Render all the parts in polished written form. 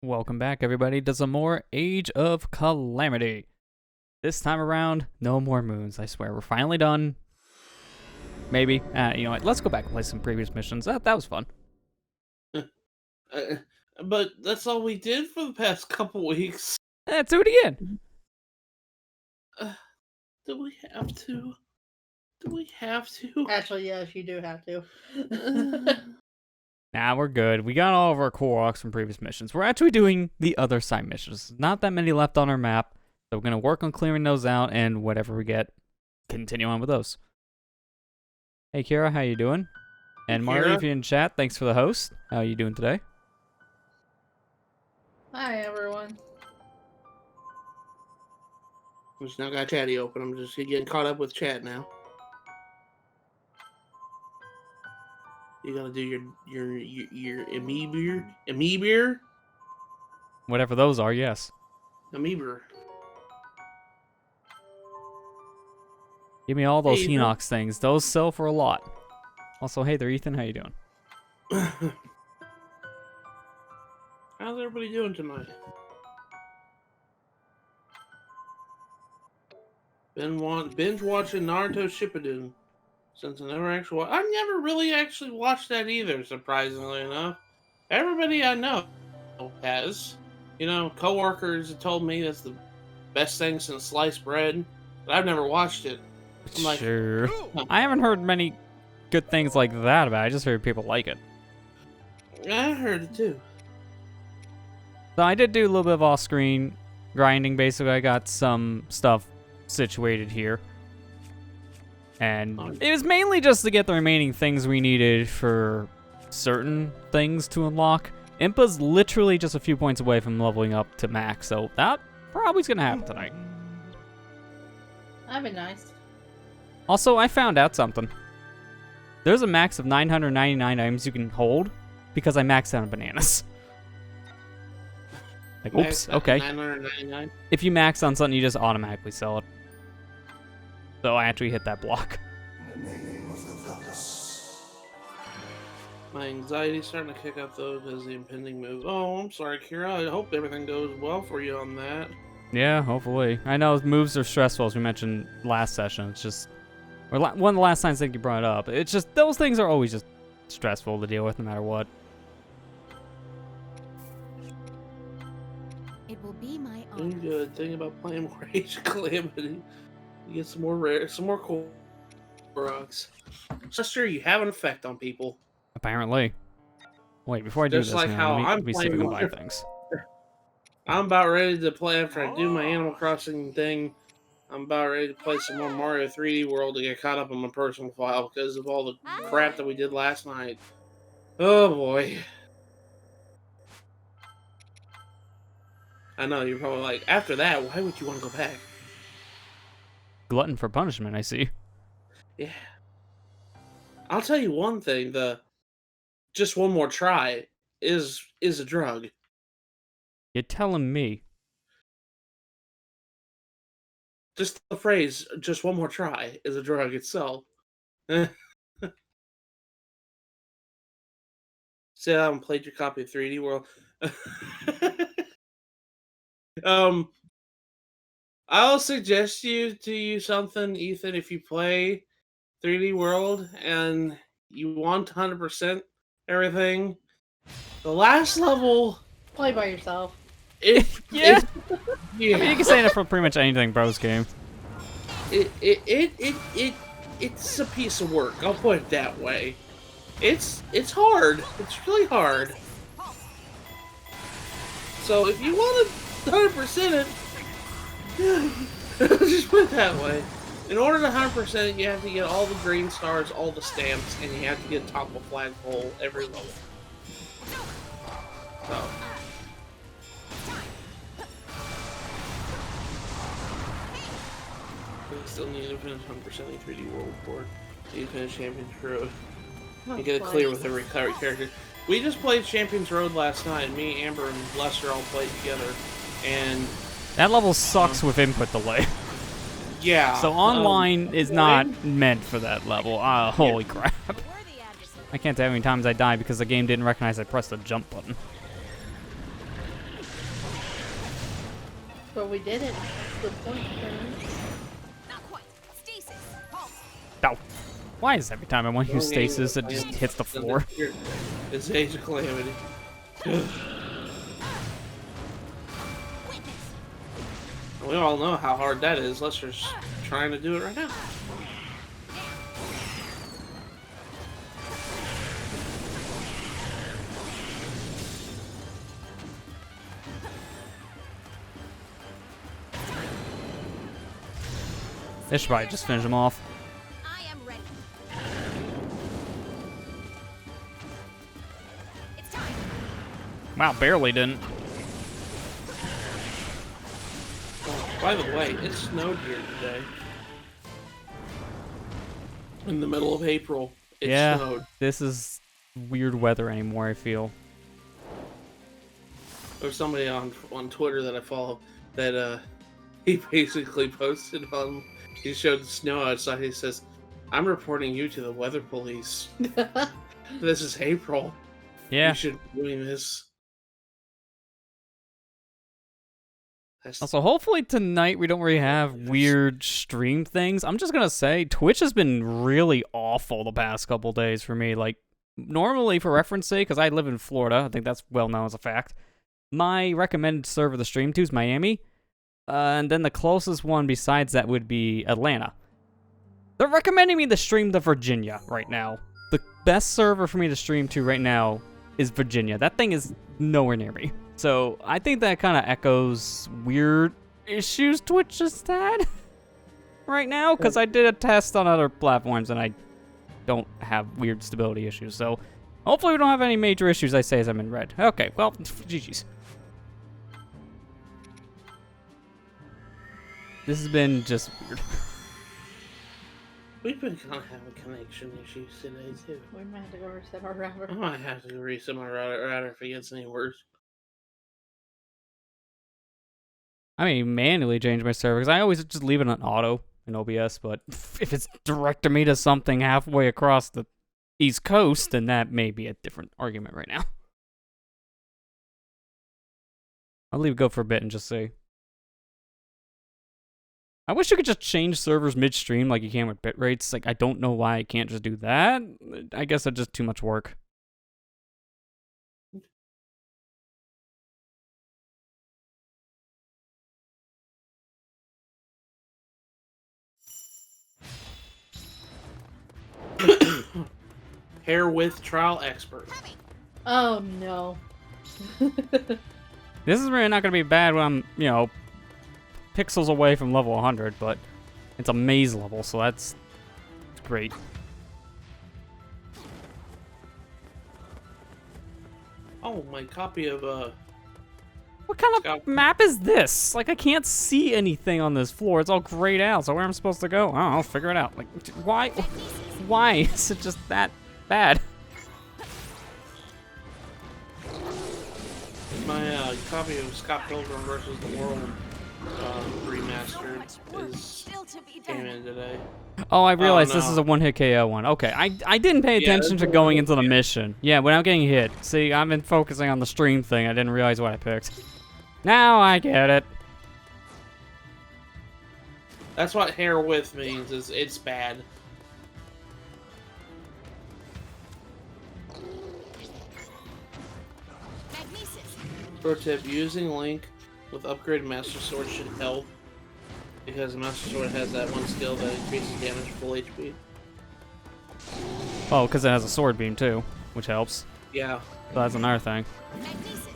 Welcome back, everybody, to some more Age of Calamity. This time around, no more moons, I swear. We're finally done. Maybe. You know what? Let's go back and play some previous missions. That was fun. But that's all we did for the past couple weeks. Let's do it again. Do we have to? Do we have to? Actually, yes, you do have to. Nah, we're good. We got all of our Koroks from previous missions. We're actually doing the other side missions. Not that many left on our map, so we're going to work on clearing those out, and whatever we get, continue on with those. Hey, Kira, how you doing? And Marty, if you're in chat, thanks for the host. How are you doing today? Hi, everyone. I just now got chatty open. I'm just getting caught up with chat now. You gotta do your amoeba? Whatever those are, yes. Amoeba. Give me all those Hey, Hinox things. Those sell for a lot. Also, hey there, Ethan. How you doing? How's everybody doing tonight? Been binge watching Naruto Shippuden since I never really actually watched that either. Surprisingly enough, everybody I know has. You know, coworkers have told me that's the best thing since sliced bread, but I've never watched it. I'm like, sure. I haven't heard many good things like that about it. I just heard people like it. I heard it too. So I did do a little bit of off-screen grinding. Basically, I got some stuff situated here. And it was mainly just to get the remaining things we needed for certain things to unlock. Impa's literally just a few points away from leveling up to max, so that probably is going to happen tonight. That'd be nice. Also, I found out something. There's a max of 999 items you can hold because I maxed out on bananas. Like, oops, okay. 999. If you max on something, you just automatically sell it. So I actually hit that block. My anxiety's starting to kick up though because the impending move. Oh, I'm sorry, Kira. I hope everything goes well for you on that. Yeah, hopefully. I know moves are stressful, as we mentioned last session. It's just, or one of the last times I think you brought it up. It's just, those things are always just stressful to deal with no matter what. It will be my The honor. good thing about playing more Age of Calamity, you get some more rare, some more cool rocks. Sister, you have an effect on people. Apparently. Wait, before I do Just this, like man, how let I'm me see if I can buy playing things. I'm about ready to play after I do my Animal Crossing thing. I'm about ready to play some more Mario 3D World to get caught up on my personal file because of all the crap that we did last night. Oh boy. I know, you're probably like, after that, why would you want to go back? Glutton for punishment, I see. Yeah. I'll tell you one thing, just one more try is a drug. You're telling me. Just the phrase, just one more try, is a drug itself. See, I haven't played your copy of 3D World. I'll suggest you to use something, Ethan, if you play 3D World and you want 100% everything. The last level, Play by yourself. Yeah. Yeah. I mean, you can say that for pretty much anything Bros game. It's a piece of work. I'll put it that way. It's hard. It's really hard. So if you want to 100% it, just put it that way. In order to 100% it, you have to get all the green stars, all the stamps, and you have to get top of a flagpole every level. So. We still need to finish 100% in 3D World Report. Need to finish Champions Road. And get it clear with every character. We just played Champions Road last night. Me, Amber, and Lester all played together. And That level sucks with input delay. yeah. So online is not meant for that level. Holy crap. I can't tell how many times I died because the game didn't recognize I pressed the jump button. But we did it. That's the point. Not quite. Stasis. Halt. Ow. Why is every time I want to use stasis, it just hits the floor? It's Age of Calamity. We all know how hard that is. Lester's trying to do it right now. They should probably just finish him off. I am ready. It's time. Wow, barely didn't. By the way, it snowed here today. In the middle of April, it snowed. This is weird weather anymore, I feel. There's somebody on Twitter that I follow that he basically posted on. He showed snow outside. He says, "I'm reporting you to the weather police. This is April. Yeah. You should be doing this." Also, hopefully tonight we don't really have weird stream things. I'm just gonna say, Twitch has been really awful the past couple days for me. Like, normally, for reference sake, because I live in Florida, I think that's well known as a fact, my recommended server to stream to is Miami, and then the closest one besides that would be Atlanta. They're recommending me to stream to Virginia right now. The best server for me to stream to right now is Virginia. That thing is nowhere near me. So I think that kind of echoes weird issues Twitch just had right now, because I did a test on other platforms and I don't have weird stability issues. So hopefully we don't have any major issues, I say, as I'm in red. Okay, well, GG's. This has been just weird. We've been kind of having connection issues today, too. We might have to go reset our router. I might have to reset my router if it gets any worse. I mean, manually change my server, because I always just leave it on auto in OBS, but if it's directing me to something halfway across the East Coast, then that may be a different argument right now. I'll leave it go for a bit and just see. I wish you could just change servers midstream like you can with bitrates. Like, I don't know why I can't just do that. I guess that's just too much work. Hair width trial expert. Oh no. This is really not going to be bad when I'm, you know, pixels away from level 100, but it's a maze level, so that's great. Oh, my copy of What kind of Scout. map is this? Like, I can't see anything on this floor. It's all grayed out, so where am I supposed to go? I don't know, I'll figure it out. Like, why? Why is it just that bad? my copy of Scott Pilgrim versus the World remastered is Still to be came done. in today. Oh, I realized this no. is a one-hit KO one. Okay, I didn't pay Yeah, attention that's to what going it into the is. mission. Yeah, without getting hit. See, I've been focusing on the stream thing. I didn't realize what I picked. Now I get it. That's what hair width means, is it's bad. Magnesis. Pro tip, using Link with upgraded Master Sword should help, because the Master Sword has that one skill that increases damage full HP. Oh, because it has a sword beam too, which helps. Yeah. So that's another thing. Magnesis.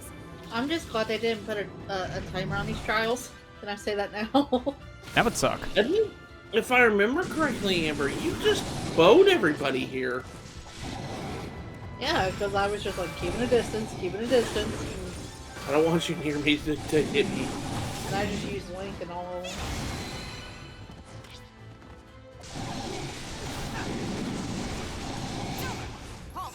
I'm just glad they didn't put a timer on these trials. Can I say that now? That would suck. And if I remember correctly, Amber, you just bowed everybody here. Yeah, because I was just like keeping a distance, and I don't want you near me to hit me. I just used Link and all of them. Halt.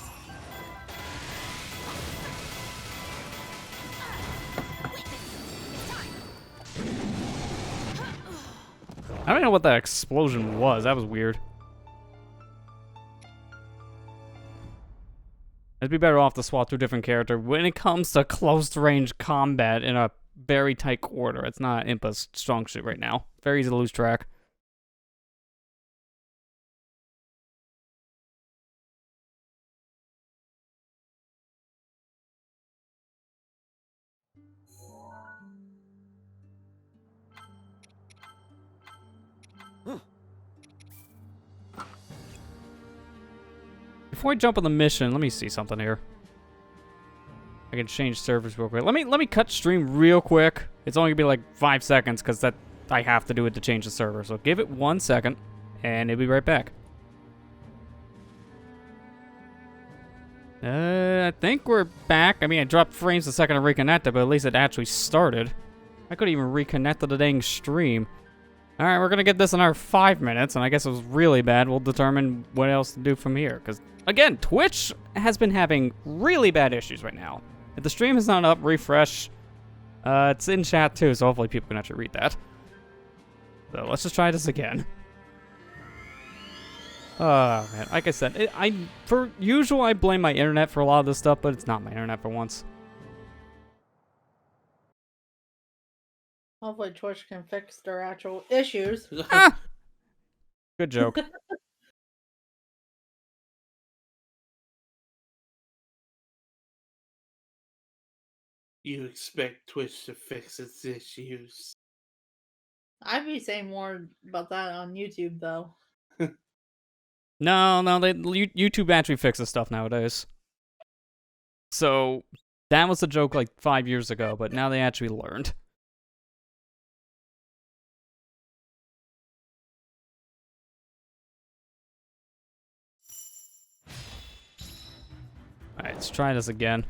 It's time. I don't know what that explosion was. That was weird. I'd be better off to swap to a different character when it comes to close-range combat in a very tight quarter. It's not Impa's strong suit right now. Very easy to lose track. Before I jump on the mission, let me see something here. I can change servers real quick. Let me cut stream real quick. It's only gonna be like 5 seconds because that I have to do it to change the server. So give it 1 second, and it'll be right back. I think we're back. I mean, I dropped frames a second to reconnect it, but at least it actually started. I couldn't even reconnect to the dang stream. All right, we're gonna get this in our 5 minutes, and I guess it was really bad. We'll determine what else to do from here. Because again, Twitch has been having really bad issues right now. If the stream is not up, refresh. It's in chat too, so hopefully people can actually read that. So let's just try this again. Oh man, like I said, for usual I blame my internet for a lot of this stuff, but it's not my internet for once. Hopefully Twitch can fix their actual issues. Good joke. You expect Twitch to fix its issues. I'd be saying more about that on YouTube, though. No, YouTube actually fixes stuff nowadays. So that was a joke like 5 years ago, but now they actually learned. Alright, let's try this again.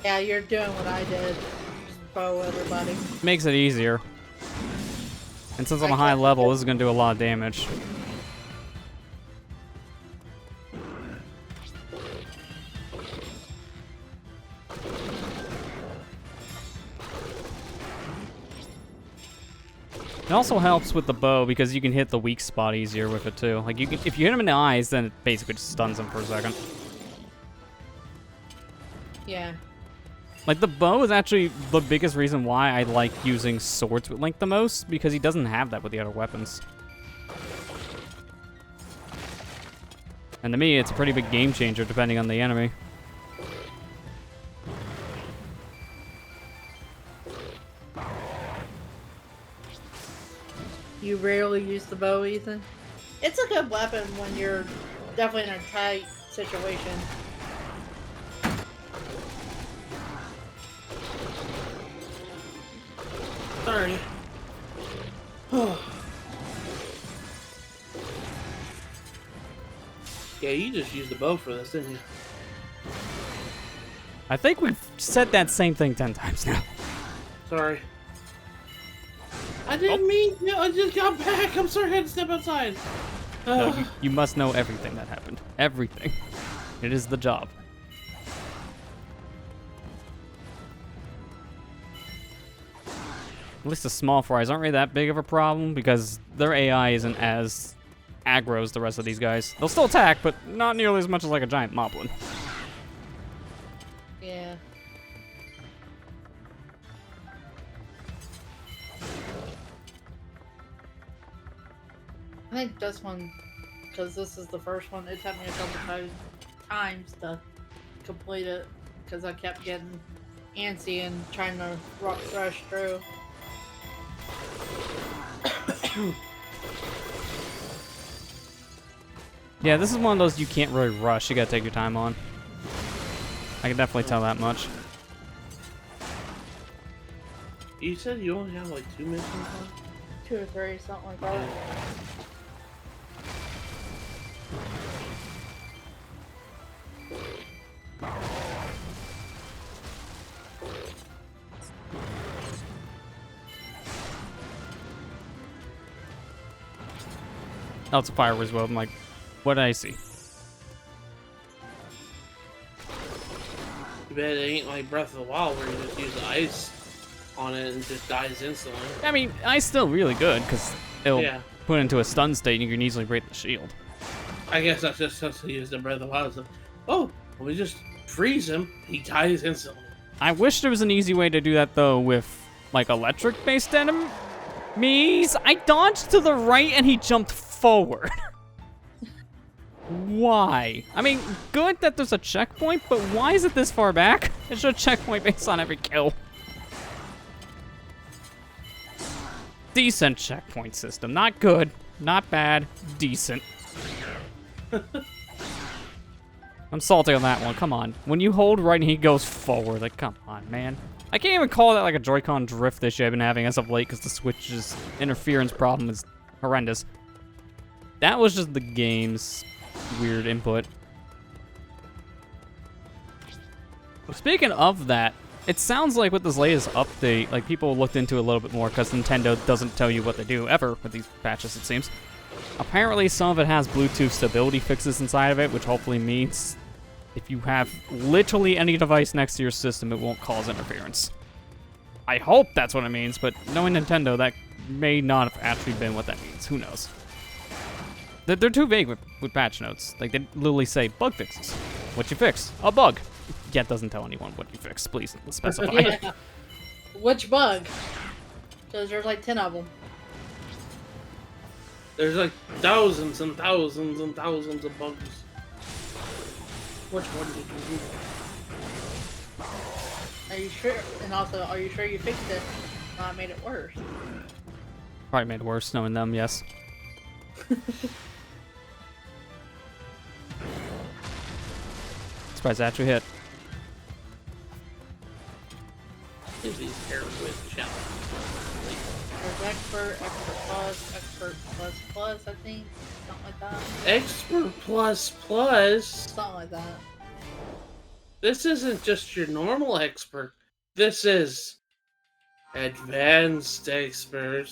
Yeah, you're doing what I did. Just bow everybody. Makes it easier. And since I'm a high level, this is gonna do a lot of damage. It also helps with the bow because you can hit the weak spot easier with it too. Like if you hit him in the eyes, then it basically just stuns him for a second. Yeah. Like the bow is actually the biggest reason why I like using swords with Link the most, because he doesn't have that with the other weapons. And to me, it's a pretty big game changer depending on the enemy. You rarely use the bow, Ethan? It's a good weapon when you're definitely in a tight situation. Sorry. Yeah, you just used the bow for this, didn't you? I think we've said that same thing 10 times now. Sorry. I didn't mean to. I just got back. I'm sorry. I had to step outside. No, you must know everything that happened. Everything. It is the job. At least the small fries aren't really that big of a problem because their AI isn't as aggro as the rest of these guys. They'll still attack, but not nearly as much as like a giant moblin. Yeah. I think this one, because this is the first one, it took me a couple times to complete it because I kept getting antsy and trying to rush through. Yeah, this is one of those you can't really rush. You gotta take your time on. I can definitely tell that much. You said you only have like 2 missions left? 2 or 3, something like that. Oh, it's a fire whistle. I'm like, what did I see? Too bad it ain't like Breath of the Wild where you just use ice on it and it just dies instantly. I mean, ice still really good because it'll Yeah. put into a stun state and you can easily break the shield. I guess that's just how to use the Breath of the Wild. It's like, oh, well, we just freeze him. He dies instantly. I wish there was an easy way to do that though with like electric-based enemies. I dodged to the right and he jumped forward. Why? I mean, good that there's a checkpoint, but why is it this far back? There's a checkpoint based on every kill. Decent checkpoint system. Not good, not bad, decent. I'm salty on that one, come on. When you hold right and he goes forward, like, come on, man. I can't even call that like a Joy-Con drift issue I've been having as of late because the Switch's interference problem is horrendous. That was just the game's weird input. Speaking of that, it sounds like with this latest update, like people looked into it a little bit more because Nintendo doesn't tell you what they do ever with these patches, it seems. Apparently some of it has Bluetooth stability fixes inside of it, which hopefully means if you have literally any device next to your system, it won't cause interference. I hope that's what it means, but knowing Nintendo, that may not have actually been what that means. Who knows? They're too vague with patch notes. Like, they literally say, bug fixes. What you fix? A bug. Yeah, it doesn't tell anyone what you fix. Please specify. Yeah. Which bug? Because there's like 10 of them. There's like thousands and thousands and thousands of bugs. Which one did you do? Are you sure? And also, are you sure you fixed it? Not made it worse. Probably made it worse knowing them, yes. Surprised it actually hit. Give these hair with challenge. There's expert plus, I think. Something like that. Expert plus plus. Something like that. This isn't just your normal expert. This is advanced expert.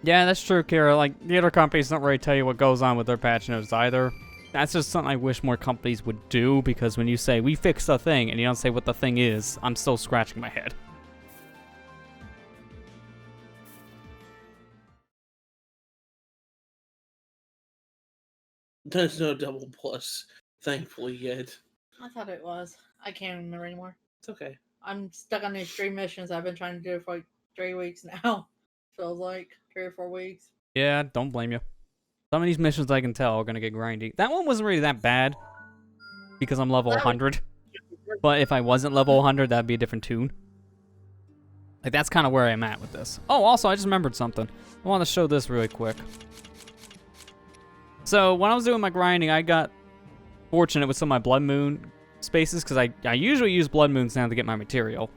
Yeah, that's true, Kira. Like, the other companies don't really tell you what goes on with their patch notes either. That's just something I wish more companies would do, because when you say, we fixed a thing, and you don't say what the thing is, I'm still scratching my head. There's no double plus, thankfully, yet. I thought it was. I can't remember anymore. It's okay. I'm stuck on these 3 missions I've been trying to do for like 3 weeks now. Feels like 3 or 4 weeks. Yeah, don't blame you. Some of these missions I can tell are going to get grindy. That one wasn't really that bad, because I'm level 100. But if I wasn't level 100, that'd be a different tune. Like, that's kind of where I'm at with this. Oh, also, I just remembered something. I want to show this really quick. So, when I was doing my grinding, I got fortunate with some of my Blood Moon spaces, because I usually use Blood Moons now to get my material.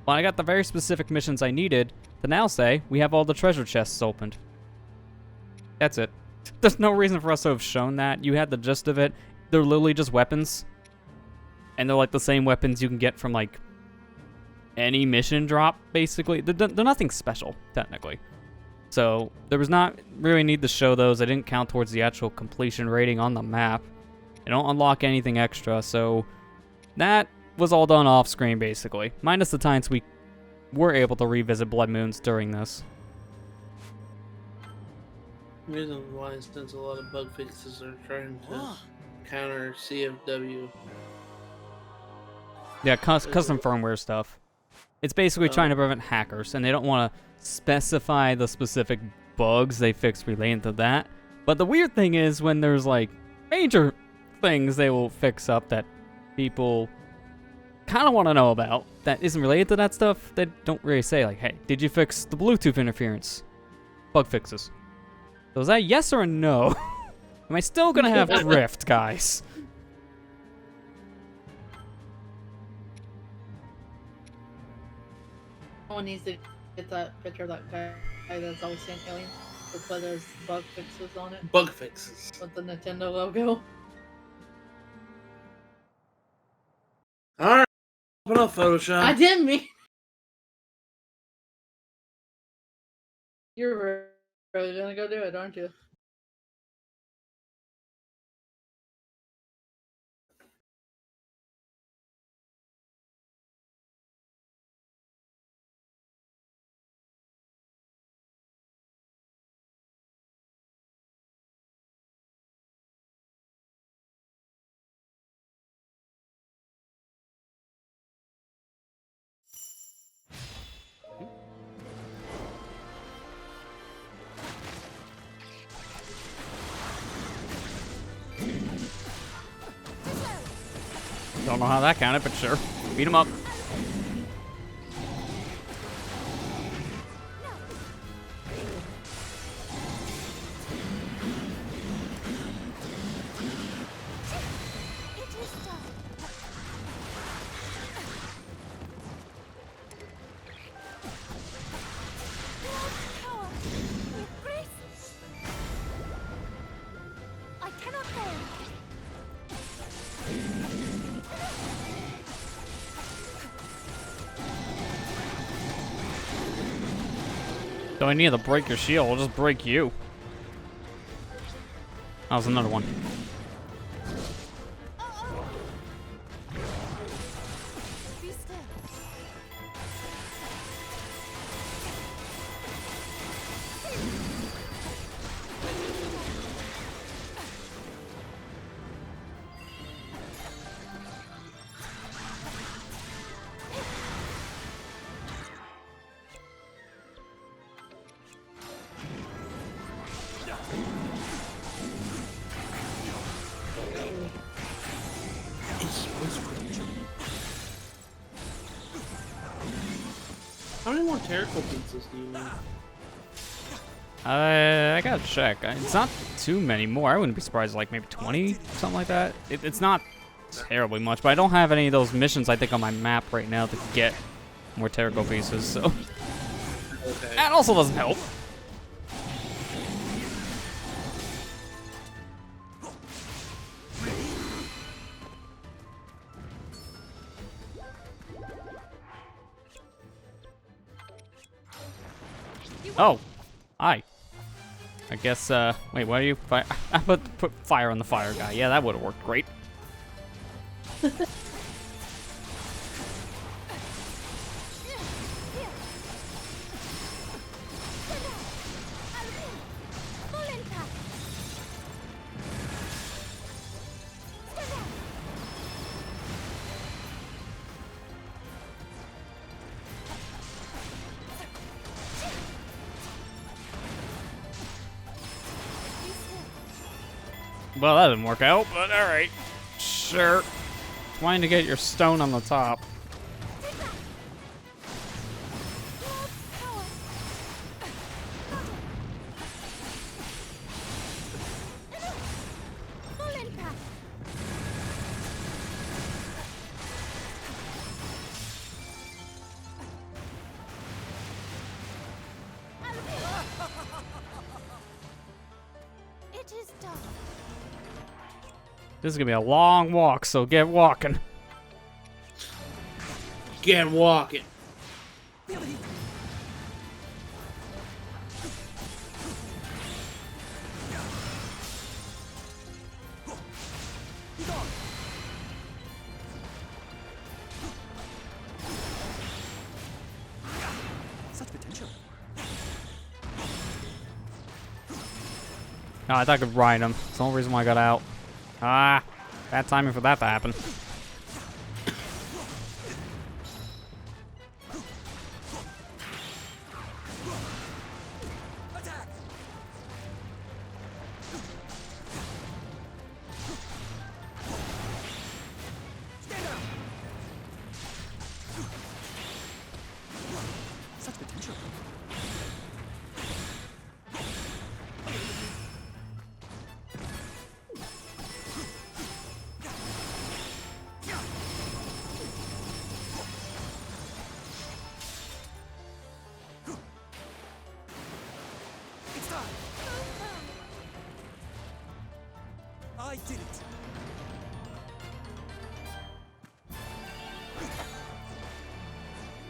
But I got the very specific missions I needed to now say, we have all the treasure chests opened. That's it. There's no reason for us to have shown that. You had the gist of it. They're literally just weapons. And they're like the same weapons you can get from like any mission drop, basically. They're nothing special, technically. So there was not really need to show those. I didn't count towards the actual completion rating on the map. I don't unlock anything extra, so that was all done off screen, basically. Minus the times we were able to revisit Blood Moons during this. Reason why, since a lot of bug fixes are trying to counter CFW. Yeah, custom firmware stuff. It's basically trying to prevent hackers, and they don't want to specify the specific bugs they fix related to that. But the weird thing is when there's like major things they will fix up that people kind of want to know about that isn't related to that stuff, they don't really say like, hey, did you fix the Bluetooth interference? Bug fixes. So is that yes or a no? Am I still gonna have drift, guys? Someone needs to get that picture of that guy guy that's always saying aliens, but put there's bug fixes on it Bug fixes. with the Nintendo logo. Alright. Open up Photoshop. I didn't mean. You're really gonna go do it, aren't you? Don't know how that counted, but sure. Beat him up. It is done. Power with grace. I cannot fail. Don't need to break your shield, we'll just break you. That was another one. Be still. How many more Terrible pizzas do you need? I gotta check. It's not too many more. I wouldn't be surprised, like maybe 20, something like that. It's not terribly much, but I don't have any of those missions, I think, on my map right now to get more Terrible pieces, so Okay. that also doesn't help. Oh, hi. I guess, wait, what are you? I put fire on the fire guy. Yeah, that would have worked great. Full impact. Stand up. Be still. Well, that didn't work out, but alright. Sure. Trying to get your stone on the top. Take that. Lord's power. Got it. Full impact. It is done. This is gonna be a long walk, so get walking. Get walking. No, I thought I could ride him. That's the only reason why I got out. Ah, bad timing for that to happen. I did it.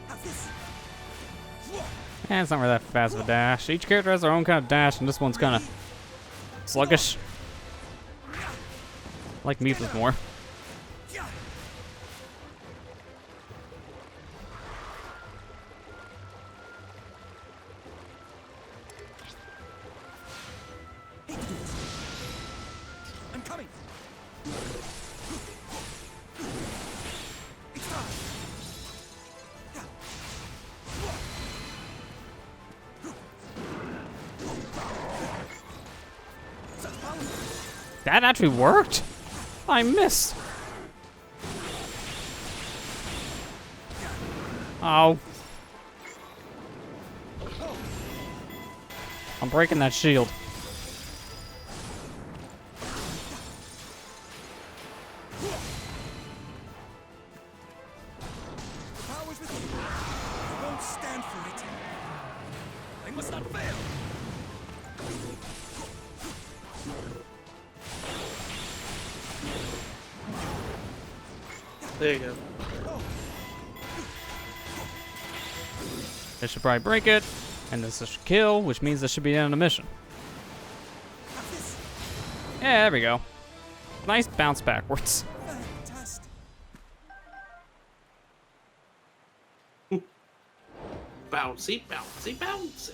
Have this. It's not really that fast of a dash. Each character has their own kind of dash, and this one's kind of sluggish. I like Mipha's more. I'm coming. That actually worked? I missed. Oh. I'm breaking that shield. The power's with me. I won't stand for it. I must not fail. There you go. This should probably break it, and this should kill, which means this should be on a mission. Have this. Yeah, there we go. Nice bounce backwards. Fantastic. Bouncy, bouncy, bouncy.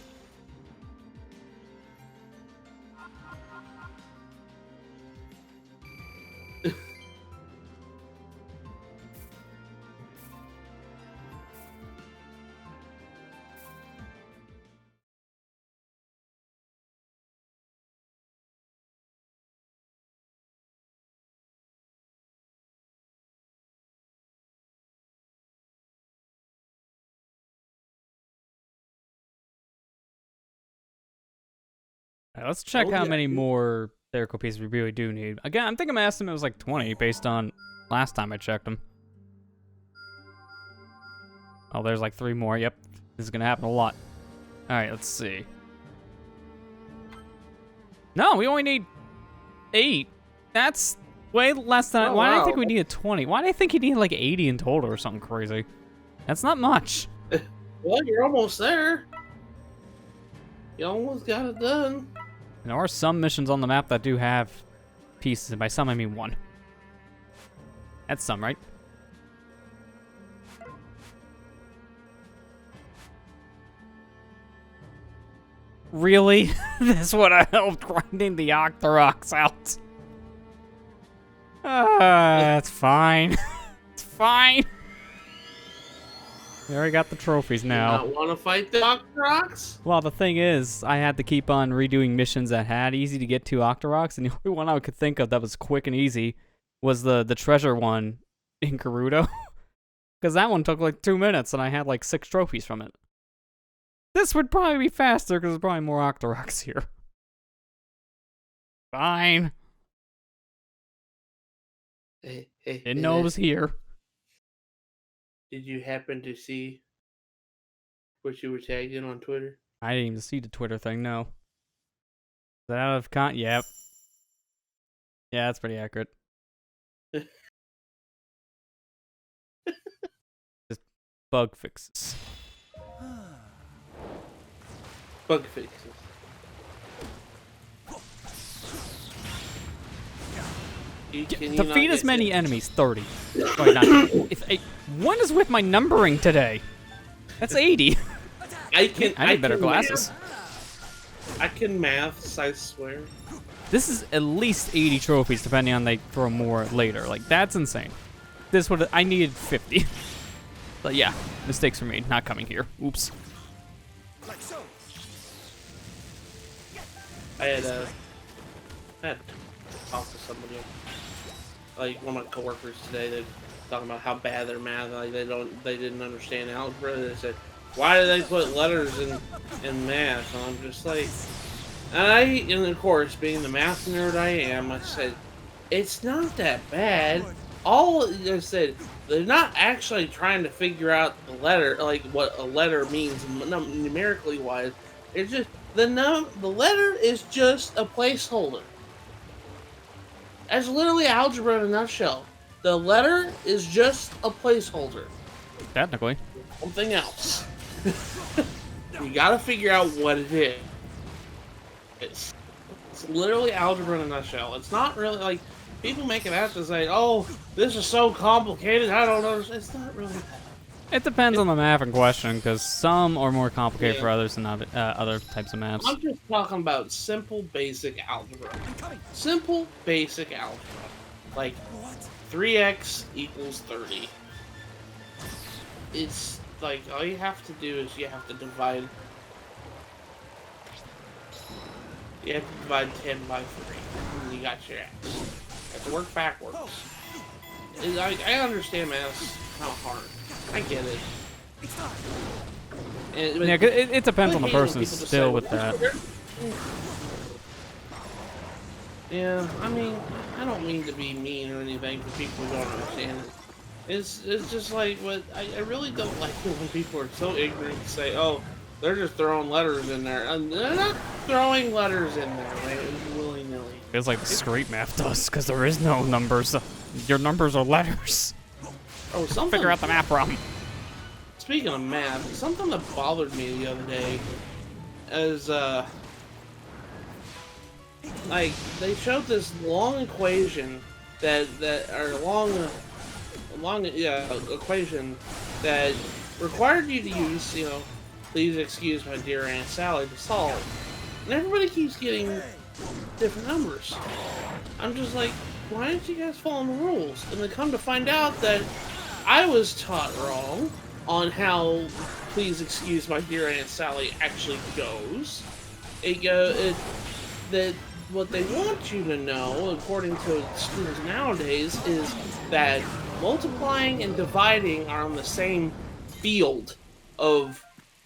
Alright, let's check Oh, how yeah. many more Theorical pieces we really do need. Again, I think my estimate was like 20 based on last time I checked them. Oh, there's like 3 more. Yep, this is gonna happen a lot. Alright, let's see. No, we only need 8. That's way less than. Oh, why did I wow. think we needed 20? Why did I think you needed like 80 in total or something crazy? That's not much. Well, you're almost there. You almost got it done. There are some missions on the map that do have pieces, and by some I mean 1. That's some, right? Really? This would have helped grinding the Octoroks out. It's fine. It's fine. We already got the trophies now. Not want to fight the Octoroks? Well, the thing is, I had to keep on redoing missions that had easy to get to Octoroks, and the only one I could think of that was quick and easy was the treasure one in Gerudo. Because that one took like 2 minutes, and I had like 6 trophies from it. This would probably be faster, because there's probably more Octoroks here. Fine. Hey, Didn't know it was here. Did you happen to see what you were tagged in on Twitter? I didn't even see the Twitter thing, no. Is that out of con? Yep. Yeah, that's pretty accurate. Just bug fixes. Bug fixes. Defeat as many enemies, 30. Sorry, not, one is with my numbering today. That's 80. I need better glasses. I can maths, I swear. This is at least 80 trophies, depending on they throw more later. Like, that's insane. This would I needed 50. But yeah, mistakes were made. Not coming here. Oops. Like so. I had to talk to somebody, like one of my coworkers today. They're talking about how bad their math. Like they didn't understand algebra. They said, "Why do they put letters in math?" And I'm just like, and of course, being the math nerd I am, I said, "It's not that bad." All I said, they're not actually trying to figure out the letter, like what a letter means numerically wise. It's just the letter is just a placeholder. That's literally algebra in a nutshell. The letter is just a placeholder. Technically. Something else. You gotta figure out what it is. It's literally algebra in a nutshell. It's not really like people make it out to say, "Oh, this is so complicated. I don't know." It's not really that. It depends on the map in question, because some are more complicated Yeah. for others than other types of maps. I'm just talking about simple, basic algebra. Simple, basic algebra. Like 3x equals 30. It's like all you have to do is you have to divide. You have to divide 10 by 3, and you got your x. You have to work backwards. I understand, man. It's kind of hard. I get it. Yeah, 'cause it depends on the person still with that. Yeah, I mean, I don't mean to be mean or anything to people who don't understand it. It's just like what I really don't like it when people are so ignorant to say, "Oh, they're just throwing letters in there." And they're not throwing letters in there, like willy nilly. Feels like the street map does, because there is no numbers. Your numbers are letters. Oh, something. Figure out the map problem. Speaking of math, something that bothered me the other day is like they showed this long equation that equation that required you to use, please excuse my dear Aunt Sally to solve, and everybody keeps getting different numbers. I'm just like, why didn't you guys follow the rules? And then come to find out that I was taught wrong on how please excuse my dear Aunt Sally actually goes. That what they want you to know, according to schools nowadays, is that multiplying and dividing are on the same field of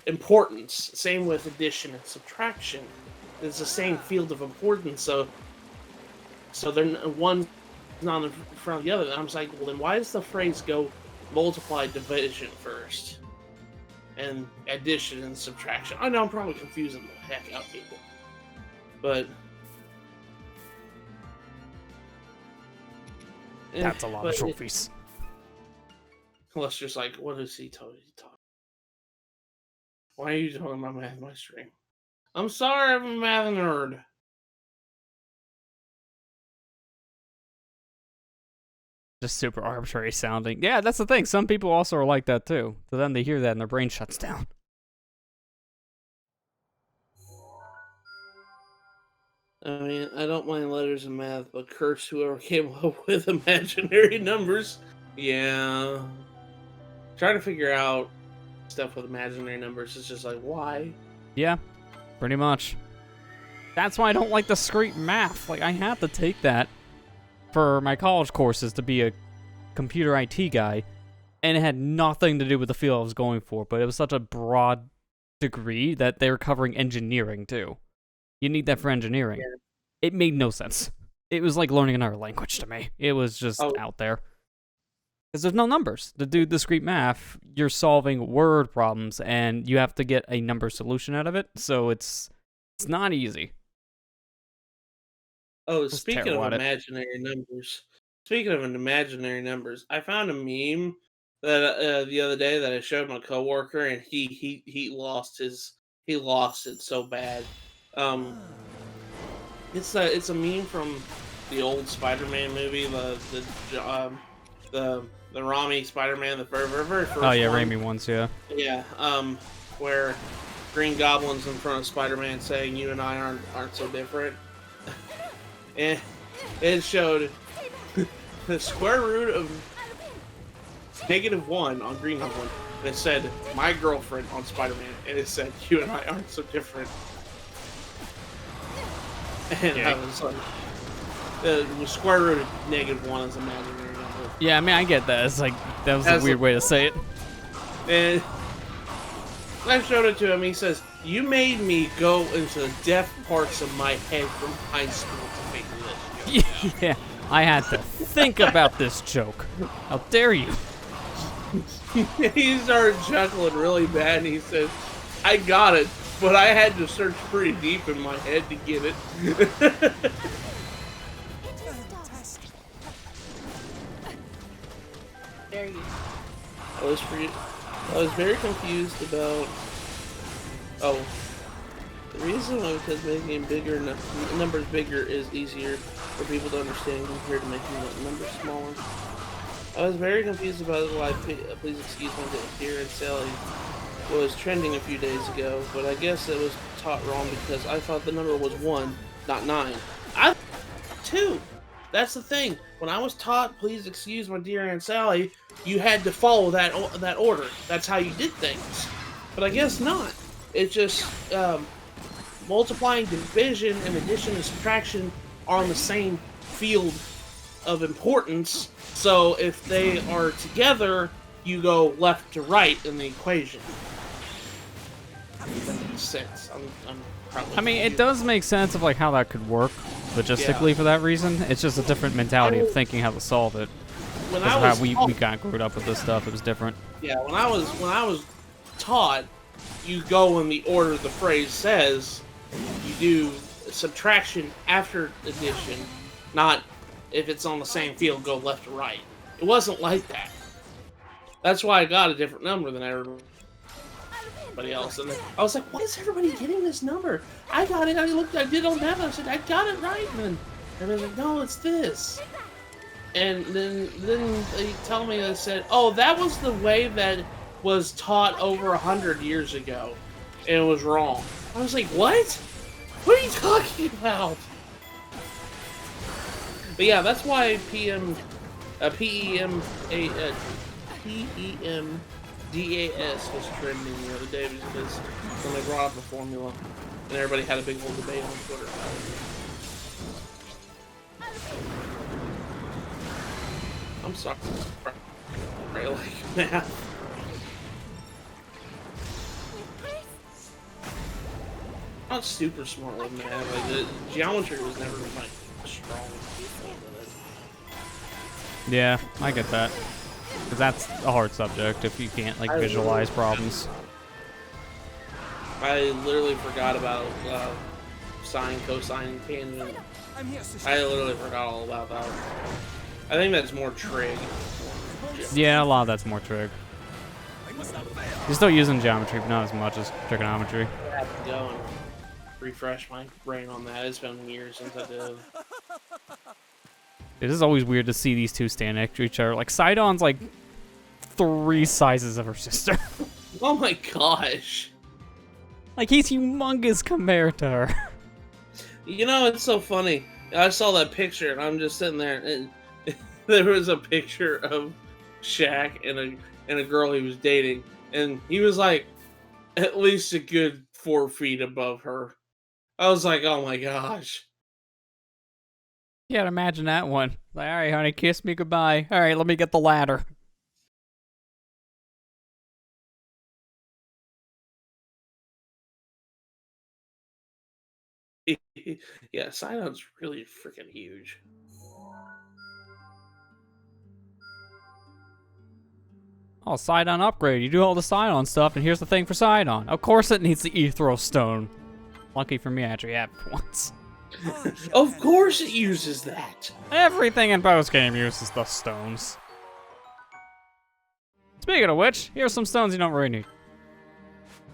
importance. Same with addition and subtraction. It's the same field of importance. So they're one's not in front of the other. And I'm just like, well, then why does the phrase go multiply division first, and addition and subtraction? I know I'm probably confusing the heck out of people, but That's a lot of trophies. Unless just like, what is he talking? Why are you talking about math in my stream? I'm sorry, I'm a math nerd. Just super arbitrary sounding. Yeah, that's the thing. Some people also are like that too. So then they hear that and their brain shuts down. I mean, I don't mind letters and math, but curse whoever came up with imaginary numbers. Yeah. Trying to figure out stuff with imaginary numbers is just like, why? Yeah, pretty much. That's why I don't like discrete math. Like, I had to take that for my college courses to be a computer IT guy, and it had nothing to do with the field I was going for, but it was such a broad degree that they were covering engineering too. You need that for engineering. Yeah. It made no sense. It was like learning another language to me. It was just out there. Because there's no numbers. To do discrete math, you're solving word problems, and you have to get a number solution out of it, so it's not easy. Oh, speaking of imaginary numbers, I found a meme that the other day that I showed my coworker, and he lost it so bad. It's a meme from the old Spider-Man movie, the Raimi Spider-Man, the very first one. Oh yeah, Raimi ones, yeah. Yeah, where Green Goblin's in front of Spider-Man saying, "You and I aren't so different." And it showed the square root of -1 on Green Goblin. And it said, "My girlfriend" on Spider-Man. And it said, "You and I aren't so different." And I was like, the square root of -1 is imaginary number. Yeah, I mean, I get that. It's like, that was a weird way to say it. And I showed it to him. He says, "You made me go into the depth parts of my head from high school to make this joke." Yeah, I had to think about this joke. How dare you? He started chuckling really bad, and he said, I got it, but I had to search pretty deep in my head to get it. It is done. Fantastic. There you go. I was very confused about. Oh, the reason why, because making bigger numbers bigger is easier for people to understand compared to making the numbers smaller. I was very confused about why. Please excuse my dear and Sally was trending a few days ago, but I guess it was taught wrong because I thought the number was 1, not 9. I 2. That's the thing. When I was taught, please excuse my dear Aunt Sally, you had to follow that order. That's how you did things. But I guess not. It's just multiplying, division, and addition and subtraction are on the same field of importance. So if they are together, you go left to right in the equation. That makes sense. I'm probably I mean, it does make sense of like how that could work logistically for that reason. It's just a different mentality of thinking how to solve it. When That's I how was we taught, got screwed up with this stuff. It was different. yeah, when I was taught, you go in the order the phrase says. You do subtraction after addition, not if it's on the same field, go left to right. It wasn't like that. That's why I got a different number than everybody else. And I was like, why is everybody getting this number? I got it. I did on that. I said, I got it right. And then everybody's like, no, it's this. And then they tell me, they said, oh, that was the way that was taught over 100 years ago. And it was wrong. I was like, what? What are you talking about? But yeah, that's why PEMDAS was trending the other day, because when they brought up the formula, and everybody had a big old debate on Twitter about it. I'm sorry. I like math. I'm not super smart with math. Like, the geometry was never my strong point with it. Yeah, I get that. Because that's a hard subject if you can't like visualize problems. I literally forgot about sine, cosine, tangent. I'm here, sister. I literally forgot all about that. I think that's more trig. Yeah, a lot of that's more trig. I must not fail. You're still using geometry, but not as much as trigonometry. I have to go and refresh my brain on that. It's been years since I did. It is always weird to see these two stand next to each other. Like, Sidon's like 3 sizes of her sister. Oh my gosh. Like, he's humongous compared to her. You know, it's so funny. I saw that picture and I'm just sitting there and there was a picture of Shaq and a girl he was dating, and he was like at least a good 4 feet above her. I was like, oh my gosh. Yeah, imagine that one. Like, all right, honey, kiss me goodbye. All right, let me get the ladder. Yeah, Sidon's really freaking huge. Oh, Sidon upgrade. You do all the Sidon stuff, and here's the thing for Sidon. Of course it needs the Ethro Stone. Lucky for me, I actually have it once. Of course it uses that. Everything in post-game uses the stones. Speaking of which, here's some stones you don't really need.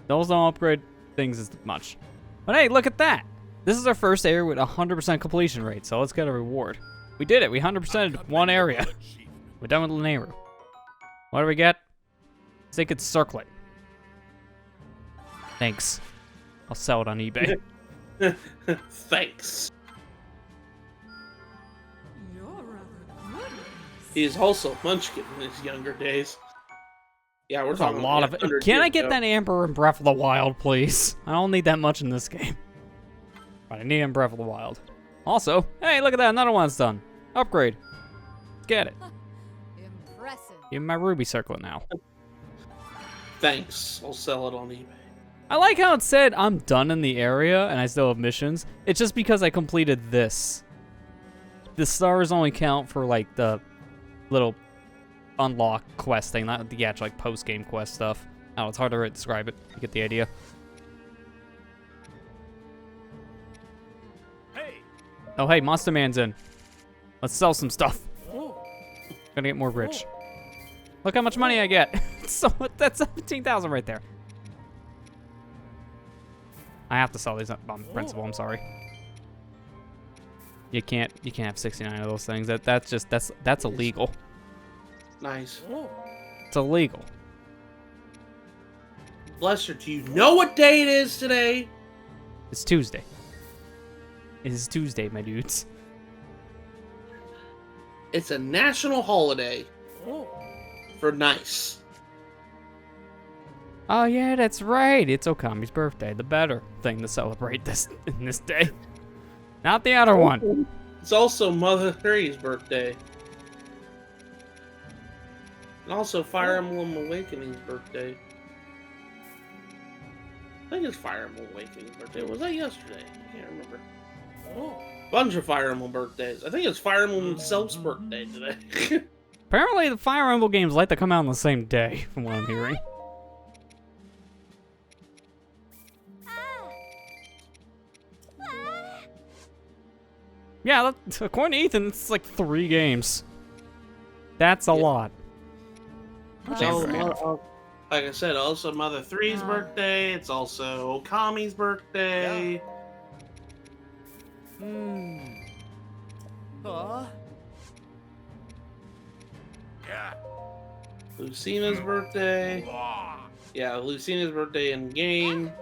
Those don't upgrade things as much. But hey, look at that. This is our first area with 100% completion rate, so let's get a reward. We did it. We 100%ed one area. We're done with the neighbor. What do we get? Sacred Circlet. Thanks. I'll sell it on eBay. Thanks. You're rather good. He is also Munchkin in his younger days. Yeah, we're There's a talking lot of it. 100 Can I years get ago. that Amber in Breath of the Wild, please? I don't need that much in this game. But I need it in Breath of the Wild. Also, hey, look at that. Another one's done. Upgrade. Let's get it. Impressive. Give me my ruby circlet now. Thanks. I'll sell it on eBay. I like how it said I'm done in the area and I still have missions. It's just because I completed this. The stars only count for like the little unlock quest thing, not the actual like post-game quest stuff. Oh, it's hard to describe it. You get the idea. Oh, hey, Monster Man's in. Let's sell some stuff. Gonna get more rich. Look how much money I get. So that's 17,000 right there. I have to sell these on principle. I'm sorry. You can't have 69 of those things. That's illegal. Nice. It's illegal. Lester, do you know what day it is today? It's Tuesday. It is Tuesday, my dudes. It's a national holiday for nice. Oh yeah, that's right. It's Okami's birthday. The better thing to celebrate in this day. Not the other one. It's also Mother 3's birthday. And also Fire Emblem Awakening's birthday. I think it's Fire Emblem Awakening's birthday. Was that yesterday? I can't remember. Bunch of Fire Emblem birthdays. I think it's Fire Emblem itself's birthday today. Apparently, the Fire Emblem games like to come out on the same day, from what I'm hearing. Yeah, according to Ethan, it's like 3 games. That's a lot. Like I said, also Mother 3's birthday. It's also Okami's birthday. Lucina's birthday. Yeah, Lucina's birthday in game.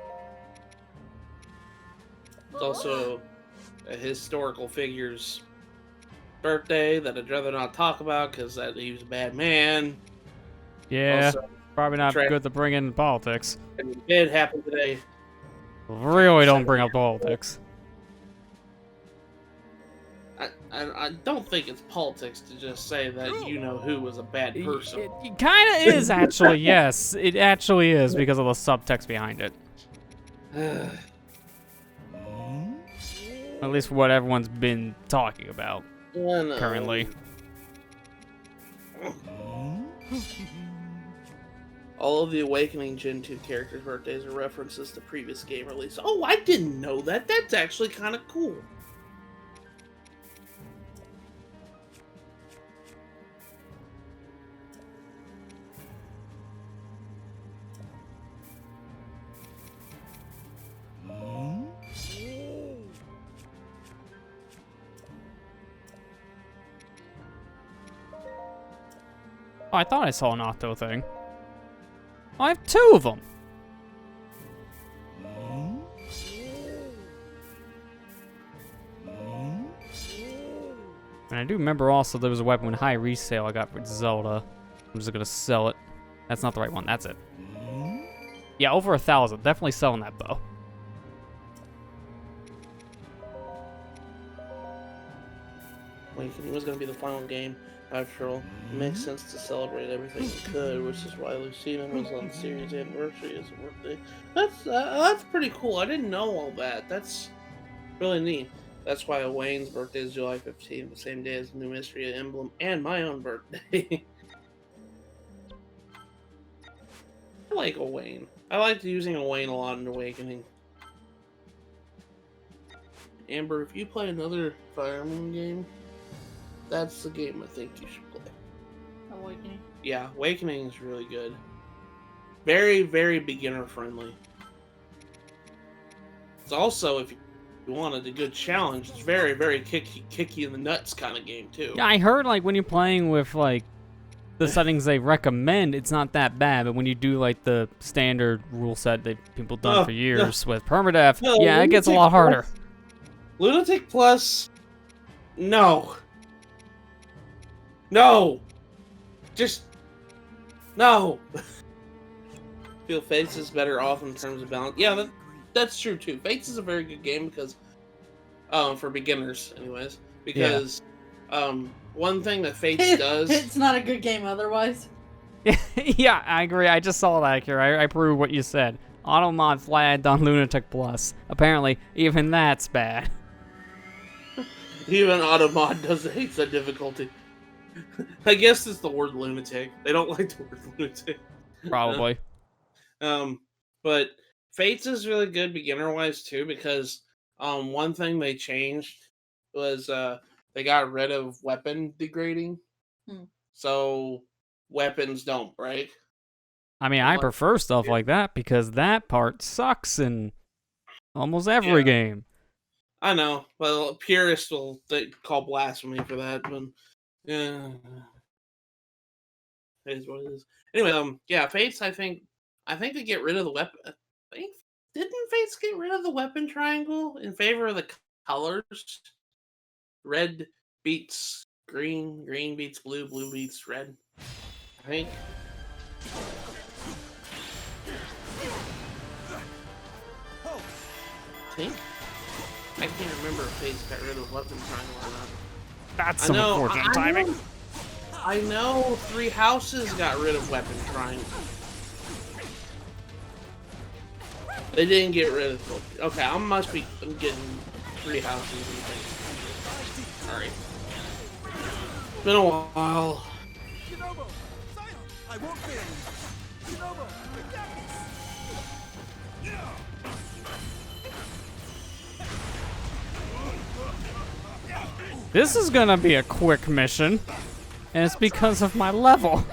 It's also a historical figure's birthday that I'd rather not talk about because he was a bad man. Yeah, Also, probably not good to bring in politics. and it did happen today. Really don't bring up politics. I don't think it's politics to just say that you know who was a bad person. It kind of is, actually, yes. It actually is because of the subtext behind it. At least what everyone's been talking about currently. All of the Awakening Gen 2 characters' birthdays are references to previous game release. Oh, I didn't know that. That's actually kind of cool. Oh, I thought I saw an auto thing. Oh, I have 2 of them. And I do remember also there was a weapon with high resale I got for Zelda. I'm just gonna sell it. That's not the right one. That's it. Yeah, over 1,000. Definitely selling that bow. Awakening was going to be the final game. After all, it makes sense to celebrate everything you could, which is why Lucina was on the series anniversary as a birthday. That's pretty cool. I didn't know all that. That's really neat. That's why Wayne's birthday is July 15th, the same day as the new Mystery Emblem and my own birthday. I like Owain. I liked using Owain a lot in Awakening. Amber, if you play another Fire Emblem game, that's the game I think you should play. Awakening. Yeah, Awakening is really good. Very, very beginner friendly. It's also, if you wanted a good challenge, it's very, very kicky in the nuts kind of game too. Yeah, I heard like when you're playing with like the settings they recommend, it's not that bad. But when you do like the standard rule set that people done for years with permadeath, yeah, it gets a lot harder. Lunatic Plus, no. No! Just, no! I feel Fates is better off in terms of balance. Yeah, that's true too. Fates is a very good game because, for beginners anyways, because, one thing that Fates does... It's not a good game otherwise. Yeah, I agree. I just saw that here. I prove what you said. Automod flagged on Lunatic Plus. Apparently, even that's bad. Even Automod doesn't hate the difficulty. I guess it's the word lunatic. They don't like the word lunatic. Probably. But Fates is really good beginner-wise too because one thing they changed was they got rid of weapon degrading, so weapons don't break. I mean, I prefer stuff like that because that part sucks in almost every game. I know. Well, purists will call blasphemy for that, but yeah, it is what it is. Anyway, yeah, Fates. I think they get rid of the weapon. Didn't Fates get rid of the weapon triangle in favor of the colors? Red beats green, green beats blue, blue beats red. I think. I can't remember if Fates got rid of weapon triangle or not. That's some unfortunate timing. I know Three Houses got rid of weapon triangle. They didn't get rid of it. Okay, I'm getting Three Houses and things. Sorry. It's been a while. Shinobu! Zion! I won't fail you! Shinobu! This is gonna be a quick mission, and it's because of my level.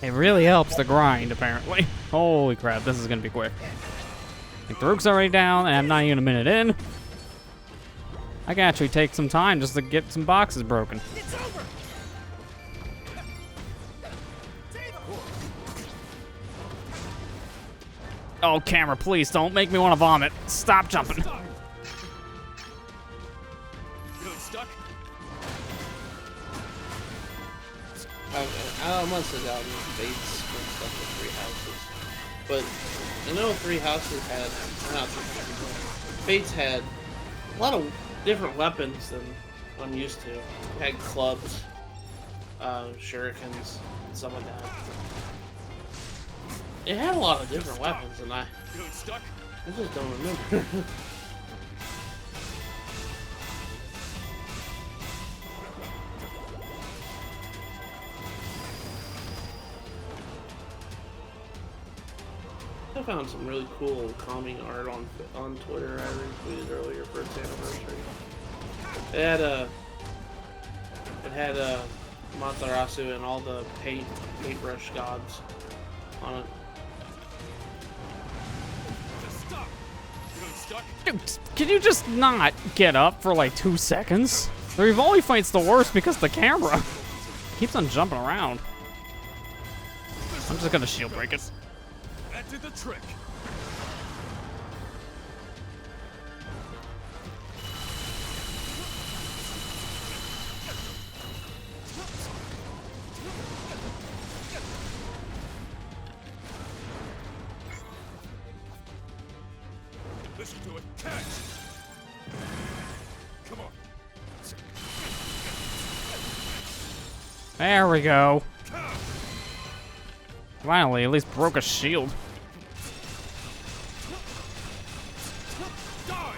It really helps to grind, apparently. Holy crap, this is gonna be quick. Like, the rook's already down, and I'm not even a minute in. I can actually take some time just to get some boxes broken. It's over! Oh, camera, please don't make me want to vomit. Stop jumping. Feeling stuck? I must have gotten Fates mixed up with Three Houses. But I know Three Houses had, not Three Houses, but Fates had a lot of different weapons than I'm used to. It had clubs, shurikens, and some of that. It had a lot of different weapons, and I Stuck? just don't remember. I found some really cool calming art on Twitter. I retweeted earlier for its anniversary. It had Matarasu and all the paintbrush gods on it. Stop! Feeling stuck? Dude, can you just not get up for like 2 seconds? The Rivoli fight's the worst because the camera keeps on jumping around. I'm just gonna shield break it. That did the trick. Listen to it. Catch! Come on. There we go. Finally, at least broke a shield. Die!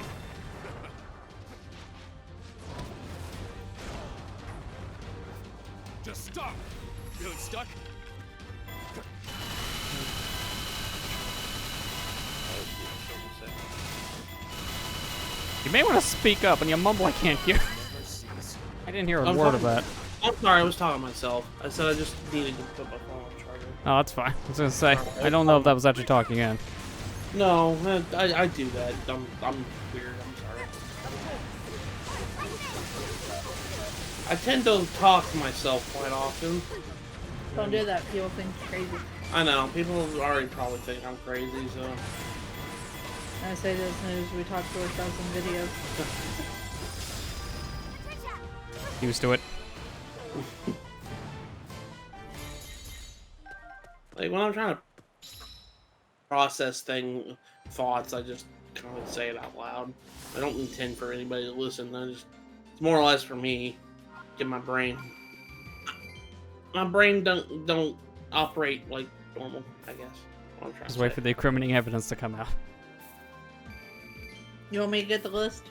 Just stop! Feeling stuck? You may want to speak up, and you mumble I can't hear. I didn't hear a word of that. I'm sorry, I was talking to myself. I said I just needed to put my phone on charger. Oh, that's fine. I was gonna say, I don't know if that was actually talking in. No, I do that. I'm weird. I'm sorry. I tend to talk to myself quite often. Don't do that. People think you're crazy. I know. People already probably think I'm crazy, so. I say this news. We talk to ourselves in videos. Used to it. Like, when I'm trying to process thoughts, I just kind of say it out loud. I don't intend for anybody to listen. It's more or less for me. Get my brain. My brain don't operate like normal, I guess. What I'm trying Just to wait say. for the incriminating evidence to come out. You want me to get the list?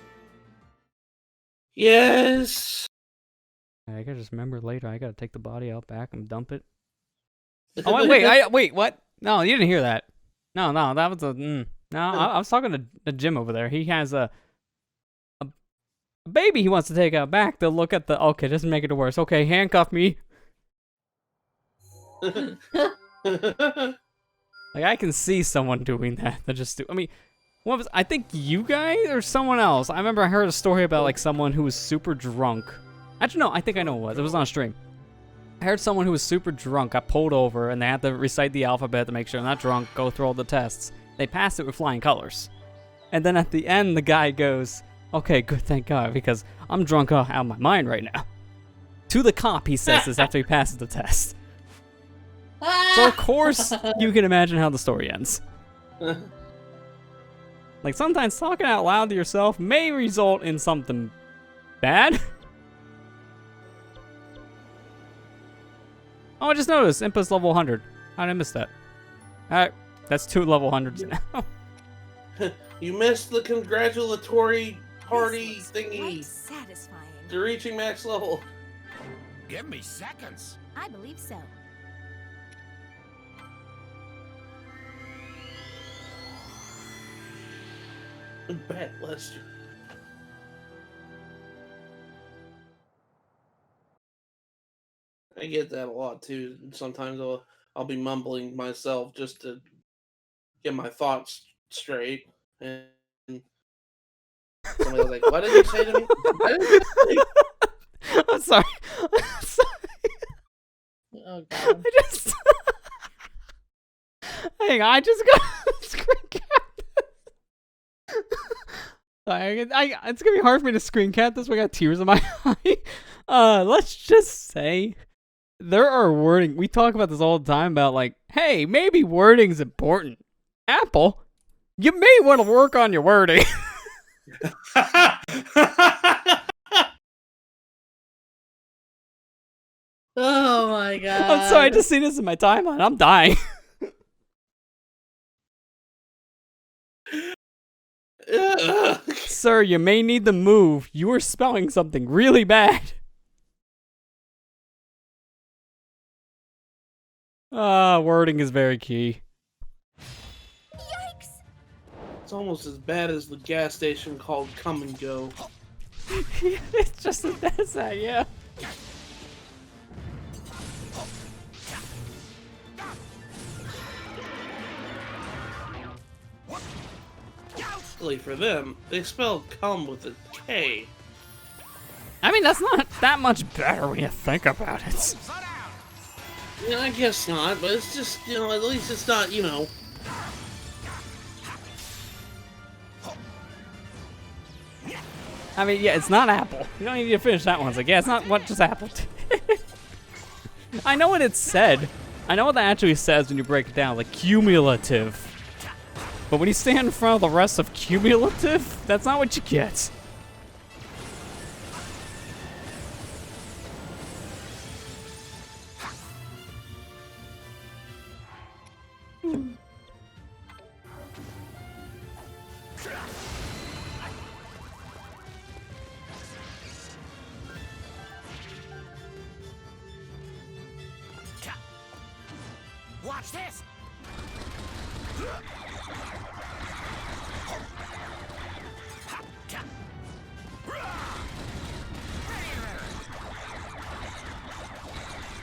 Yes. I gotta just remember later. I gotta take the body out back and dump it. Oh wait, wait, what? No, you didn't hear that. No, that was a. No, I was talking to Jim over there. He has a baby he wants to take out back to look at the. Okay, just make it worse. Okay, handcuff me. Like I can see someone doing that. That just do. I mean, what was? I think you guys or someone else. I remember I heard a story about like someone who was super drunk. Actually, no, I think I know what it was. It was on a stream. I heard someone who was super drunk got pulled over and they had to recite the alphabet to make sure they're not drunk. Go through all the tests. They passed it with flying colors. And then at the end, the guy goes, "Okay, good, thank God, because I'm drunk out of my mind right now." To the cop, he says this after he passes the test. So of course, you can imagine how the story ends. Like sometimes talking out loud to yourself may result in something bad. Oh, I just noticed Impa's level 100. How did I miss that? Alright, that's 2 level 100s now. You missed the congratulatory party This is thingy quite satisfying. to reaching max level. Give me seconds. I believe so. Bet, Lester. I get that a lot too. Sometimes I'll be mumbling myself just to get my thoughts straight, and somebody was like, "What did you say to me?" What did you say? I'm sorry. I'm sorry. Oh god. I just. Hang on, I just got a screen cap. It's gonna be hard for me to screen cap this. I got tears in my eye. Let's just say there are wording. We talk about this all the time about like, hey, maybe wording's important. Apple, you may want to work on your wording. Oh my god. I'm sorry, I just see this in my timeline. I'm dying. Sir, you may need to move. You are spelling something really bad. Wording is very key. Yikes! It's almost as bad as the gas station called Come and Go. It's just as bad as that, yeah. Luckily for them, they spelled "come" with a K. I mean, that's not that much better when you think about it. Yeah, I guess not, but it's just, at least it's not, I mean, yeah, it's not Apple. You don't need to finish that one. It's like, yeah, it's not what just Apple. I know what it said. I know what that actually says when you break it down, like cumulative. But when you stand in front of the rest of cumulative, that's not what you get. Watch this.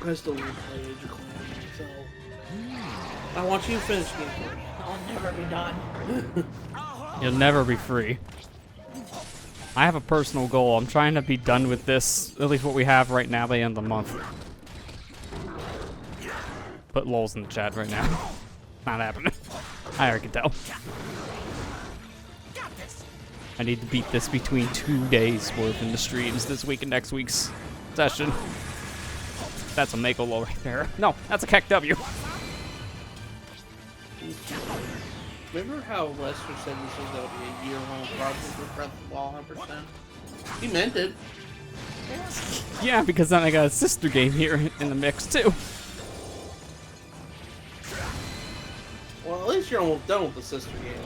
I still need to play Age of Calamity, so I want you to finish game first. I'll never be done. You'll never be free. I have a personal goal. I'm trying to be done with this, at least what we have right now, by the end of the month. Put lols in the chat right now. Not happening. I already can tell. I need to beat this between 2 days worth in the streams this week and next week's session. That's a Mako low right there. No, that's a Keck W. Remember how Lester said this was going to be a year-long project with Breath of the Wild 100%? He meant it. Yeah, because then I got a sister game here in the mix too. Well, at least you're almost done with the sister game.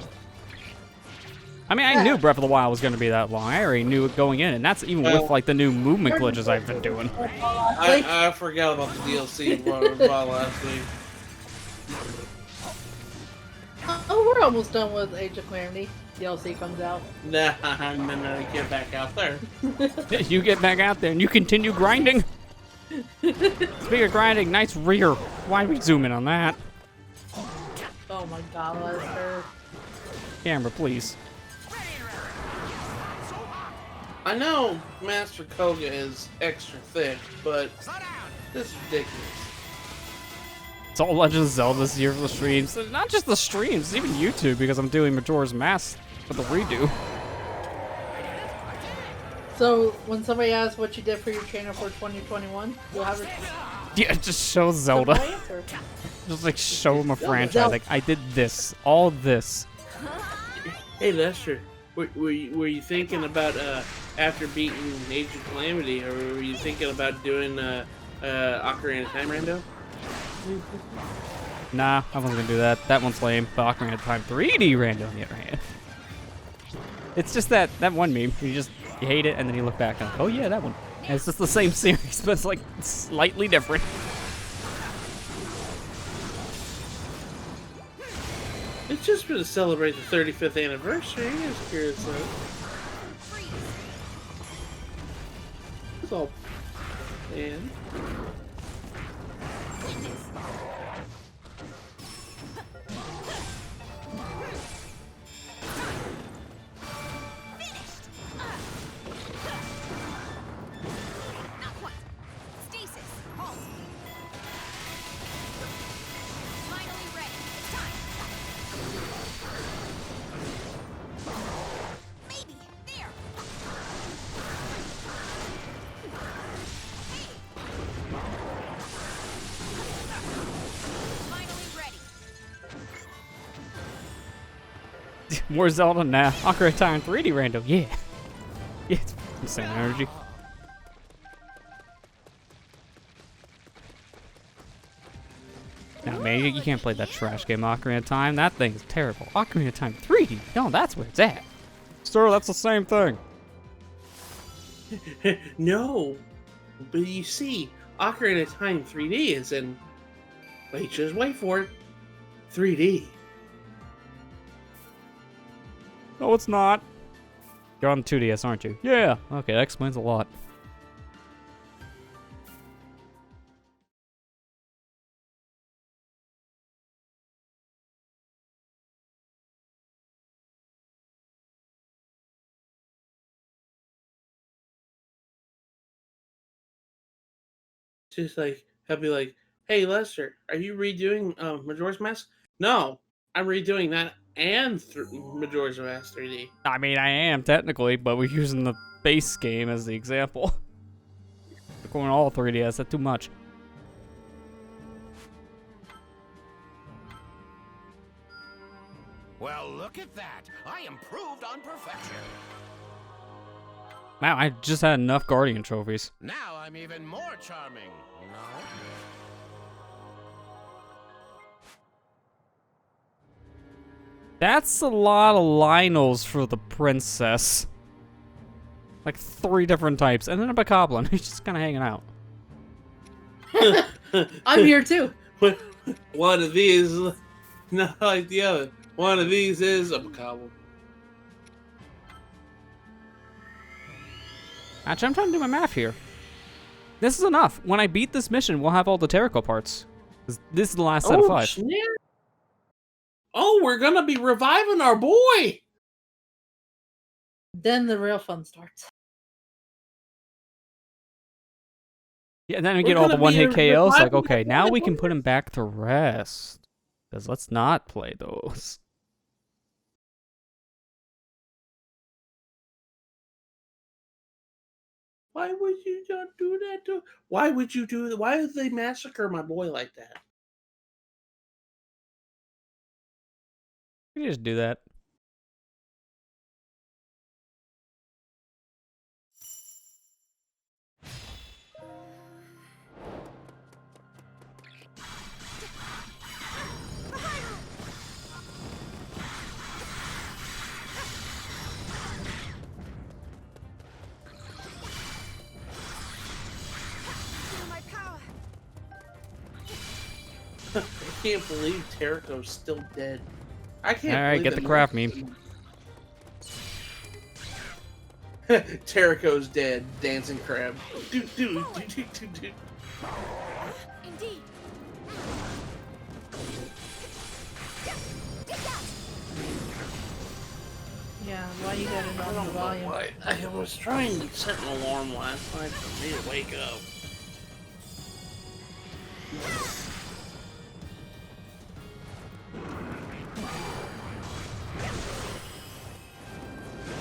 I mean, I knew Breath of the Wild was going to be that long. I already knew it going in, and that's even with like the new movement glitches I've been doing. I forgot about the DLC about last week. Oh Oh, we're almost done with Age of Calamity. DLC comes out. Nah, no, get back out there. You get back out there and you continue grinding. Speaking of grinding, nice rear. Why we zoom in on that? Oh my god, Lester. Camera, please. I know Master Koga is extra thick, but this is ridiculous. It's all Legend of Zelda this year for the streams. Not just the streams, even YouTube, because I'm doing Majora's Mask for the redo. So, when somebody asks what you did for your channel for 2021, you'll have a Yeah, just show Zelda. simple answer. Just like show them a franchise. Zelda. Like, I did this, all this. Hey Lester, were you thinking about after beating Age of Calamity, or were you thinking about doing Ocarina of Time, Rando? Nah, I wasn't gonna do that. That one's lame. But Ocarina of Time 3D Rando, on the other hand. It's just that one meme. You hate it, and then you look back and like, oh yeah, that one. And it's just the same series, but it's like slightly different. It's just for to celebrate the 35th anniversary. I was curious though. It's all planned. Not quite. Stasis. Halt. Finally ready. It's time. Maybe. There. Hey. Finally ready. More Zelda now. Ocarina of Time 3D Rando, yeah. Yeah, it's insane energy. Nah, man, you can't play that trash game, Ocarina of Time. That thing is terrible. Ocarina of Time 3D, no, that's where it's at. Sir, that's the same thing. No, but you see, Ocarina of Time 3D is in. Wait, just wait for it. 3D. No, it's not. You're on 2DS, aren't you? Yeah. Okay, that explains a lot. Just like he'll be like, "Hey Lester, are you redoing Majora's Mask?" No, I'm redoing that and Majora's Mask 3D. I mean, I am technically, but we're using the base game as the example. We're going all 3DS, that's too much. Well, look at that. I improved on perfection. Wow, I just had enough Guardian trophies. Now I'm even more charming. No? That's a lot of Lionels for the princess. Like 3 different types, and then a Bokoblin who's just kind of hanging out. I'm here too. One of these, not like the other. One of these is a Bokoblin. Actually, I'm trying to do my math here. This is enough. When I beat this mission, we'll have all the Terrico parts. This is the last set of 5. Snap. Oh, we're gonna be reviving our boy. Then the real fun starts. Yeah, and then we We're get all the gonna one-hit be KOs. Like, reviving okay, the now we boy. can put him back to rest. Because let's not play those. Why would you not do that to? Why would you do that? Why would they massacre my boy like that? We can just do that. My power. I can't believe Terrico's still dead. I can't. All right, believe get that the crap no- meme. Terrico's dead. Dancing crab. Do do do do do do. Indeed. Yeah, why you got it I on the don't know volume? why. I was trying to set an alarm last night for me to wake up.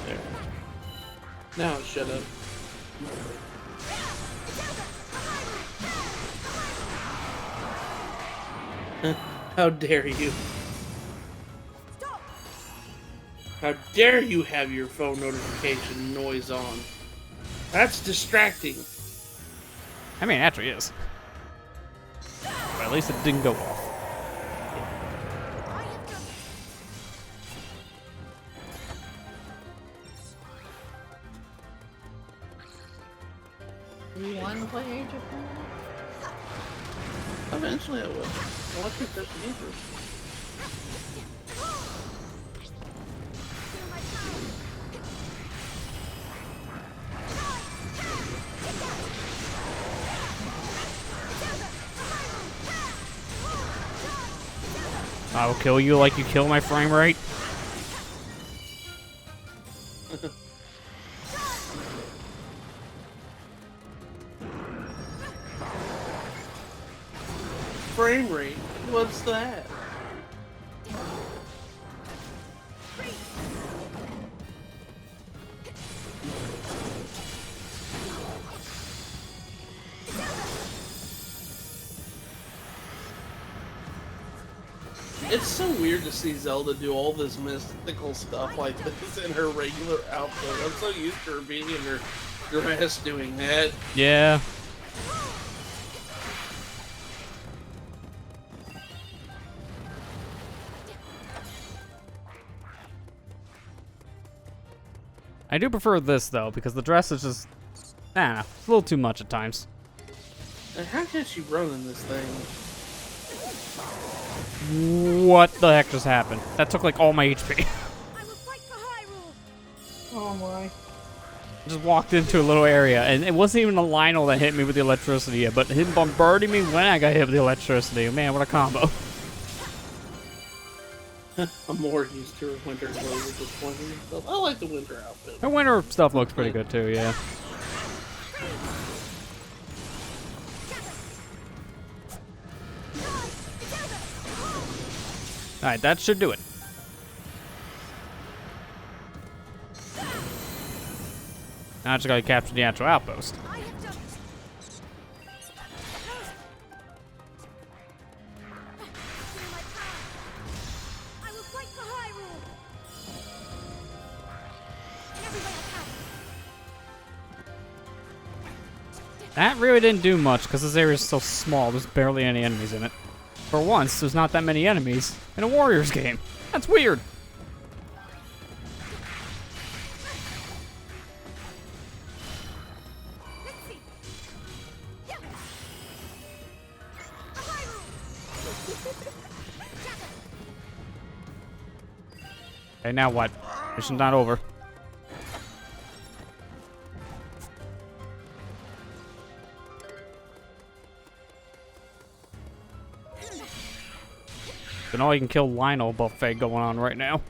There. Now shut up. How dare you? Stop. How dare you have your phone notification noise on? That's distracting. I mean, it actually is. But at least it didn't go off. I have done it. Do you want to play Age of Empires? Eventually I will. Well, let's get this first. Feel my power. I will kill you like you kill my frame rate. Frame rate? What's that? It's so weird to see Zelda do all this mystical stuff like this in her regular outfit. I'm so used to her being in her dress doing that. Yeah. I do prefer this though, because the dress is just, I don't know, it's a little too much at times. And how can she run in this thing? What the heck just happened? That took like all my HP. I will fight for Hyrule. Oh my. Just walked into a little area, and it wasn't even a Lionel that hit me with the electricity yet, but him bombarding me when I got hit with the electricity. Man, what a combo. I'm more used to her winter clothes at this point in myself. I like the winter outfit. Her winter stuff looks pretty good too, yeah. Alright, that should do it. Now I just gotta capture the actual outpost. I have done it. Feel my power. I will fight for Hyrule. In every way I can. That really didn't do much because this area is so small, there's barely any enemies in it. For once, there's not that many enemies in a Warriors game. That's weird. Let's see. Yeah. For Hyrule. Okay, now what? Mission's not over. Then all you can kill Lionel buffet going on right now.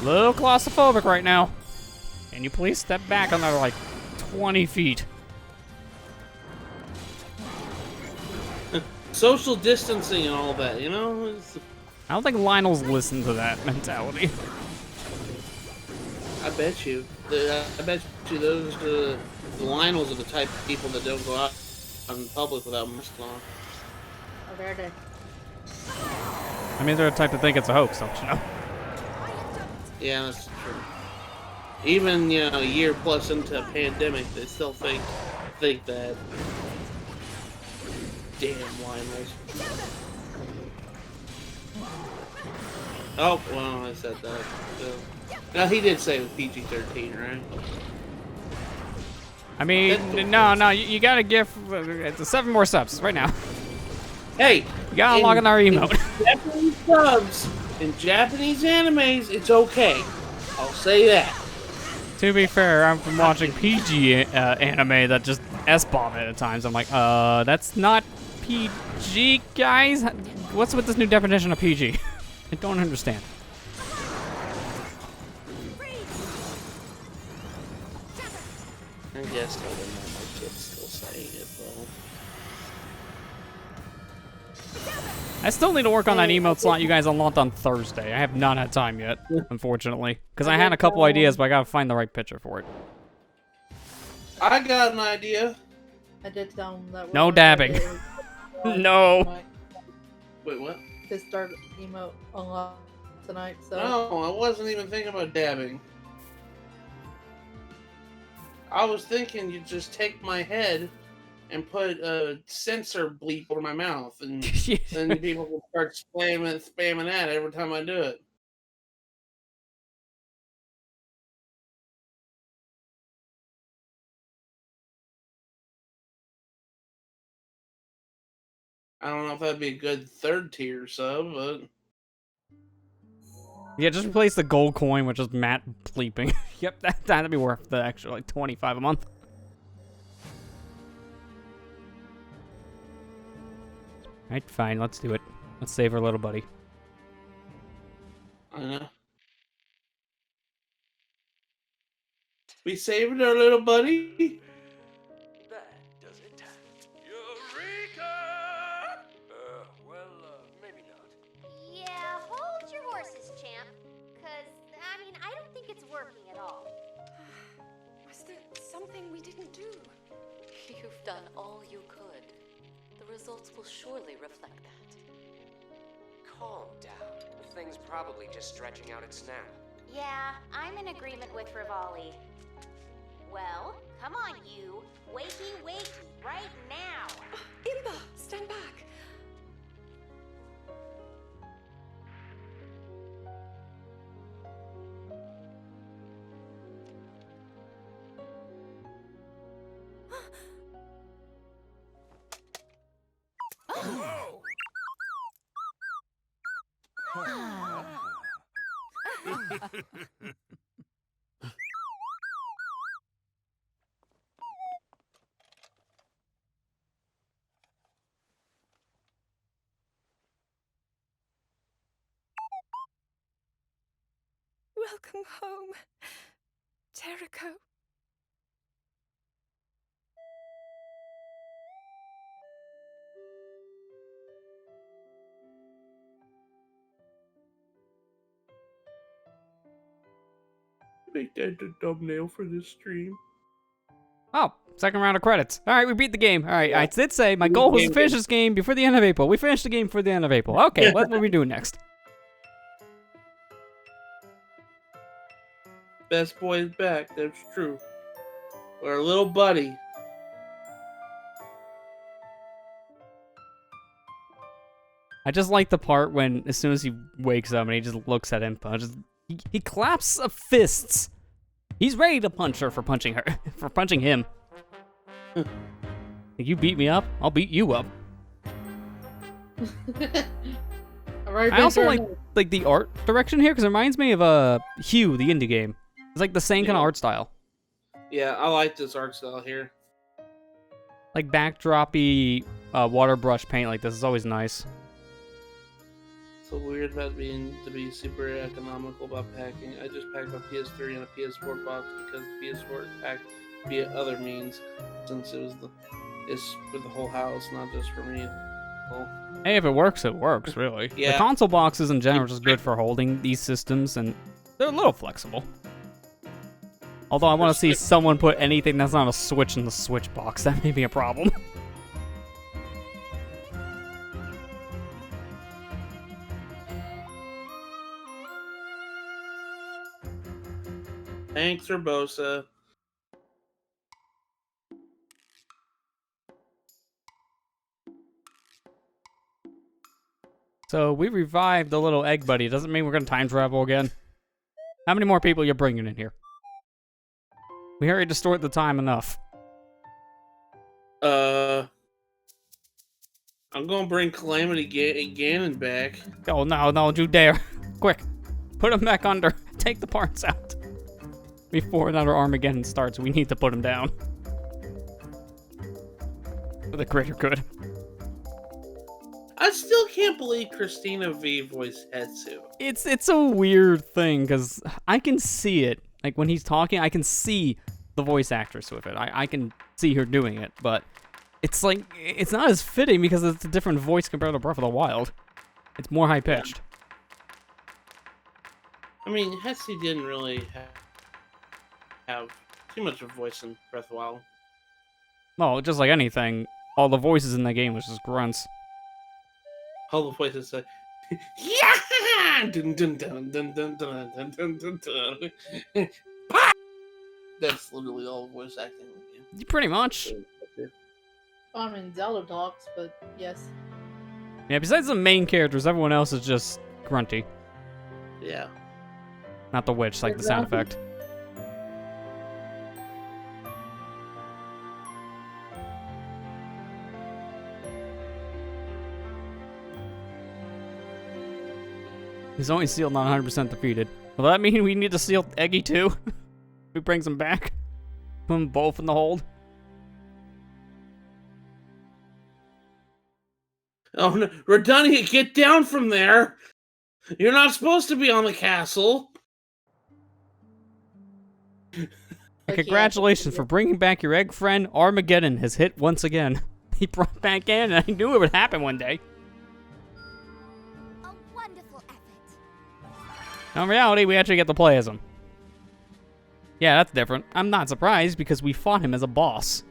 A little claustrophobic right now. Can you please step back another like 20 feet? Social distancing and all that, you know? I don't think Lionel's listened to that mentality. I bet you. I bet you those the Lionels are the type of people that don't go out in public without masks on. Oh, there they. I mean, they're the type to think it's a hoax, don't you know? Yeah, that's true. Even, you know, a year plus into a pandemic, they still think that. Damn Lionels. Oh, well, I said that. So. Now he did say it was PG-13, right? I mean, no, you gotta give it's 7 more subs right now. Hey, You gotta log in our emote. In Japanese subs, in Japanese animes, it's okay. I'll say that. To be fair, I've been watching PG anime that just S-bomb it at times. I'm like, that's not PG, guys. What's with this new definition of PG? I don't understand. I guess I don't know my kid's still saying it, though. I still need to work on that emote slot you guys unlocked on Thursday. I have not had time yet, unfortunately. Because I had a couple ideas, but I gotta find the right picture for it. I got an idea. I did tell him that. No dabbing. No. Wait, what? To start emote unlock tonight, so. No, I wasn't even thinking about dabbing. I was thinking you'd just take my head and put a sensor bleep over my mouth, and then people will start spamming that every time I do it. I don't know if that'd be a good 3rd tier sub, but Yeah, just replace the gold coin with just Matt bleeping. Yep, that'd be worth the extra like 25 a month. Alright, fine, let's do it. Let's save our little buddy. I know. We saved our little buddy. That does it. Eureka! Maybe not. Yeah, hold your horses, champ. Cause, I mean, I don't think it's working at all. Was there something we didn't do? You've done all you could. The results will surely reflect that. Calm down. The thing's probably just stretching out its snap. Yeah, I'm in agreement with Rivali. Well, come on, you. Wakey, wakey, right now. Imba, stand back. Welcome home, Jericho. Make that the thumbnail for this stream. Oh, second round of credits. Alright, we beat the game. Alright, I did say my goal was to finish this game before the end of April. We finished the game before the end of April. Okay, what are we doing next? Best boy is back, that's true. Our little buddy. I just like the part when, as soon as he wakes up and he just looks at him, he claps fists. He's ready to punch her for punching her, for punching him. You beat me up, I'll beat you up. I also like the art direction here because it reminds me of Hue, the indie game. It's like the same kind of art style. Yeah, I like this art style here. Like backdroppy water brush paint like this is always nice. So weird about being to be super economical about packing. I just packed my PS3 and a PS4 box because the PS4 is packed via other means, since it's for the whole house, not just for me. Well, Hey, if it works, it works, really. Yeah. The console boxes in general are just good for holding these systems, and they're a little flexible. Although I want to see someone put anything that's not a Switch in the Switch box. That may be a problem. thanks, Urbosa. So we revived the little egg buddy. Doesn't mean we're gonna time travel again. How many more people you're bringing in here? We already distorted the time enough. I'm gonna bring Calamity Ganon back. Oh, no, don't you dare. Quick, put him back under. Take the parts out. Before another Armageddon starts, we need to put him down. For the greater good. I still can't believe Christina V voiced Hetsu. It's a weird thing, because I can see it. Like, when he's talking, I can see the voice actress with it. I can see her doing it, but it's like, it's not as fitting because it's a different voice compared to Breath of the Wild. It's more high-pitched. I mean, Hetsu didn't really have too much of a voice in Breath of the Wild. Well, just like anything, all the voices in the game was just grunts. All the voices say, yeah! Dun, dun, dun, dun, dun, dun, dun, dun, dun, dun. Pa! That's literally all voice acting in the game. Pretty much. Well, I mean, Zelda talks, but yes. Yeah, besides the main characters, everyone else is just grunty. Yeah. Not the witch, like the sound effect. He's only sealed, not 100% defeated. Will that mean we need to seal Eggy too? Who brings him back? Put them both in the hold? Oh no, Redunia, get down from there! You're not supposed to be on the castle! Congratulations for bringing back your egg friend. Armageddon has hit once again. He brought back in, and I knew it would happen one day. A wonderful effort. In reality, we actually get to play as him. Yeah, that's different. I'm not surprised because we fought him as a boss.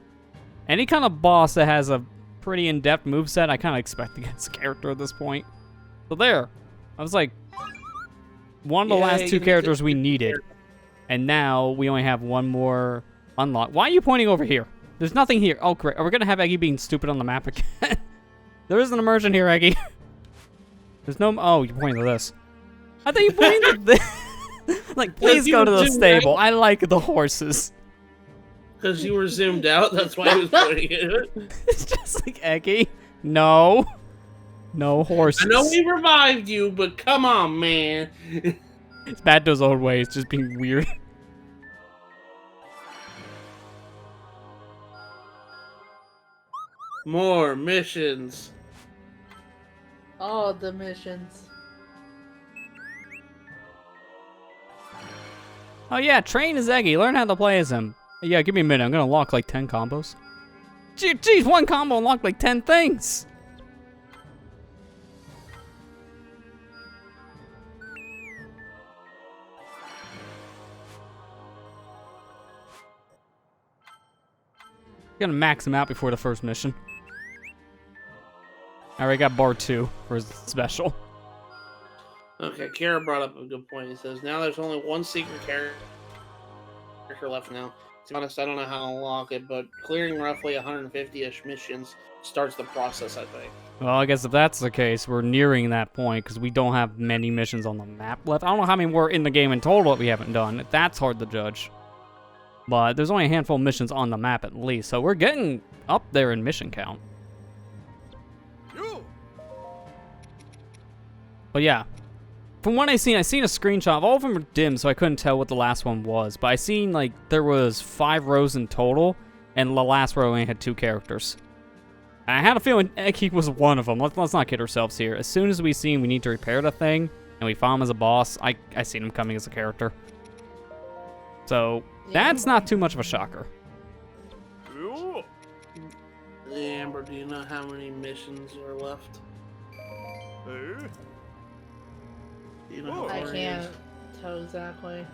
Any kind of boss that has a pretty in-depth moveset, I kind of expect against a character at this point. So there. I was like, one of the last two characters we needed. And now we only have one more unlocked. Why are you pointing over here? There's nothing here. Oh, correct. Are we going to have Eggy being stupid on the map again? There is an immersion here, Eggy. There's no... Oh, you're pointing to this. I thought you pointed to this. Like, please go to the stable. I like the horses. Because you were zoomed out, that's why I was pointing at it. It's just like, Eggy, no. No horses. I know we revived you, but come on, man. It's bad to his own way. It's just being weird. More missions. All the missions. Oh yeah, train as Eggy. Learn how to play as him. Yeah, give me a minute. I'm gonna unlock like 10 combos. Jeez, one combo unlocked like 10 things. Gonna max him out before the first mission. I already got bar 2 for his special. Okay, Kara brought up a good point. He says, now there's only one secret character left now. To be honest, I don't know how to unlock it, but clearing roughly 150-ish missions starts the process, I think. Well, I guess if that's the case, we're nearing that point because we don't have many missions on the map left. I don't know how many were in the game in total that we haven't done. That's hard to judge. But there's only a handful of missions on the map at least, so we're getting up there in mission count. But yeah, from what I seen a screenshot. All of them are dim, so I couldn't tell what the last one was. But I seen like there was 5 rows in total, and the last row only had 2 characters. I had a feeling Eggy was one of them. Let's not kid ourselves here. As soon as we see we need to repair the thing, and we found him as a boss, I seen him coming as a character. So that's not too much of a shocker. Amber, do you know how many missions are left? Do you know how I many can't tell exactly.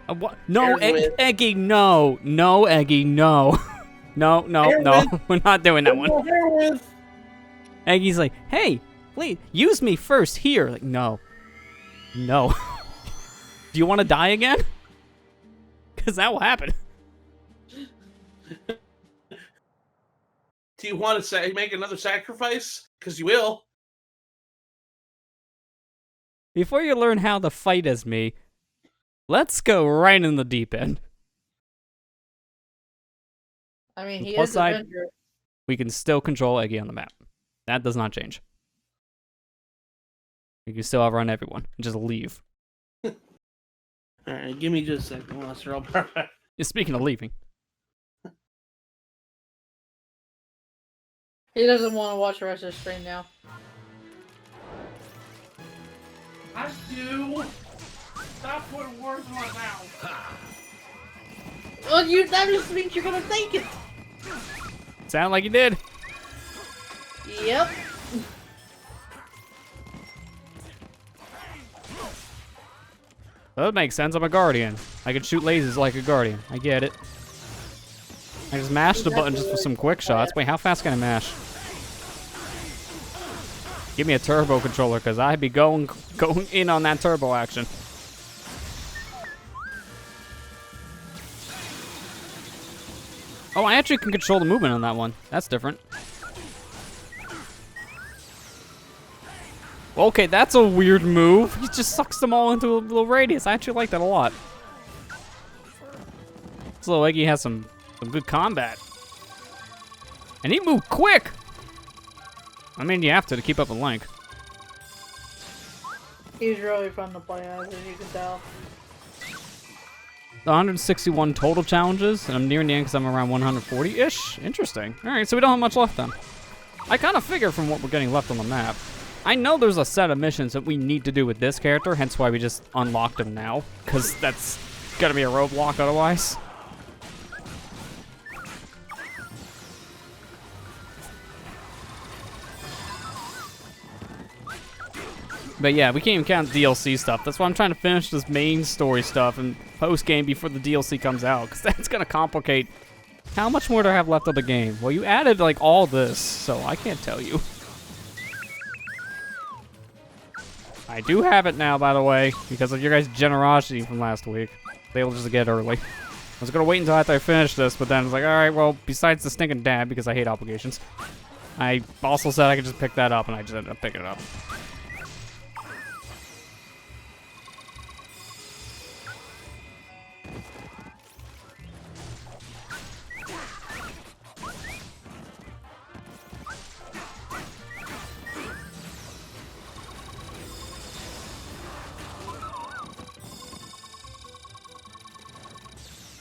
What? No, Airwith. Eggy, no. No, Eggy, no. No. We're not doing that one. Airwith. Eggy's like, hey, please, use me first here. Like, no. No. Do you want to die again? Because that will happen. Do you want to make another sacrifice? Because you will. Before you learn how to fight as me, let's go right in the deep end. I mean, The he plus is side- Avenger. We can still control Eggy on the map. That does not change. You can still outrun everyone and just leave. Alright, give me just a second. Let's roll perfect. Speaking of leaving. He doesn't want to watch the rest of the stream now. I do. Stop putting words in my mouth. Well, that just means you're gonna think it. Sound like you did. Yep. Well, that makes sense. I'm a guardian. I can shoot lasers like a guardian. I get it. I just mashed the button just for some quick shots. Wait, how fast can I mash? Give me a turbo controller, because I'd be going in on that turbo action. Oh, I actually can control the movement on that one. That's different. Okay, that's a weird move. He just sucks them all into a little radius. I actually like that a lot. This little Eggy has some good combat. And he moved quick! I mean, you have to keep up with Link. He's really fun to play as you can tell. 161 total challenges, and I'm nearing the end because I'm around 140-ish. Interesting. Alright, so we don't have much left then. I kind of figure from what we're getting left on the map. I know there's a set of missions that we need to do with this character, hence why we just unlocked him now, because that's gonna be a roadblock otherwise. But yeah, we can't even count DLC stuff. That's why I'm trying to finish this main story stuff and post-game before the DLC comes out, because that's gonna complicate. How much more do I have left of the game? Well, you added like all this, so I can't tell you. I do have it now, by the way, because of your guys' generosity from last week. They able just to get it early. I was gonna wait until after I finish this, but then I was like, alright, well, besides the stinking dab, because I hate obligations, I also said I could just pick that up, and I just ended up picking it up.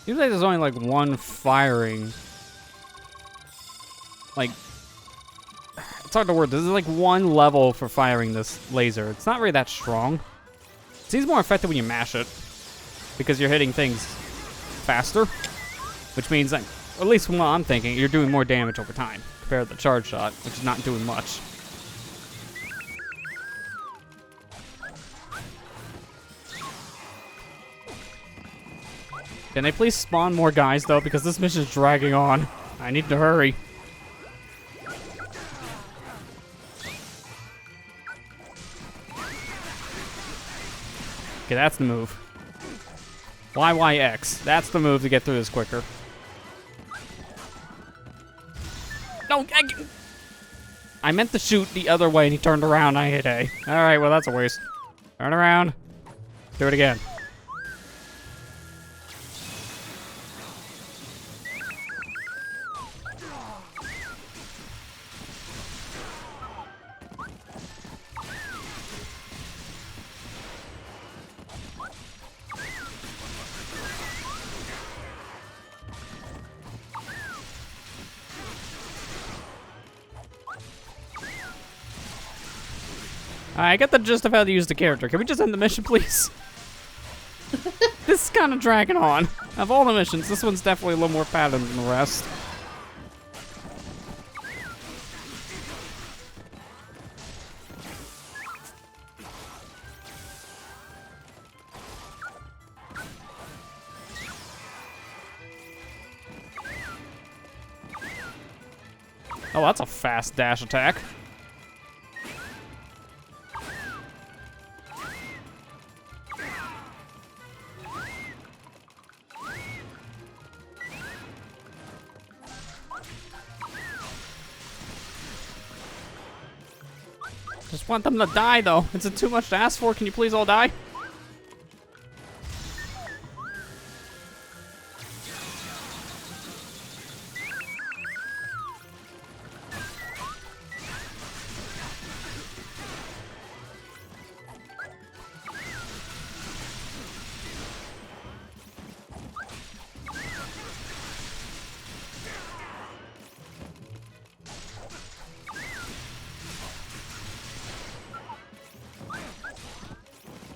Seems like there's only like one firing. Like, it's hard to word. There's like one level for firing this laser. It's not really that strong. It seems more effective when you mash it, because you're hitting things faster, which means, like, at least from what I'm thinking, you're doing more damage over time compared to the charge shot, which is not doing much. Can they please spawn more guys, though? Because this mission is dragging on. I need to hurry. Okay, that's the move. YYX. That's the move to get through this quicker. No, I meant to shoot the other way, and he turned around. I hit A. All right, well, that's a waste. Turn around. Do it again. I get the gist of how to use the character. Can we just end the mission, please? This is kind of dragging on. Of all the missions, this one's definitely a little more patterned than the rest. Oh, that's a fast dash attack. Just want them to die, though. Is it too much to ask for? Can you please all die?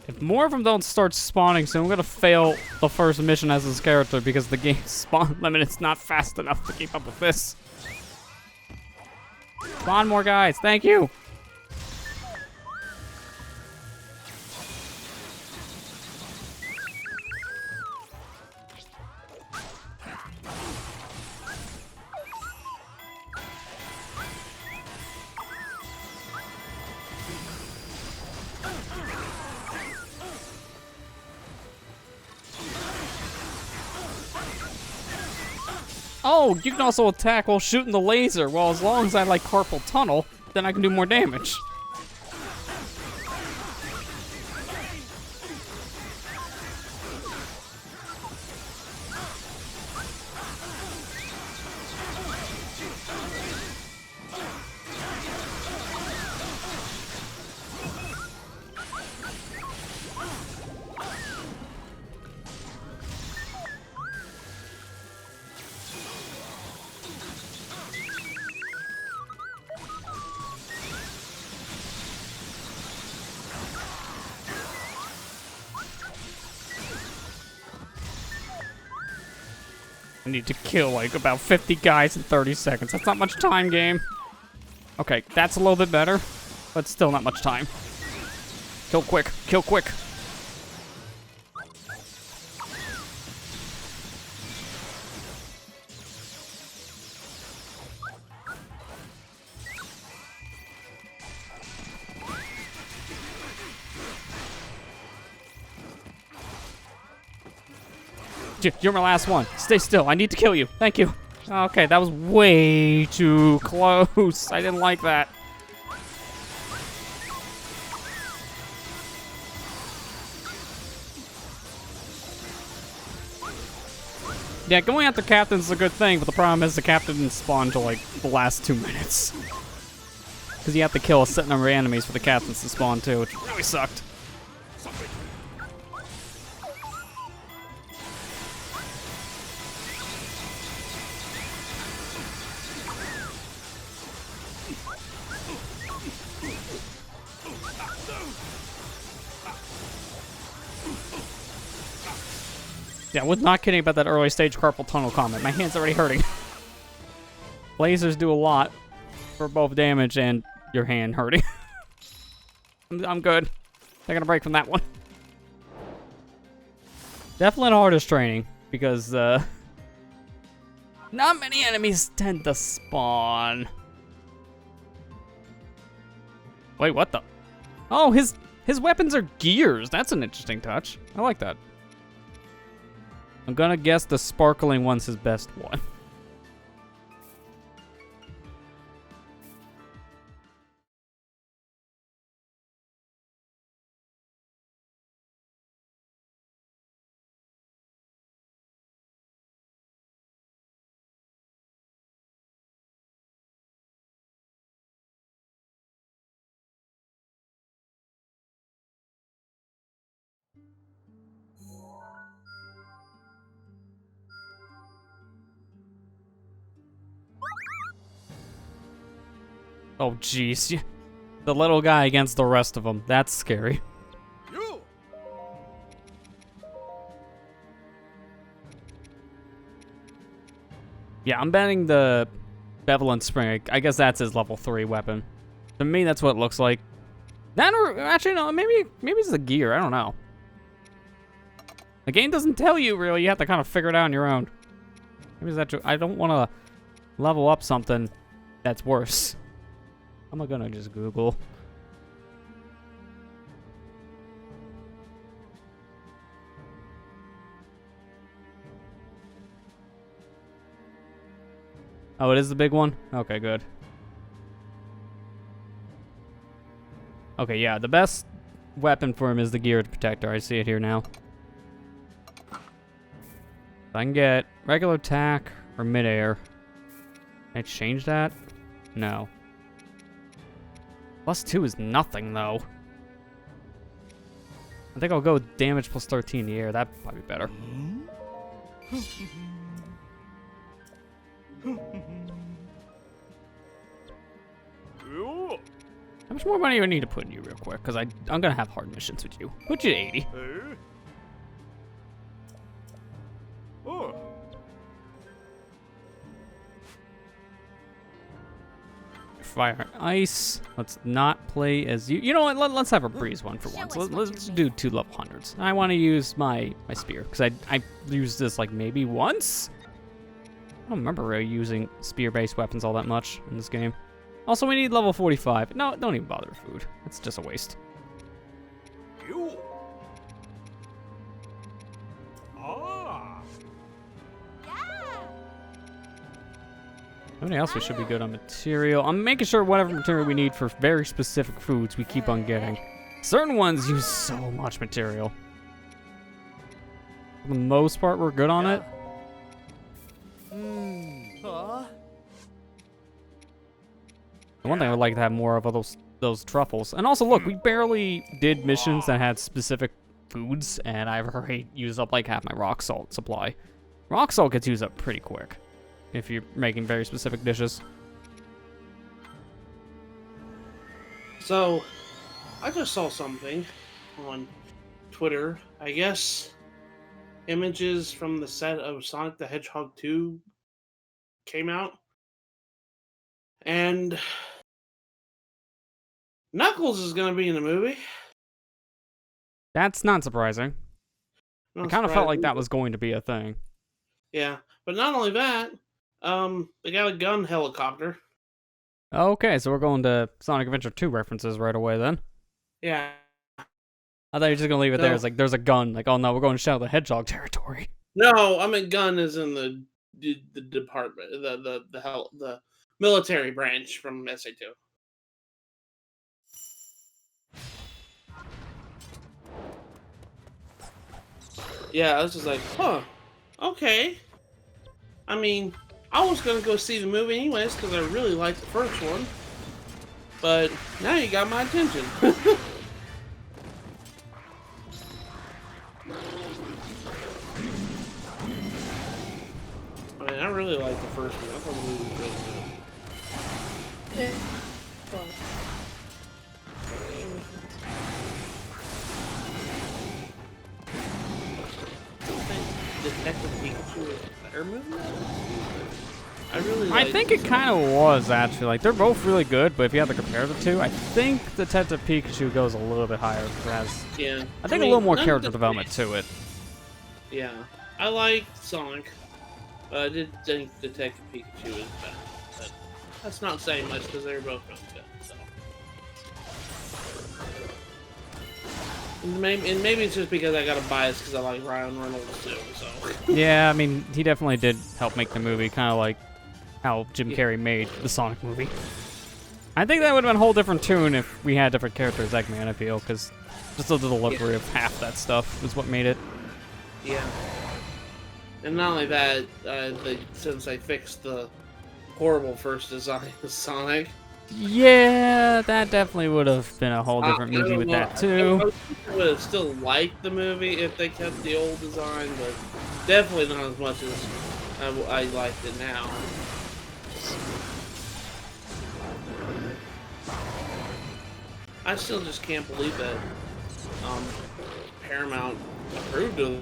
If more of them don't start spawning soon, I'm gonna fail the first mission as this character because the game's spawn limit is not fast enough to keep up with this. Spawn more guys, thank you! Oh, you can also attack while shooting the laser. Well, as long as I like carpal tunnel, then I can do more damage. I need to kill like about 50 guys in 30 seconds. That's not much time, game. Okay, that's a little bit better, but still not much time. Kill quick, kill quick. You're my last one. Stay still. I need to kill you. Thank you. Okay, that was way too close. I didn't like that. Yeah, going after captains is a good thing, but the problem is the captain didn't spawn until like the last 2 minutes. Because you have to kill a set number of enemies for the captains to spawn too, which really sucked. Yeah, I was not kidding about that early stage carpal tunnel comment. My hand's already hurting. Lasers do a lot for both damage and your hand hurting. I'm good. Taking a break from that one. Definitely the hardest training because not many enemies tend to spawn. Wait, what the? Oh, his weapons are gears. That's an interesting touch. I like that. I'm gonna guess the sparkling one's his best one. Oh, jeez. The little guy against the rest of them. That's scary. You! Yeah, I'm betting the Benevolent Spring. I guess that's his level 3 weapon. To me, that's what it looks like. That or, actually, no, maybe it's the gear. I don't know. The game doesn't tell you, really. You have to kind of figure it out on your own. Maybe it's that true. I don't want to level up something that's worse. I'm gonna just Google. Oh, it is the big one? Okay, good. Okay, yeah, the best weapon for him is the geared protector. I see it here now. I can get regular attack or midair. Can I change that? No. +2 is nothing, though. I think I'll go with damage plus 13 in the air. That'd probably be better. How much more money do I need to put in you real quick? Because I'm going to have hard missions with you. Put you at 80. Fire and ice. Let's not play as you. You know what? Let's have a breeze one for once. Let's do 2 level 100s. I want to use my spear because I used this like maybe once. I don't remember really using spear-based weapons all that much in this game. Also, we need level 45. No, don't even bother with food. It's just a waste. Anything else we should be good on material. I'm making sure whatever material we need for very specific foods we keep on getting. Certain ones use so much material. For the most part, we're good on it. The one thing I would like to have more of are those truffles. And also, look, we barely did missions that had specific foods, and I've already used up like half my rock salt supply. Rock salt gets used up pretty quick if you're making very specific dishes. So, I just saw something on Twitter. I guess images from the set of Sonic the Hedgehog 2 came out. And Knuckles is going to be in the movie. That's not surprising. I kind of felt like that was going to be a thing. Yeah, but not only that, they got a gun helicopter. Okay, so we're going to Sonic Adventure 2 references right away then. Yeah. I thought you were just going to leave it there. It's like, there's a gun. Like, oh no, we're going to Shadow the Hedgehog territory. No, I mean gun is in the department, the military branch from SA2. Yeah, I was just like, huh, okay. I mean, I was gonna go see the movie anyways because I really liked the first one, but now you got my attention. I mean, I really liked the first one. I thought the movie was really good. Detective Pikachu is a better movie? I think it kind of was, actually. Like, they're both really good, but if you have to compare the two, I think Detective Pikachu goes a little bit higher. Yeah. I think a little more character development to it. Yeah. I liked Sonic, but I did think Detective Pikachu is better. But that's not saying much because they're both really good, so. And maybe it's just because I got a bias because I like Ryan Reynolds too, so. Yeah, I mean, he definitely did help make the movie, kind of like how Jim Carrey made the Sonic movie. I think that would have been a whole different tune if we had different characters, Eggman, I feel, because just the delivery of half that stuff is what made it. Yeah. And not only that, since they fixed the horrible first design of Sonic. Yeah, that definitely would have been a whole different movie with that too. I would have still liked the movie if they kept the old design, but definitely not as much as I liked it now. I still just can't believe that Paramount approved of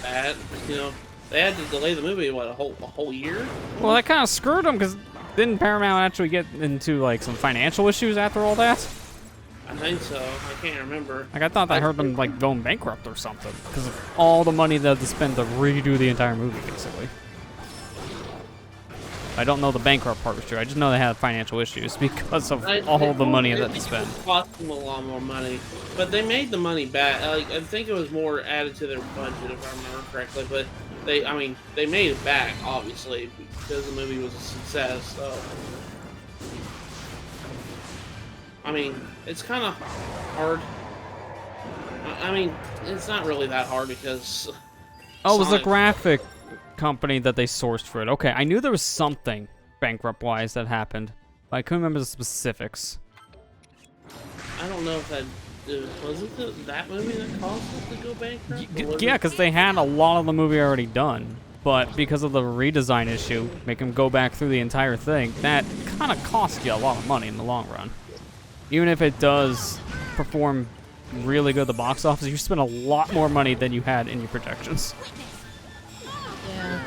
that. You know, they had to delay the movie what a whole year. Well, that kind of screwed them because didn't Paramount actually get into like some financial issues after all that? I think so. I can't remember. Like I thought I heard them like going bankrupt or something because of all the money they had to spend to redo the entire movie, basically. I don't know the bankrupt part was true. I just know they had financial issues because of all the money that they spent. It cost them a lot more money, but they made the money back. Like, I think it was more added to their budget, if I remember correctly. But they made it back, obviously, because the movie was a success. So I mean, it's kind of hard. I mean, it's not really that hard because. Oh, it was a Sonic- graphic company that they sourced for it. Okay, I knew there was something bankrupt-wise that happened, but I couldn't remember the specifics. I don't know if that was it that movie that caused it to go bankrupt. Or was Yeah, it- because they had a lot of the movie already done, but because of the redesign issue, make them go back through the entire thing, that kind of cost you a lot of money in the long run. Even if it does perform really good at the box office, you spend a lot more money than you had in your projections. Yeah.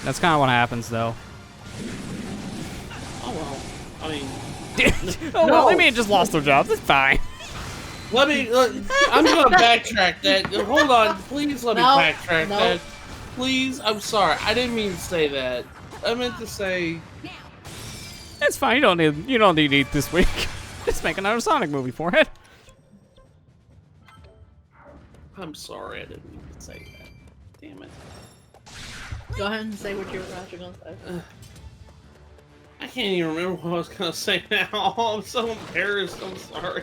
That's kind of what happens, though. Oh well. I mean, Oh, well, they No. may have just lost their jobs. It's fine. let me. I'm gonna backtrack that. Hold on, please. Let me No, backtrack no. that. Please. I'm sorry. I didn't mean to say that. I meant to say. It's fine. You don't need to eat this week. Just make another Sonic movie for it. I'm sorry. I didn't mean to say that. Damn it. Go ahead and say what you were actually gonna say. I can't even remember what I was gonna say now. I'm so embarrassed. I'm sorry.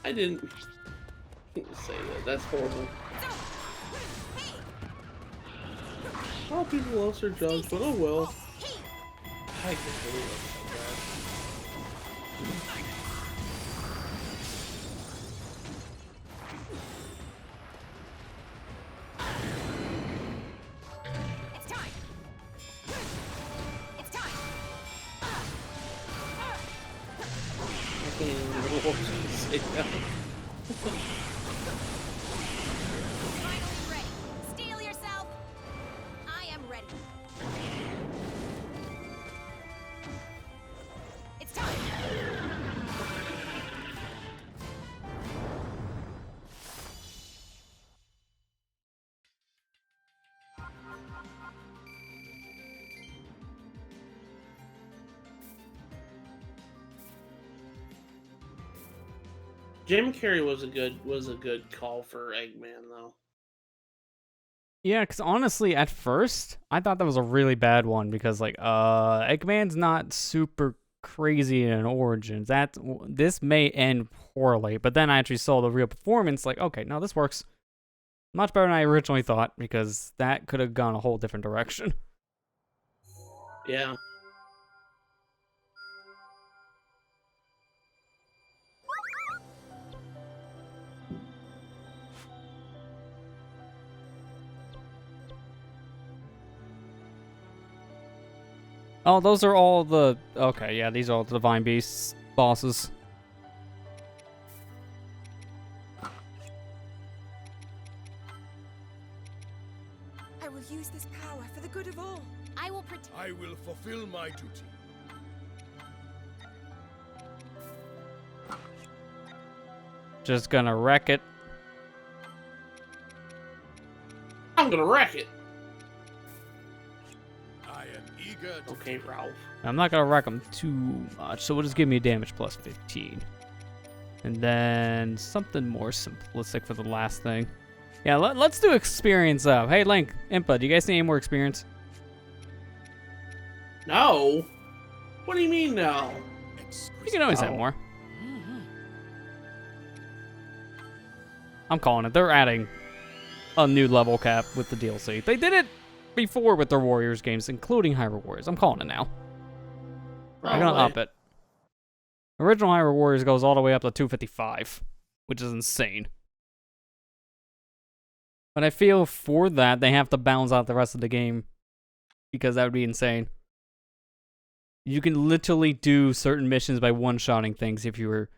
I didn't mean to say that. That's horrible. A lot of people lost their jobs, but oh well. I can't believe it. It's time. It's time. I can't even remember what I was gonna say now. Finally ready. Steel yourself. I am ready. It's time. Jim Carrey was a good call for Eggman though. Yeah, because honestly, at first, I thought that was a really bad one because, like, Eggman's not super crazy in an origin. This may end poorly, but then I actually saw the real performance, like, okay, no, this works much better than I originally thought because that could have gone a whole different direction. Yeah. Oh, those are all the... Okay, yeah, these are all the Divine Beasts bosses. I will use this power for the good of all. I will protect. I will fulfill my duty. Just gonna wreck it. I'm gonna wreck it. I am eager to Okay, Ralph. I'm not gonna wreck them too much, so we'll just give me a damage plus 15. And then something more simplistic for the last thing. Yeah, let's do experience up. Hey, Link, Impa, do you guys need any more experience? No. What do you mean no? You can always have Oh. more. I'm calling it. They're adding a new level cap with the DLC. They did it before with their Warriors games, including Hyrule Warriors. I'm calling it now. I'm gonna up it. Original Hyrule Warriors goes all the way up to 255, which is insane. But I feel for that, they have to balance out the rest of the game because that would be insane. You can literally do certain missions by one-shotting things if you were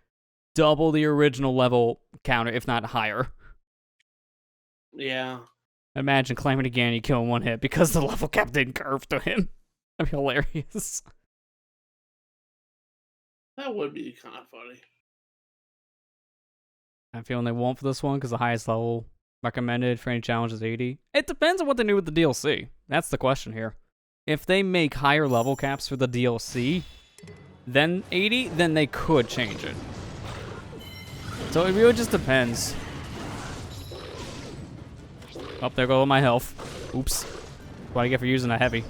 double the original level counter, if not higher. Yeah. Imagine Calamity Ganon kill in one hit because the level cap didn't curve to him. That'd be hilarious. That would be kind of funny. I'm feeling they won't for this one because the highest level recommended for any challenge is 80. It depends on what they do with the DLC. That's the question here. If they make higher level caps for the DLC than 80, then they could change it. So it really just depends. Oh, there goes my health. Oops. what I get for using a heavy.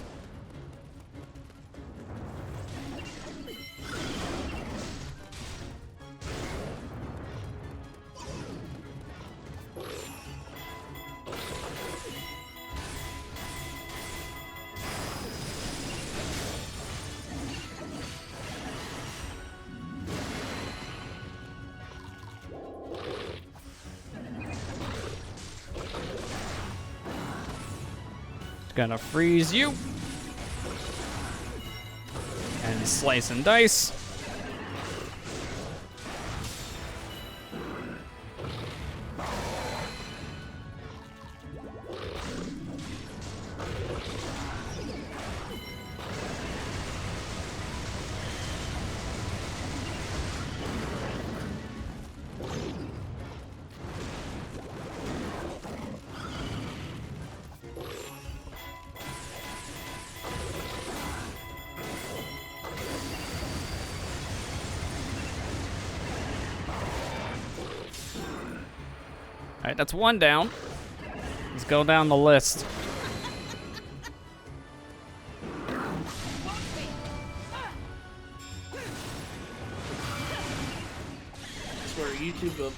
Gonna freeze you. And slice and dice. All right, that's one down. Let's go down the list. I swear, YouTube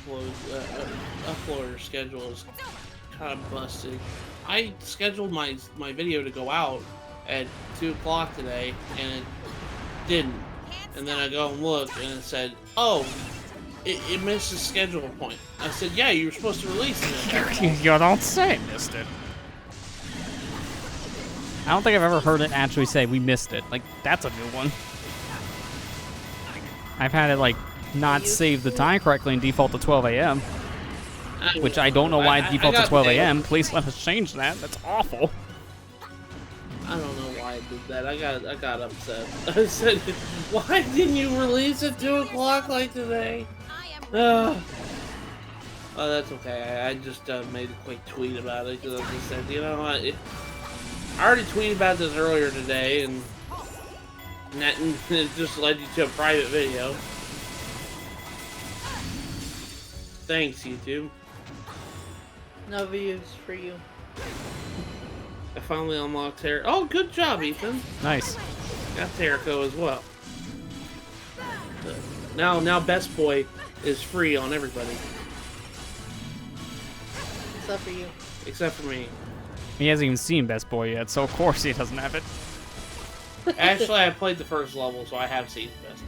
uploader schedule is kind of busted. I scheduled my video to go out at 2 o'clock today, and it didn't. And then I go and look, and it said, "Oh, it missed the schedule point." I said, "Yeah, you were supposed to release it." You don't say it missed it. I don't think I've ever heard it actually say we missed it. Like, that's a new one. I've had it, like, not save the time correctly and default to 12 a.m. Which I don't know why it default to 12 a.m. Please let us change that. That's awful. I don't know why I did that. I got upset. I said, "Why didn't you release at 2 o'clock like today?" Oh, that's okay. I just made a quick tweet about it because I just said, you know what? I already tweeted about this earlier today, and it just led you to a private video. Thanks, YouTube. No views for you. I finally unlocked Terra. Oh, good job, Ethan. Nice. Got Terrico as well. Now Best Boy is free on everybody. Except for you. Except for me. He hasn't even seen Best Boy yet, so of course he doesn't have it. Actually, I played the first level, so I have seen Best.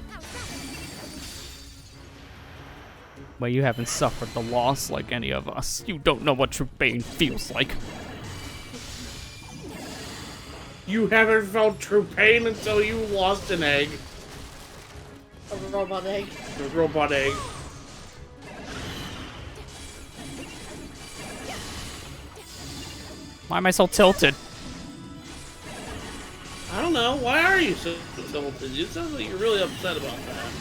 Well, you haven't suffered the loss like any of us. You don't know what true pain feels like. You haven't felt true pain until you lost an egg. A robot egg. A robot egg. Why am I so tilted? I don't know. Why are you so tilted? It sounds like you're really upset about that.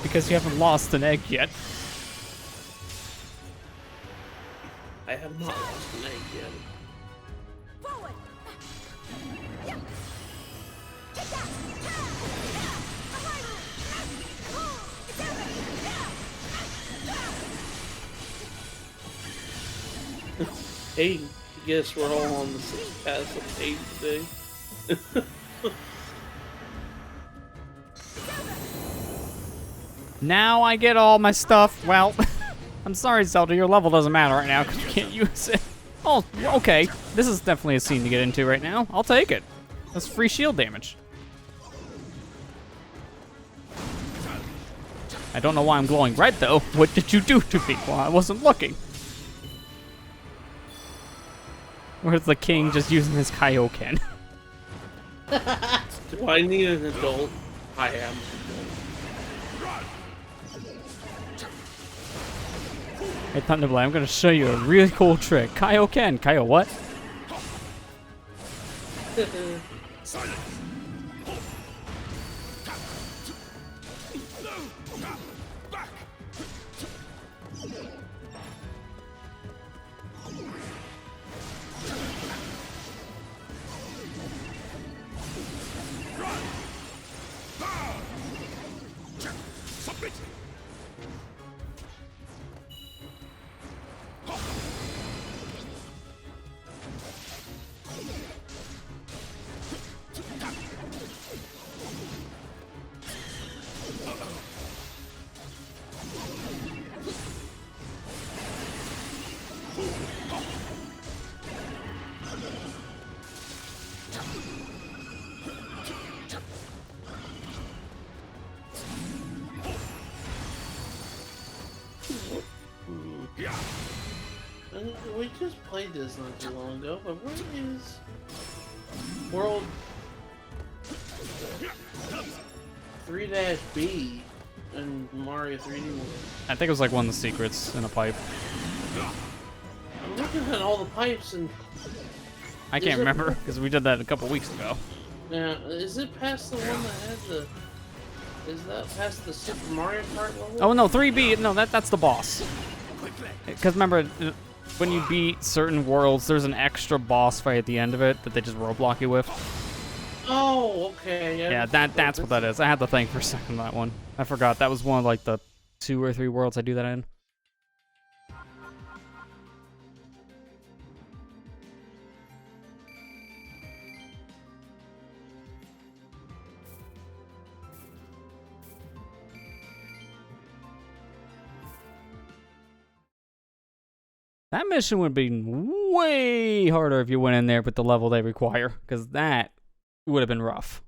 Because you haven't lost an egg yet. I have not lost an egg yet. Hey, I guess we're all on the 6th pass of 8 today. Now I get all my stuff. Well, I'm sorry, Zelda, your level doesn't matter right now because you can't use it. Oh, okay. This is definitely a scene to get into right now. I'll take it. That's free shield damage. I don't know why I'm glowing red, though. What did you do to me while I wasn't looking? Where's the king just using his Kaioken? Do I need an adult? I am. Hey, Thunderblade, I'm gonna show you a really cool trick. Kaioken. Kaio what? Silent. Back. Run. Bow. Submit. We just played this not too long ago, but where is World 3-B in Mario 3D World? I think it was like one of the secrets in a pipe. I'm looking at all the pipes and I can't remember because we did that a couple weeks ago. now is it past the one that had the? Is that past the Super Mario Kart level? Oh no, 3B. No, that's the boss. Because remember, when you beat certain worlds, there's an extra boss fight at the end of it that they just roadblock you with. Oh, okay. Yeah, that's what that is. I had to think for a second that one. I forgot that was one of like the 2 or 3 worlds I do that in. That mission would be way harder if you went in there with the level they require, because that would have been rough.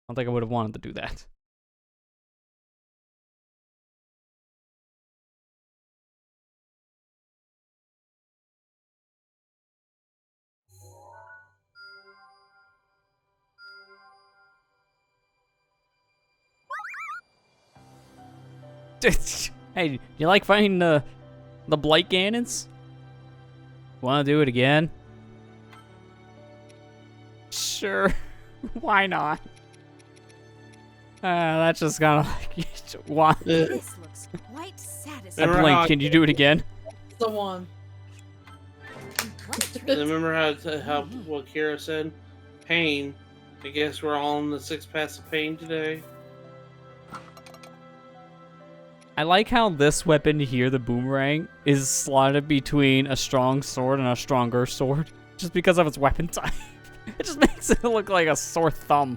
I don't think I would have wanted to do that. Hey, you like fighting the Blight Ganons? Want to do it again? Sure. Why not? That's just kind of like why? This looks quite satisfying. Blink, can you do it again? The one. Remember how what Kira said? Pain. I guess we're all in the 6 paths of pain today. I like how this weapon here, the boomerang, is slotted between a strong sword and a stronger sword, just because of its weapon type. It just makes it look like a sore thumb.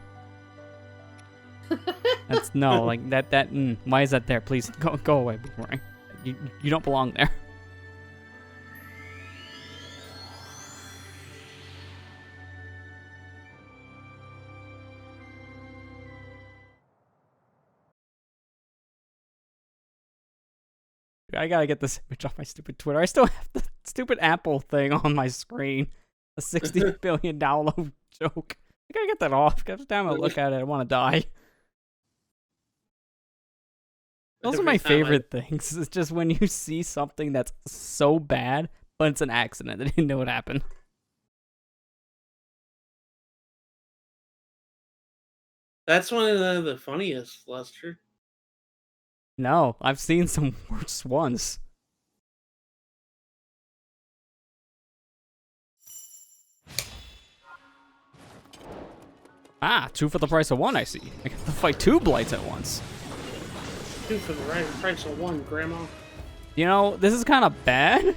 That's no, like that. Why is that there? Please go away, boomerang. You don't belong there. I gotta get this image off my stupid Twitter. I still have the stupid Apple thing on my screen. A $60 billion joke. I gotta get that off. Every time I look at it, I want to die. Those are my favorite things. It's just when you see something that's so bad, but it's an accident. They didn't know what happened. That's one of the funniest, Lester. No, I've seen some worse ones. Ah, 2 for the price of 1, I see. I get to fight 2 blights at once. 2 for the price of 1, Grandma. You know, this is kind of bad.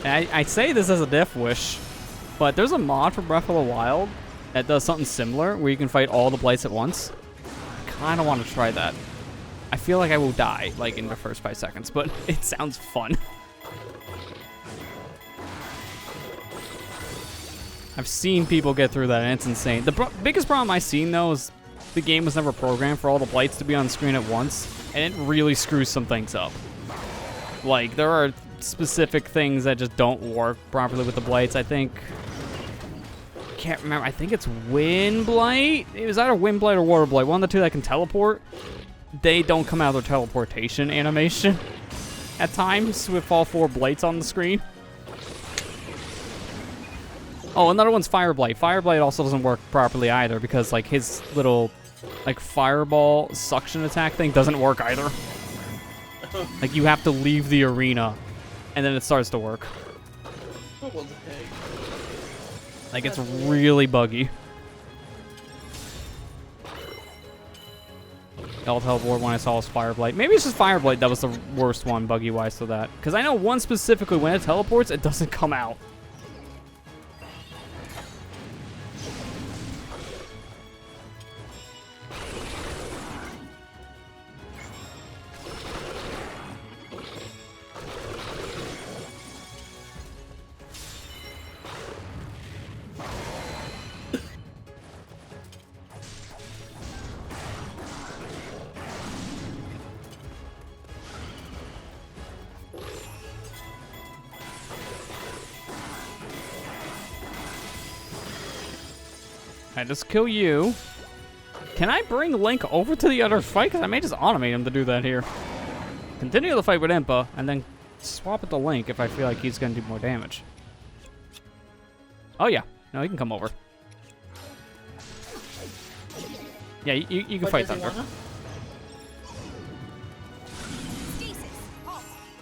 I say this as a death wish, but there's a mod for Breath of the Wild that does something similar where you can fight all the blights at once. I kind of want to try that. I feel like I will die, like, in the first 5 seconds, but it sounds fun. I've seen people get through that, and it's insane. The biggest problem I've seen, though, is the game was never programmed for all the blights to be on screen at once, and it really screws some things up. Like, there are specific things that just don't work properly with the blights. I think... can't remember. I think it's Wind Blight? It was either Wind Blight or Water Blight. One of the 2 that can teleport. They don't come out of their teleportation animation at times with all 4 blights on the screen. Oh, another one's Fire Blight. Fire Blight also doesn't work properly either because like his little like fireball suction attack thing doesn't work either. Like you have to leave the arena and then it starts to work. What the heck? Like it's really buggy. I'll teleport when I saw his Fire Blight. Maybe it's just Fire Blight that was the worst one, buggy-wise, to that. Because I know one specifically, when it teleports, it doesn't come out. I just kill you. Can I bring Link over to the other fight? Because I may just automate him to do that here. Continue the fight with Impa, and then swap it to Link if I feel like he's going to do more damage. Oh, yeah. No, he can come over. Yeah, you can fight Thunder.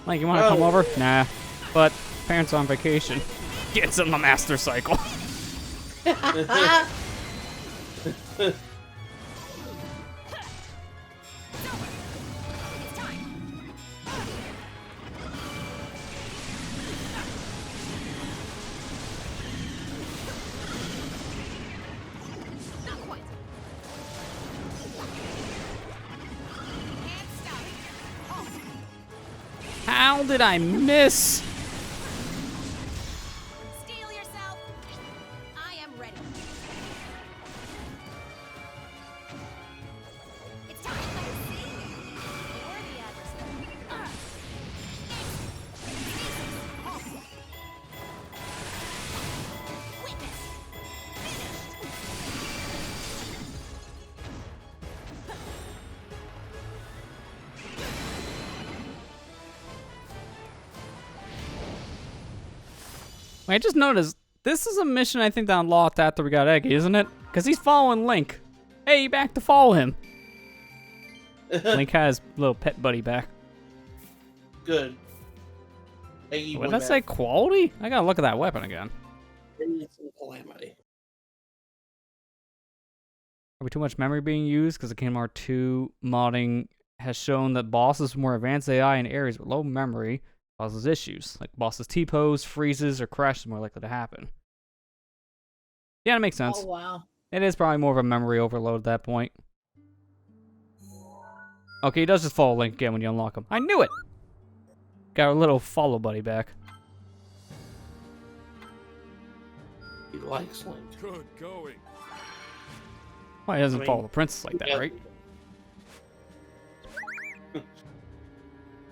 Link, you want to come over? Nah. But parents are on vacation. Gets in the Master Cycle. How did I miss? Steel yourself. I am ready. It's time to see. Or the adversary. Witness. I just noticed, this is a mission I think that unlocked after we got Eggy, isn't it? Because he's following Link. Hey, back to follow him. Link has little pet buddy back. Good. Eggy What did went I say, back. quality? I gotta look at that weapon again. Calamity. Are we too much memory being used? Because the Kingdom Hearts 2 modding has shown that bosses with more advanced AI in areas with low memory causes issues. Like bosses T-pose, freezes, or crashes more likely to happen. Yeah, that makes sense. Oh, wow. It is probably more of a memory overload at that point. Okay, he does just follow Link again when you unlock him. I knew it! Got our little follow buddy back. He likes Link. Good going. Well, he doesn't I mean, follow the princess like that, yeah. right?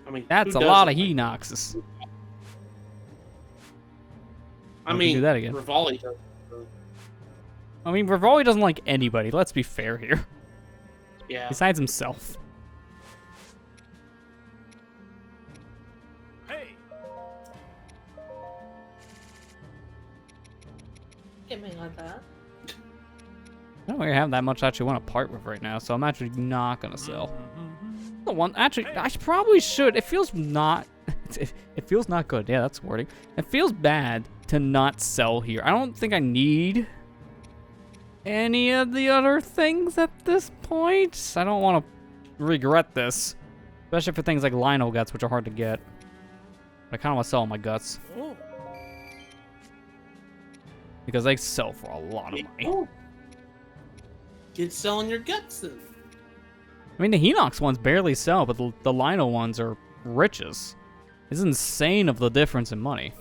I mean, That's who a lot of doesn't? Hinoxes. I We can mean, do that again. Rivali does. I mean, Rivali doesn't like anybody. Let's be fair here. Yeah. Besides himself. Hey, Get me like that. I don't really have that much I actually want to part with right now, so I'm actually not gonna sell. The one, actually, I probably should. It feels not. It feels not good. Yeah, that's wording. It feels bad to not sell here. I don't think I need any of the other things at this point. I don't want to regret this, especially for things like Lino guts, which are hard to get. But I kind of want to sell my guts because they sell for a lot of money. Oh. Get selling your guts then. I mean, the Hinox ones barely sell, but the Lino ones are riches. It's insane of the difference in money.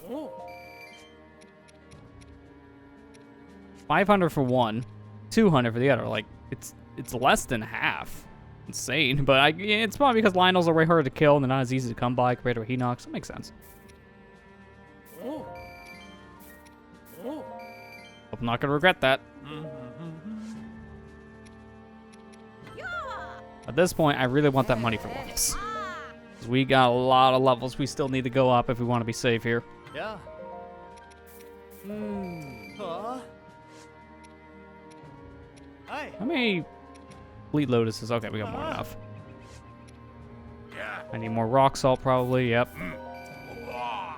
500 for one, 200 for the other. Like, it's less than half. Insane. But yeah, it's probably because Lionels are way harder to kill and they're not as easy to come by compared to a Hinox. That makes sense. Hope I'm not gonna regret that. At this point, I really want that money for levels. 'Cause we got a lot of levels we still need to go up if we want to be safe here. yeah. Huh? Hey. How many Fleet Lotuses? Okay, we got more than enough. Yeah. I need more rock salt probably, yep. I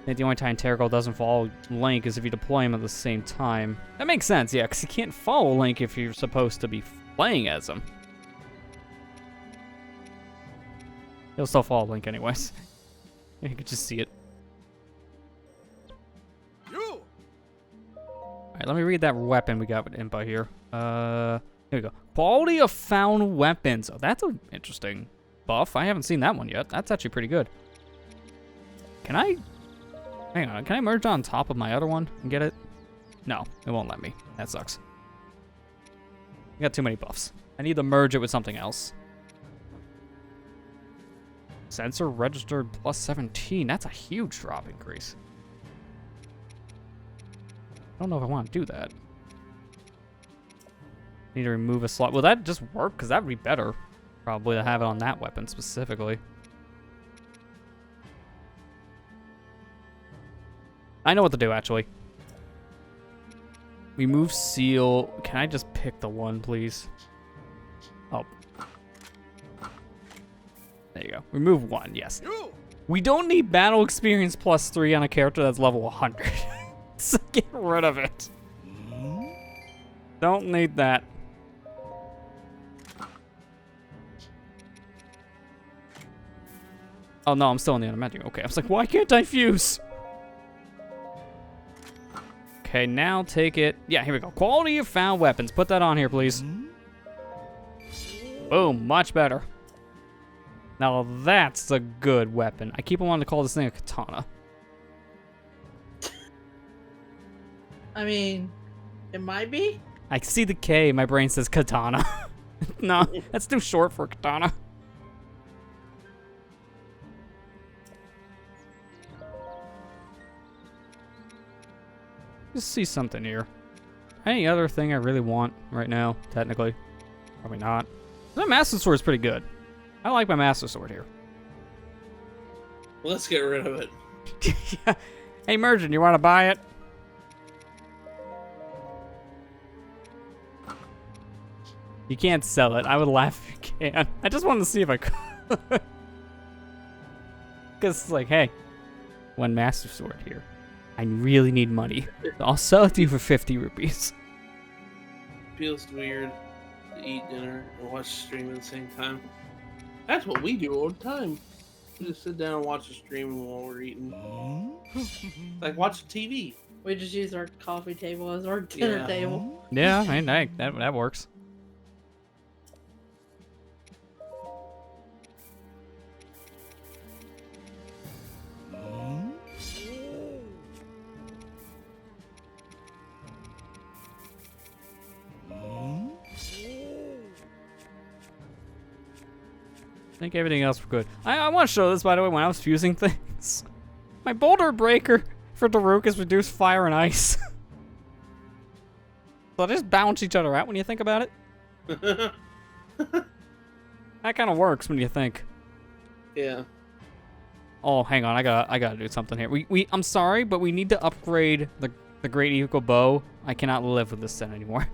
think the only time Terracle doesn't follow Link is if you deploy him at the same time. That makes sense, yeah, because you can't follow Link if you're supposed to be playing as him. He'll still follow Link anyways. You can just see it. You. Alright, let me read that weapon we got with Impa here. Here we go. Quality of found weapons. Oh, that's an interesting buff. I haven't seen that one yet. That's actually pretty good. Can I... Hang on, can I merge on top of my other one and get it? No, it won't let me. That sucks. I got too many buffs. I need to merge it with something else. Sensor registered plus 17. That's a huge drop increase. I don't know if I want to do that. Need to remove a slot. Will that just work? Because that would be better, probably, to have it on that weapon specifically. I know what to do, actually. Remove seal. Can I just pick the one, please? Oh. There you go. Remove one, yes. We don't need battle experience +3 on a character that's level 100. So get rid of it. Don't need that. Oh no, I'm still in the other menu. Okay, I was like, why can't I fuse? Okay, now take it. Yeah, here we go. Quality of found weapons. Put that on here, please. Boom, much better. Now that's a good weapon. I keep wanting to call this thing a katana. I mean, it might be. I see the K, my brain says katana. No, that's too short for katana. Just see something here. Any other thing I really want right now, technically? Probably not. The Master Sword is pretty good. I like my Master Sword here. Let's get rid of it. Yeah. Hey, Merchant, you want to buy it? You can't sell it. I would laugh if you can. I just wanted to see if I could. Because it's like, hey, one Master Sword here. I really need money. So I'll sell it to you for 50 rupees. Feels weird to eat dinner and watch a stream at the same time. That's what we do all the time. We just sit down and watch a stream while we're eating. Like watching TV. We just use our coffee table as our dinner table. Yeah, I mean, that works. I think everything else was good. I want to show this, by the way, when I was fusing things. My boulder breaker for Daruk is reduced fire and ice. So they just balance each other out when you think about it. That kind of works when you think. Yeah. Oh, hang on, I gotta do something here. I'm sorry, but we need to upgrade the Great Eagle Bow. I cannot live with this set anymore.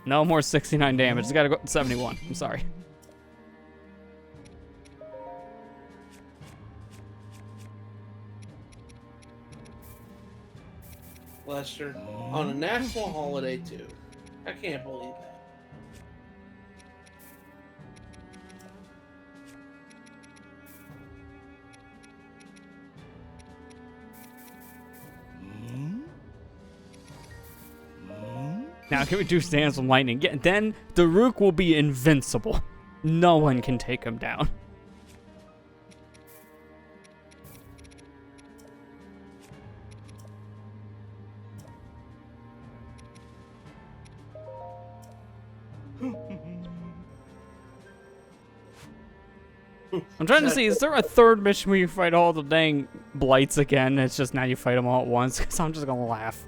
No more 69 damage. It's gotta go 71. I'm sorry. Lester, on a national holiday too. I can't believe that. Now can we do Dance from Lightning? Yeah, then Daruk will be invincible. No one can take him down. I'm trying to see, is there a third mission where you fight all the dang blights again? It's just now you fight them all at once, because I'm just gonna laugh.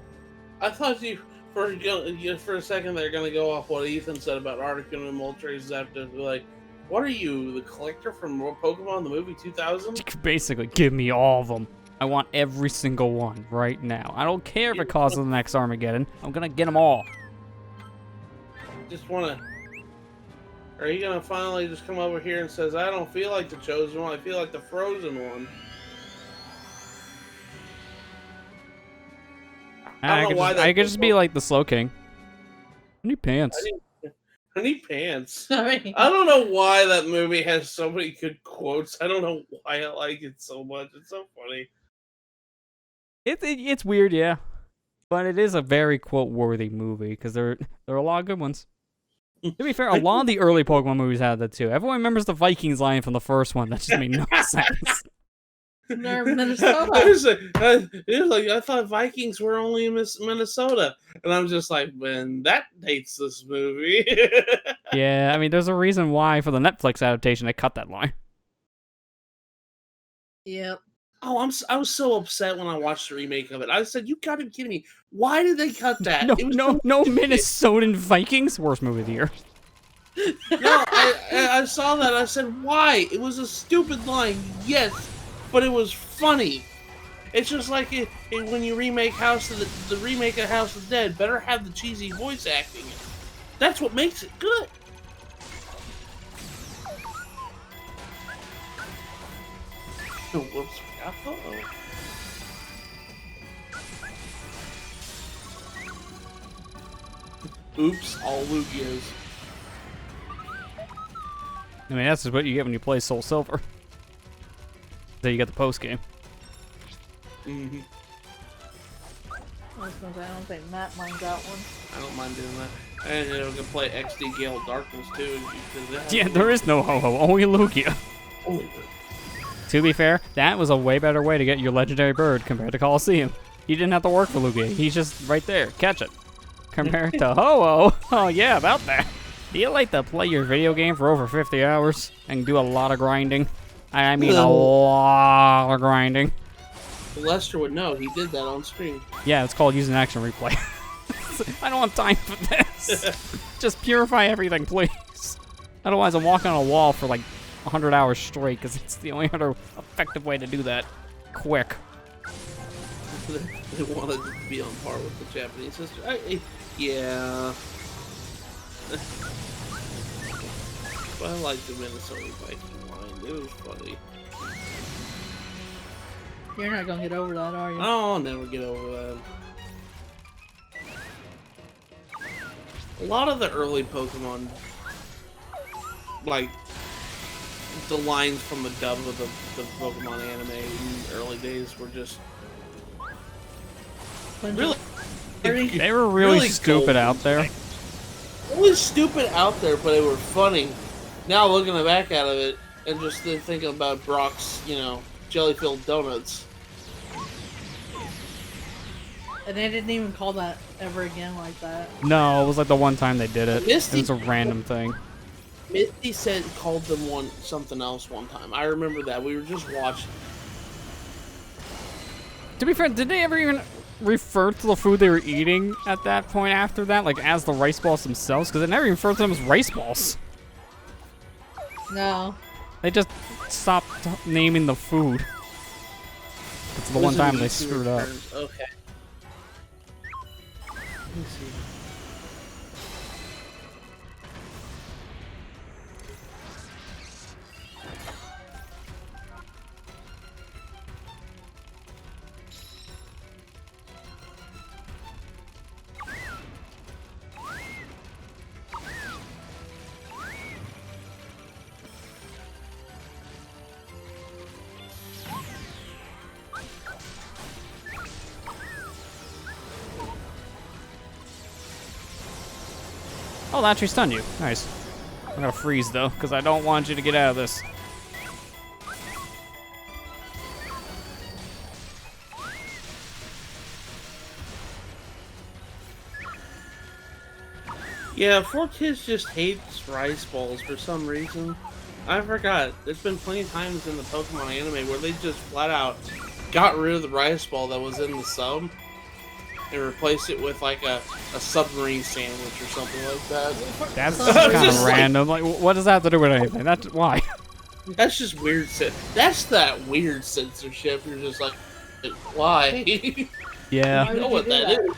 I thought you for a second they're gonna go off what Ethan said about Articuno and Moltres Zapdos. Be like, what are you, the collector from Pokemon the movie 2000? Basically, give me all of them. I want every single one right now. I don't care if it causes the next Armageddon. I'm gonna get them all. Just wanna. Are you gonna finally just come over here and says, I don't feel like the chosen one, I feel like the frozen one? I could just be like the Slow King. I need pants. I need pants. I mean, I don't know why that movie has so many good quotes. I don't know why I like it so much. It's so funny. It's weird, yeah. But it is a very quote-worthy movie, because there are a lot of good ones. To be fair, a lot of the early Pokemon movies had that too. Everyone remembers the Vikings line from the first one. That just made no sense. they're Minnesota. It was like, I thought Vikings were only in Minnesota. And I'm just like, man, that dates this movie. Yeah, I mean, there's a reason why for the Netflix adaptation they cut that line. Yep. Oh, I was so upset when I watched the remake of it. I said, "You gotta be kidding me! Why did they cut that? No, It was no, so no stupid." Minnesotan Vikings. Worst movie of the year. No, I saw that. I said, "Why?" It was a stupid line, yes, but it was funny. It's just like when you remake the remake of House of the Dead, better have the cheesy voice acting. That's what makes it good. Oh, whoops! Uh-oh. Oops! All Lugias. I mean, that's just what you get when you play Soul Silver. Then you get the post game. Mm-hmm. I was gonna say, I don't think Matt minds that one. I don't mind doing that. And you know, can play XD Gale Darkness too. Yeah, there is no Ho-Ho, only Lugia. Only To be fair, that was a way better way to get your legendary bird compared to Coliseum. You didn't have to work for Lugia. He's just right there. Catch it. Compared to Ho-Oh, oh yeah, about that. Do you like to play your video game for over 50 hours and do a lot of grinding? I mean a lot of grinding. Lester would know. He did that on stream. Yeah, it's called using action replay. I don't have time for this. Just purify everything, please. Otherwise, I'm walking on a wall for like 100 hours straight because it's the only other effective way to do that. Quick. They wanted to be on par with the Japanese sister. Yeah. But I like the Minnesota Viking line. It was funny. You're not gonna get over that, are you? Oh, I'll never get over that. A lot of the early Pokemon, like the lines from the dub of the Pokemon anime in the early days, were just really. They were really stupid out there. It was stupid out there, but they were funny. Now looking back at it and just thinking about Brock's, jelly-filled donuts. And they didn't even call that ever again like that. No, it was like the one time they did it. Misty- It was a random thing. Misty called them something else one time. I remember that. We were just watching. To be fair, did they ever even refer to the food they were eating at that point after that, like as the rice balls themselves? Because they never even referred to them as rice balls. No. They just stopped naming the food. It's the one time they screwed up. Okay. Let me see. Oh, that actually stunned you. Nice. I'm gonna freeze though, because I don't want you to get out of this. Yeah, 4Kids just hates rice balls for some reason. I forgot. There's been plenty of times in the Pokemon anime where they just flat out got rid of the rice ball that was in the sub and replaced it with like a submarine sandwich or something like that. That's kind of random. Like, what does that have to do with anything? That's why. That's just weird. That's that weird censorship. You're just like, why? Yeah. You know what that is.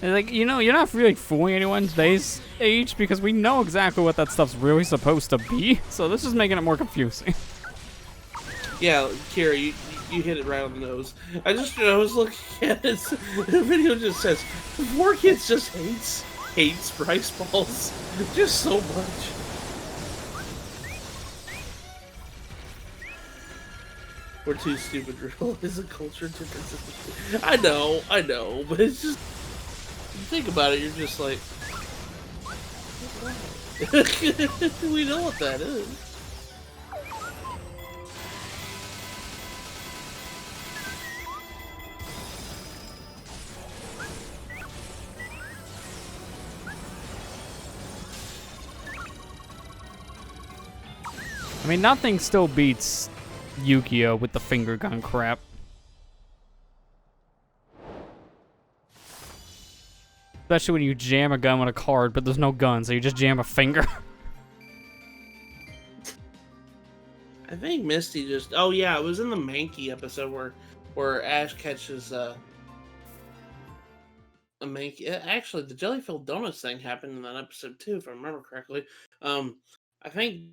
And like, you're not really fooling anyone today's age because we know exactly what that stuff's really supposed to be. So this is making it more confusing. Yeah, Kira, you hit it right on the nose. I was looking at it. The video just says 4Kids just hates rice balls just so much. We're too stupid to realize the culture differences. I know, but it's just, you think about it, you're just like, we know what that is. I mean, nothing still beats Yu-Gi-Oh with the finger gun crap. Especially when you jam a gun with a card, but there's no gun, so you just jam a finger. I think Misty just. Oh yeah, it was in the Mankey episode where Ash catches a Mankey. Actually, the jelly-filled donuts thing happened in that episode too, if I remember correctly. I think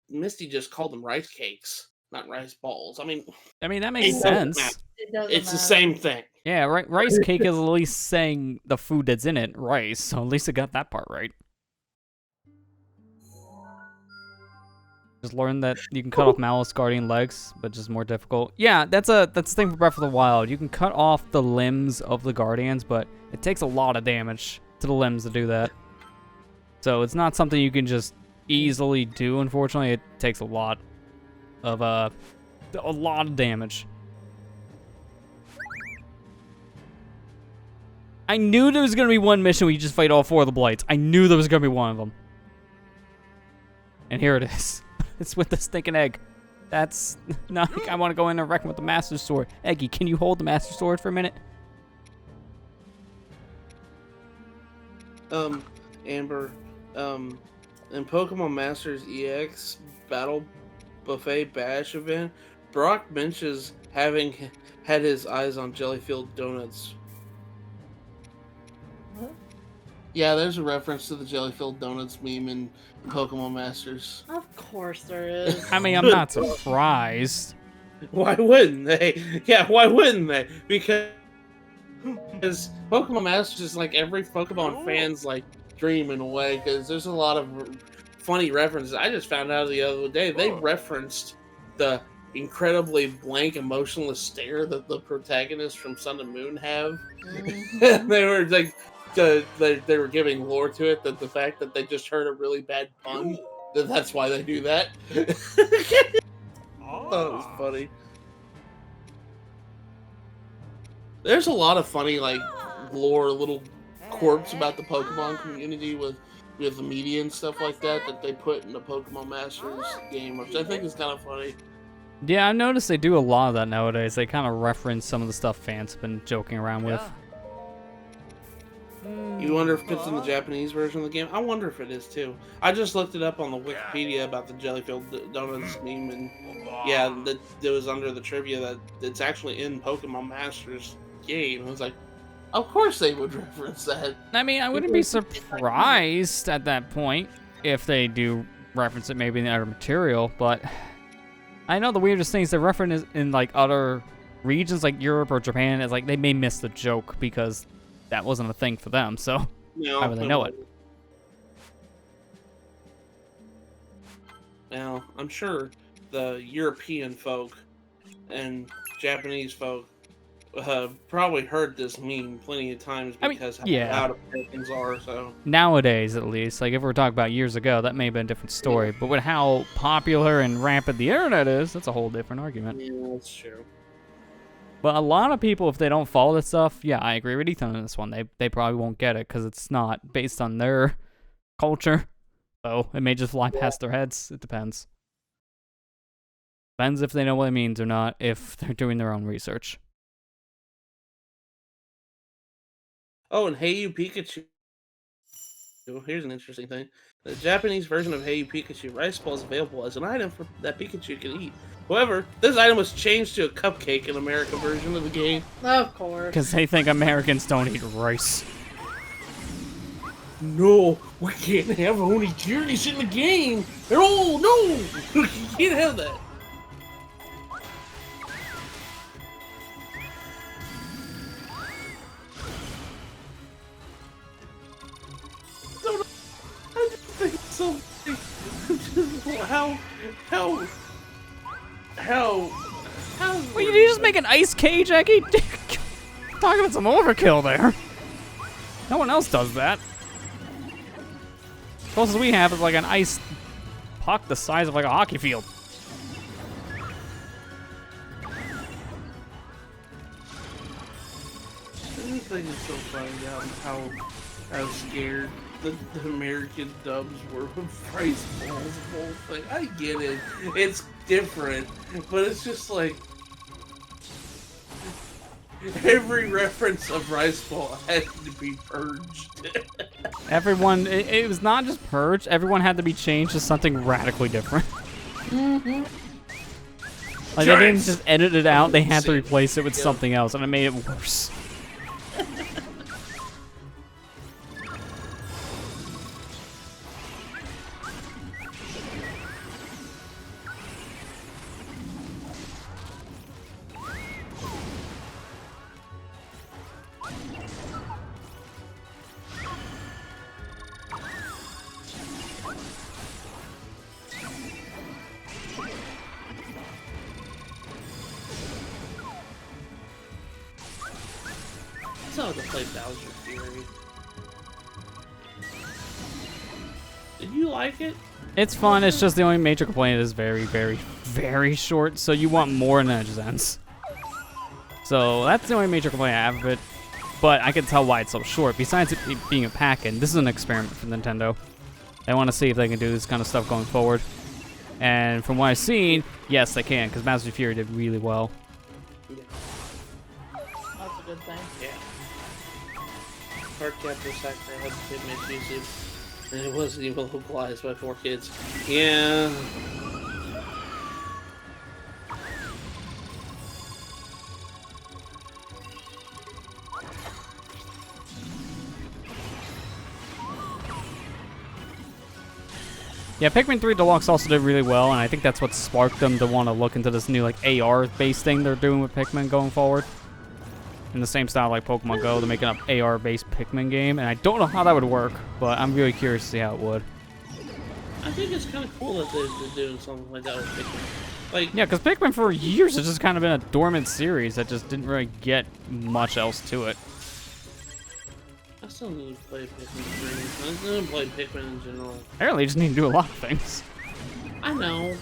Misty just called them rice cakes, not rice balls. I mean, that makes it doesn't sense. matter. It doesn't It's the matter. same thing. Yeah, rice cake is at least saying the food that's in it, rice, so at least it got that part right. Just learned that you can cut off Malice Guardian legs, but just more difficult. Yeah, that's the thing for Breath of the Wild. You can cut off the limbs of the Guardians, but it takes a lot of damage to the limbs to do that. So it's not something you can just easily do, unfortunately. It takes a lot of damage. I knew there was going to be one mission where you just fight all 4 of the Blights. I knew there was going to be one of them. And here it is. It's with the stinking egg. That's not like I want to go in and wreck him with the Master Sword. Eggy, can you hold the Master Sword for a minute? Amber, in Pokemon Masters EX Battle Buffet Bash event, Brock mentions having had his eyes on jelly-filled donuts. What? Yeah, there's a reference to the jelly-filled donuts meme in Pokemon Masters. Of course there is. I mean, I'm not surprised. Why wouldn't they? Yeah, why wouldn't they? Because Pokemon Masters is like every Pokemon fan's like dream in a way, because there's a lot of funny references. I just found out the other day they referenced the incredibly blank, emotionless stare that the protagonists from Sun and Moon have. Mhm. They were like, they were giving lore to it, that the fact that they just heard a really bad pun, that's why they do that. That was funny. There's a lot of funny like lore, little quirks about the Pokemon community with the media and stuff like that they put in the Pokemon Masters game, which I think is kind of funny. Yeah, I've noticed they do a lot of that nowadays. They kind of reference some of the stuff fans have been joking around with. You wonder if it's in the Japanese version of the game? I wonder if it is too. I just looked it up on the Wikipedia about the jelly-filled donuts meme, and yeah, that it was under the trivia that it's actually in Pokemon Masters game. I was like, of course they would reference that. I mean, I wouldn't be surprised at that point if they do reference it maybe in the other material, but I know the weirdest thing is they reference it in like other regions like Europe or Japan. It's like they may miss the joke because that wasn't a thing for them, so No, how would they know it? Now, I'm sure the European folk and Japanese folk probably heard this meme plenty of times I mean, because yeah. how loud Americans are, so... Nowadays, at least, like if we're talking about years ago, that may have been a different story, but with how popular and rampant the internet is, that's a whole different argument. Yeah, that's true. But a lot of people, if they don't follow this stuff, yeah, I agree with Ethan on this one. They probably won't get it because it's not based on their culture. So it may just fly past their heads. It depends. Depends if they know what it means or not, if they're doing their own research. Oh, and Hey You Pikachu. Here's an interesting thing. The Japanese version of Hey You Pikachu rice ball is available as an item that Pikachu can eat. However, this item was changed to a cupcake in America version of the game. Of course. Because they think Americans don't eat rice. No, we can't have onigiri's in the game. Oh, no, you can't have that. I just think it's so funny. How? Well, you just make an ice cage, Eggy? Talking about some overkill there. No one else does that. Closest we have is like an ice puck the size of like a hockey field. I just think it's so funny how scared the American dubs were of rice balls, the whole thing. I get it. It's different, but it's just like every reference of Rice Bowl had to be purged. Everyone, it was not just purged. Everyone had to be changed to something radically different. Like they didn't just edit it out. They had to replace it with something else, and it made it worse. I still have to play Bowser Fury. Did you like it? It's fun. It's just the only major complaint is very, very, very short. So you want more, and then it just ends. So that's the only major complaint I have of it. But I can tell why it's so short. Besides it being a pack-in, this is an experiment for Nintendo. They want to see if they can do this kind of stuff going forward. And from what I've seen, yes, they can, because Bowser Fury did really well. That's a good thing. Yeah. Cardcaptor Factory had the kid make YouTube, and it wasn't even localized by 4 kids. Yeah. Yeah, Pikmin 3 Deluxe also did really well, and I think that's what sparked them to want to look into this new like AR-based thing they're doing with Pikmin going forward. In the same style like Pokemon Go, they're making an AR-based Pikmin game, and I don't know how that would work, but I'm really curious to see how it would. I think it's kind of cool that they're doing something like that with Pikmin. Like, Yeah, because Pikmin for years has just kind of been a dormant series that just didn't really get much else to it. I still need to play Pikmin 3. I still need to play Pikmin in general. Apparently, you just need to do a lot of things. I know.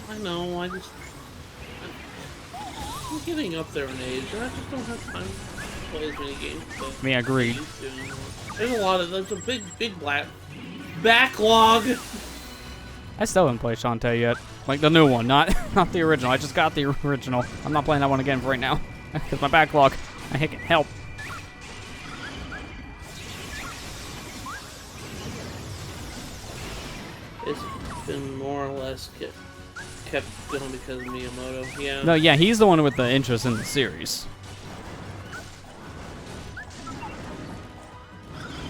I'm getting up there in age, and I just don't have time to play as many games. I mean, I agree. There's a big backlog. I still haven't played Shantae yet. Like the new one, not the original. I just got the original. I'm not playing that one again for right now. Because my backlog. I hit help. It's been more or less kept going because of Miyamoto. Yeah. No, yeah, he's the one with the interest in the series.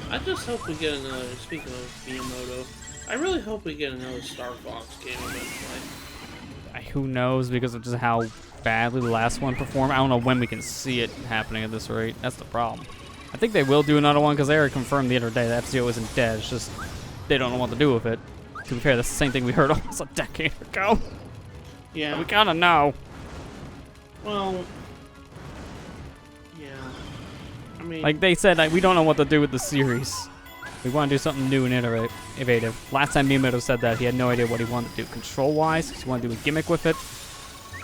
I just hope we get another. Speaking of Miyamoto, I really hope we get another Star Fox game eventually. Who knows, because of just how badly the last one performed. I don't know when we can see it happening at this rate. That's the problem. I think they will do another one because they already confirmed the other day that F-Zero isn't dead. It's just they don't know what to do with it. To be fair, that's the same thing we heard almost a decade ago. Yeah. We gotta know. Well. Yeah. I mean. Like they said, like, we don't know what to do with the series. We want to do something new and innovative. Last time Miyamoto said that, he had no idea what he wanted to do control-wise. He wanted to do a gimmick with it.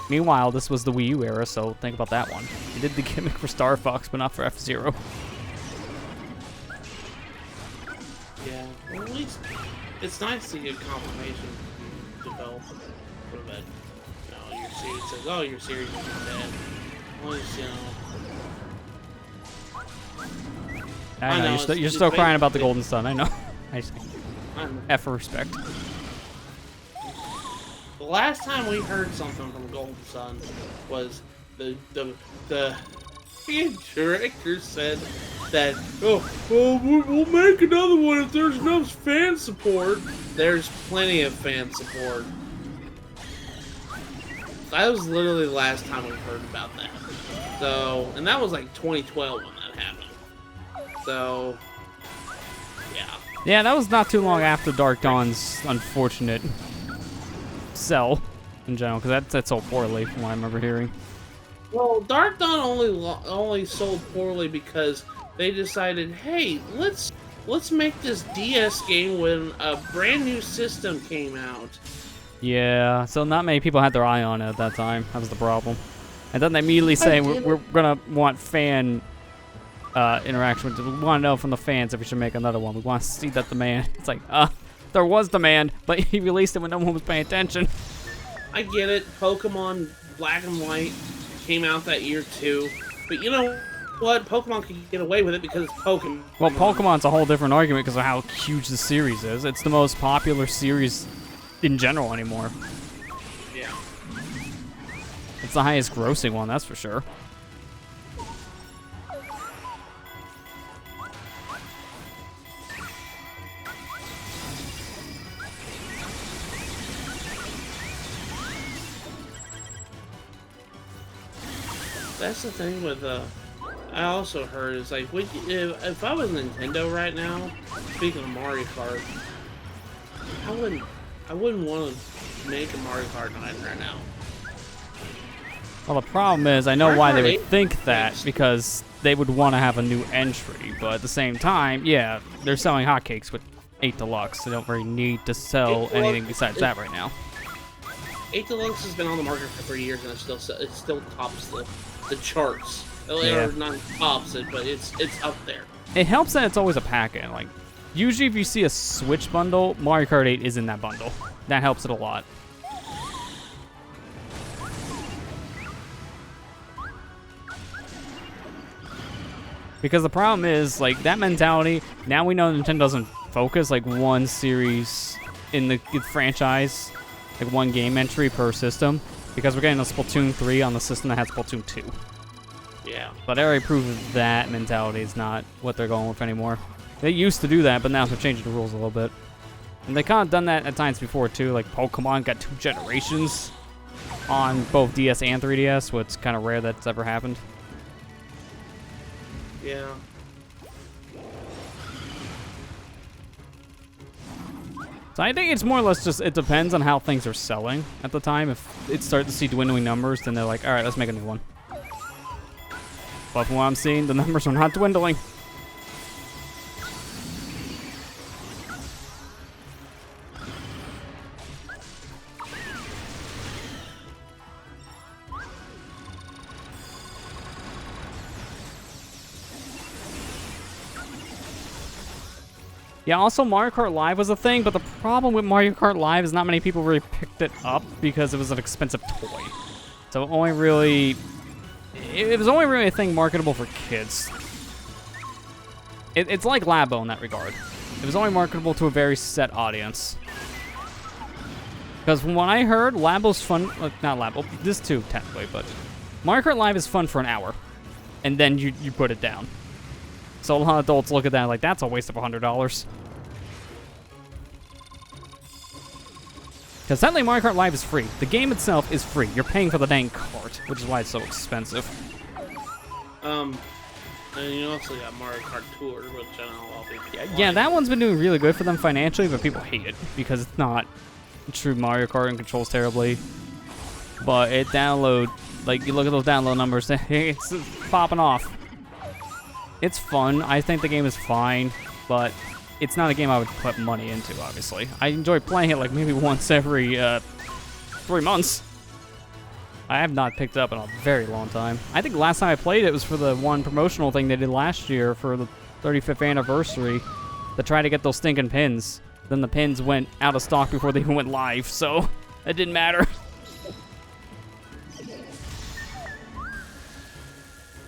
Meanwhile, this was the Wii U era, so think about that one. He did the gimmick for Star Fox, but not for F-Zero. Yeah. Well, at least it's nice to get confirmation developed for that. You know, your series says, "Oh, your series is dead." At least, you know. I know, you're still crying about the Golden Sun. I know. I know. F for respect. The last time we heard something from Golden Sun was the director said that we'll make another one if there's enough fan support. There's plenty of fan support. That was literally the last time we heard about that. So, and that was like 2012 when that happened. So, yeah. Yeah, that was not too long after Dark Dawn's unfortunate sell in general, because that sold poorly from what I remember hearing. Well, Dark Dawn only sold poorly because they decided, hey, let's make this DS game when a brand new system came out. Yeah, so not many people had their eye on it at that time. That was the problem. And then they immediately say we're gonna want fan interaction. We want to know from the fans if we should make another one. We want to see that demand. It's like, there was demand, but he released it when no one was paying attention. I get it. Pokemon Black and White came out that year too, but you know what? Pokemon can get away with it because it's Pokemon. Well, Pokemon's a whole different argument because of how huge the series is. It's the most popular series in general anymore. Yeah. It's the highest grossing one, that's for sure. That's the thing with I also heard is like, if I was Nintendo right now, speaking of Mario Kart, I wouldn't want to make a Mario Kart 9 right now. Well, the problem is, I know why they Mario would Kart think that, because they would want to have a new entry, but at the same time, yeah, they're selling hotcakes with 8 Deluxe. They don't really need to sell anything besides that right now. 8 Deluxe has been on the market for 3 years and it still tops the charts. Yeah. Or not tops it, but it's up there. It helps that it's always a pack-in. Like, usually if you see a Switch bundle, Mario Kart 8 is in that bundle. That helps it a lot. Because the problem is, like, that mentality, now we know Nintendo doesn't focus, like, one series in the franchise, like, one game entry per system, because we're getting a Splatoon 3 on the system that has Splatoon 2. Yeah. But I already proved that mentality is not what they're going with anymore. They used to do that, but now they're changing the rules a little bit. And they kind of done that at times before, too. Like, Pokemon got 2 generations on both DS and 3DS, which is kind of rare that's ever happened. Yeah. So I think it's more or less just, it depends on how things are selling at the time. If it starts to see dwindling numbers, then they're like, all right, let's make a new one. But from what I'm seeing, the numbers are not dwindling. Yeah, also Mario Kart Live was a thing, but the problem with Mario Kart Live is not many people really picked it up because it was an expensive toy. So it only really... It was only really a thing marketable for kids. It's like Labo in that regard. It was only marketable to a very set audience. Because from what I heard, Labo's fun... not Labo, this too, technically, but... Mario Kart Live is fun for an hour. And then you put it down. So a lot of adults look at that like, that's a waste of $100. Because sadly, Mario Kart Live is free. The game itself is free. You're paying for the dang cart, which is why it's so expensive. And you also got Mario Kart Tour, which I know I'll be playing. Yeah, that one's been doing really good for them financially, but people hate it because it's not true Mario Kart and controls terribly. But it like, you look at those download numbers, it's popping off. It's fun. I think the game is fine, but it's not a game I would put money into, obviously. I enjoy playing it like maybe once every 3 months. I have not picked it up in a very long time. I think last time I played it was for the one promotional thing they did last year for the 35th anniversary to try to get those stinking pins. Then the pins went out of stock before they even went live, so it didn't matter.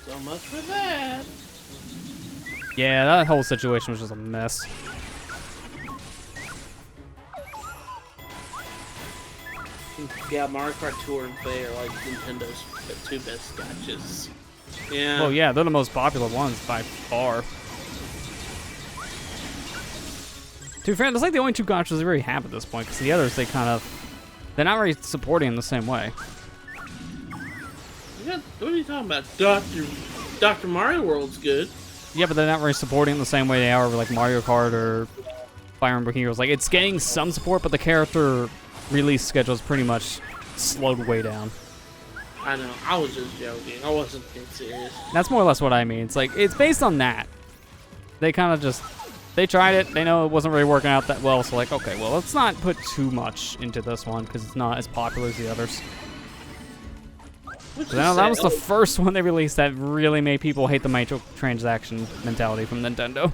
So much for that. Yeah, that whole situation was just a mess. Yeah, Mario Kart Tour and Play are like Nintendo's 2 best gotchas. Yeah. Well, yeah, they're the most popular ones by far. To be fair, that's like the only 2 gotchas they really have at this point, because the others, they're not really supporting in the same way. What are you talking about? Dr. Mario World's good. Yeah, but they're not really supporting in the same way they are with like Mario Kart or Fire Emblem Heroes. Like, it's getting some support, but the character release schedule is pretty much slowed way down. I know. I was just joking. I wasn't being serious. That's more or less what I mean. It's like, it's based on that. They kind of just, they tried it. They know it wasn't really working out that well. So like, okay, well, let's not put too much into this one because it's not as popular as the others. So that was the first one they released that really made people hate the microtransaction mentality from Nintendo.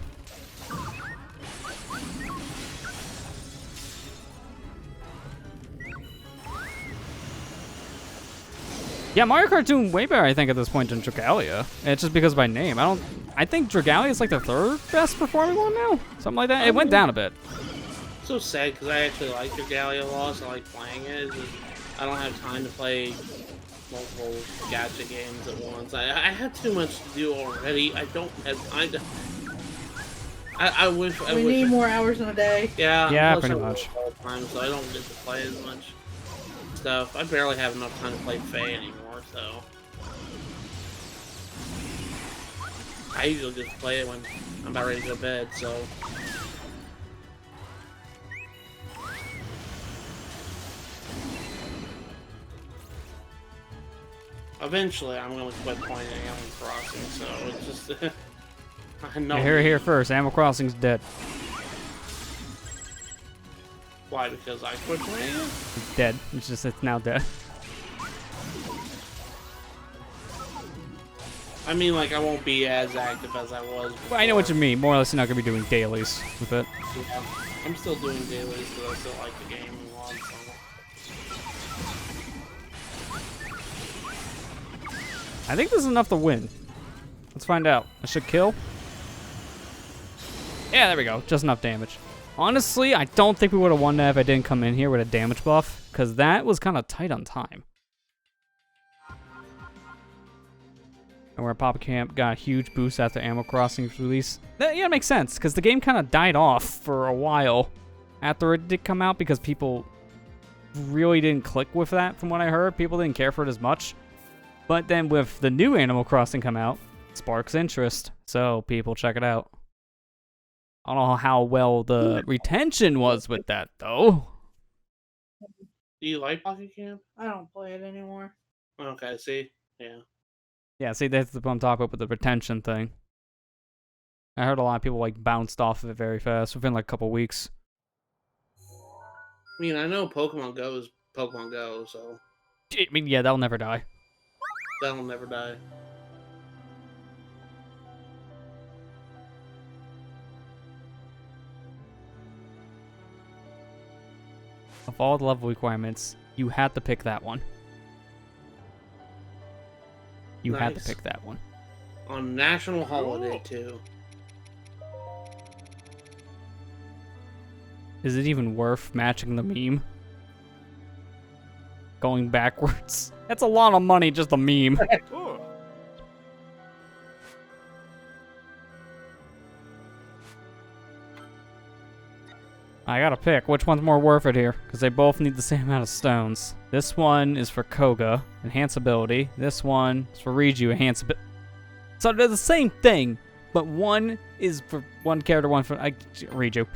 Yeah, Mario Kart doing way better, I think, at this point than Dragalia. It's just because of my name. I think Dragalia is like the 3rd best performing one now, something like that. It went down a bit. So sad because I actually like Dragalia a lot. So I like playing it. It's just, I don't have time to play multiple gacha games at once. I have too much to do already. I don't have time to. I wish. We need more hours in a day. Yeah. Yeah, plus pretty I work much. all the time, so I don't get to play as much stuff. I barely have enough time to play Faye anymore, so I usually just play it when I'm about ready to go to bed. So. Eventually, I'm gonna quit playing Animal Crossing, so it's just. I know. You hear it here first. Animal Crossing's dead. Why? Because I quit playing it? It's dead. It's now dead. I mean, like, I won't be as active as I was before. Well, I know what you mean. More or less, you're not gonna be doing dailies with it. Yeah, I'm still doing dailies because I still like the game a lot. So. I think this is enough to win. Let's find out. I should kill. Yeah, there we go. Just enough damage. Honestly, I don't think we would have won that if I didn't come in here with a damage buff, because that was kind of tight on time. And where Papa Camp got a huge boost after Animal Crossing's release. That, yeah, it makes sense, because the game kind of died off for a while after it did come out, because people really didn't click with that, from what I heard. People didn't care for it as much. But then with the new Animal Crossing come out, it sparks interest, so people check it out. I don't know how well the retention was with that, though. Do you like Pocket Camp? I don't play it anymore. Okay, see? Yeah. Yeah, see, that's what I'm talking about with the retention thing. I heard a lot of people, like, bounced off of it very fast within, like, a couple weeks. I mean, I know Pokemon Go is Pokemon Go, so I mean, yeah, that'll never die. that'll never die. Of all the level requirements, you had to pick that one. You had to Nice. pick that one. On National Holiday, too. Is it even worth matching the meme? Going backwards? That's a lot of money, just a meme. I gotta pick. Which one's more worth it here? Because they both need the same amount of stones. This one is for Koga, enhance ability. This one is for Riju, enhance ability. So they're the same thing, but one is for one character, one for Riju.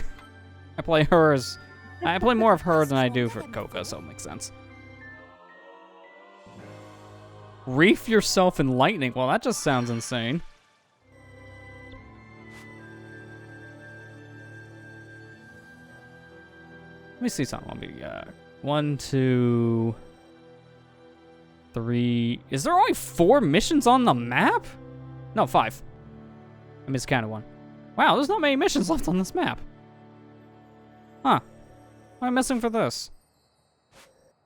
I play hers. I play more of her than I do for Koga, so it makes sense. Reef yourself in lightning. Well, that just sounds insane. Let me see something. Let me, 1, 2, 3. Is there only 4 missions on the map? No, 5. I miscounted one. Wow, there's not many missions left on this map. Huh. What am I missing for this?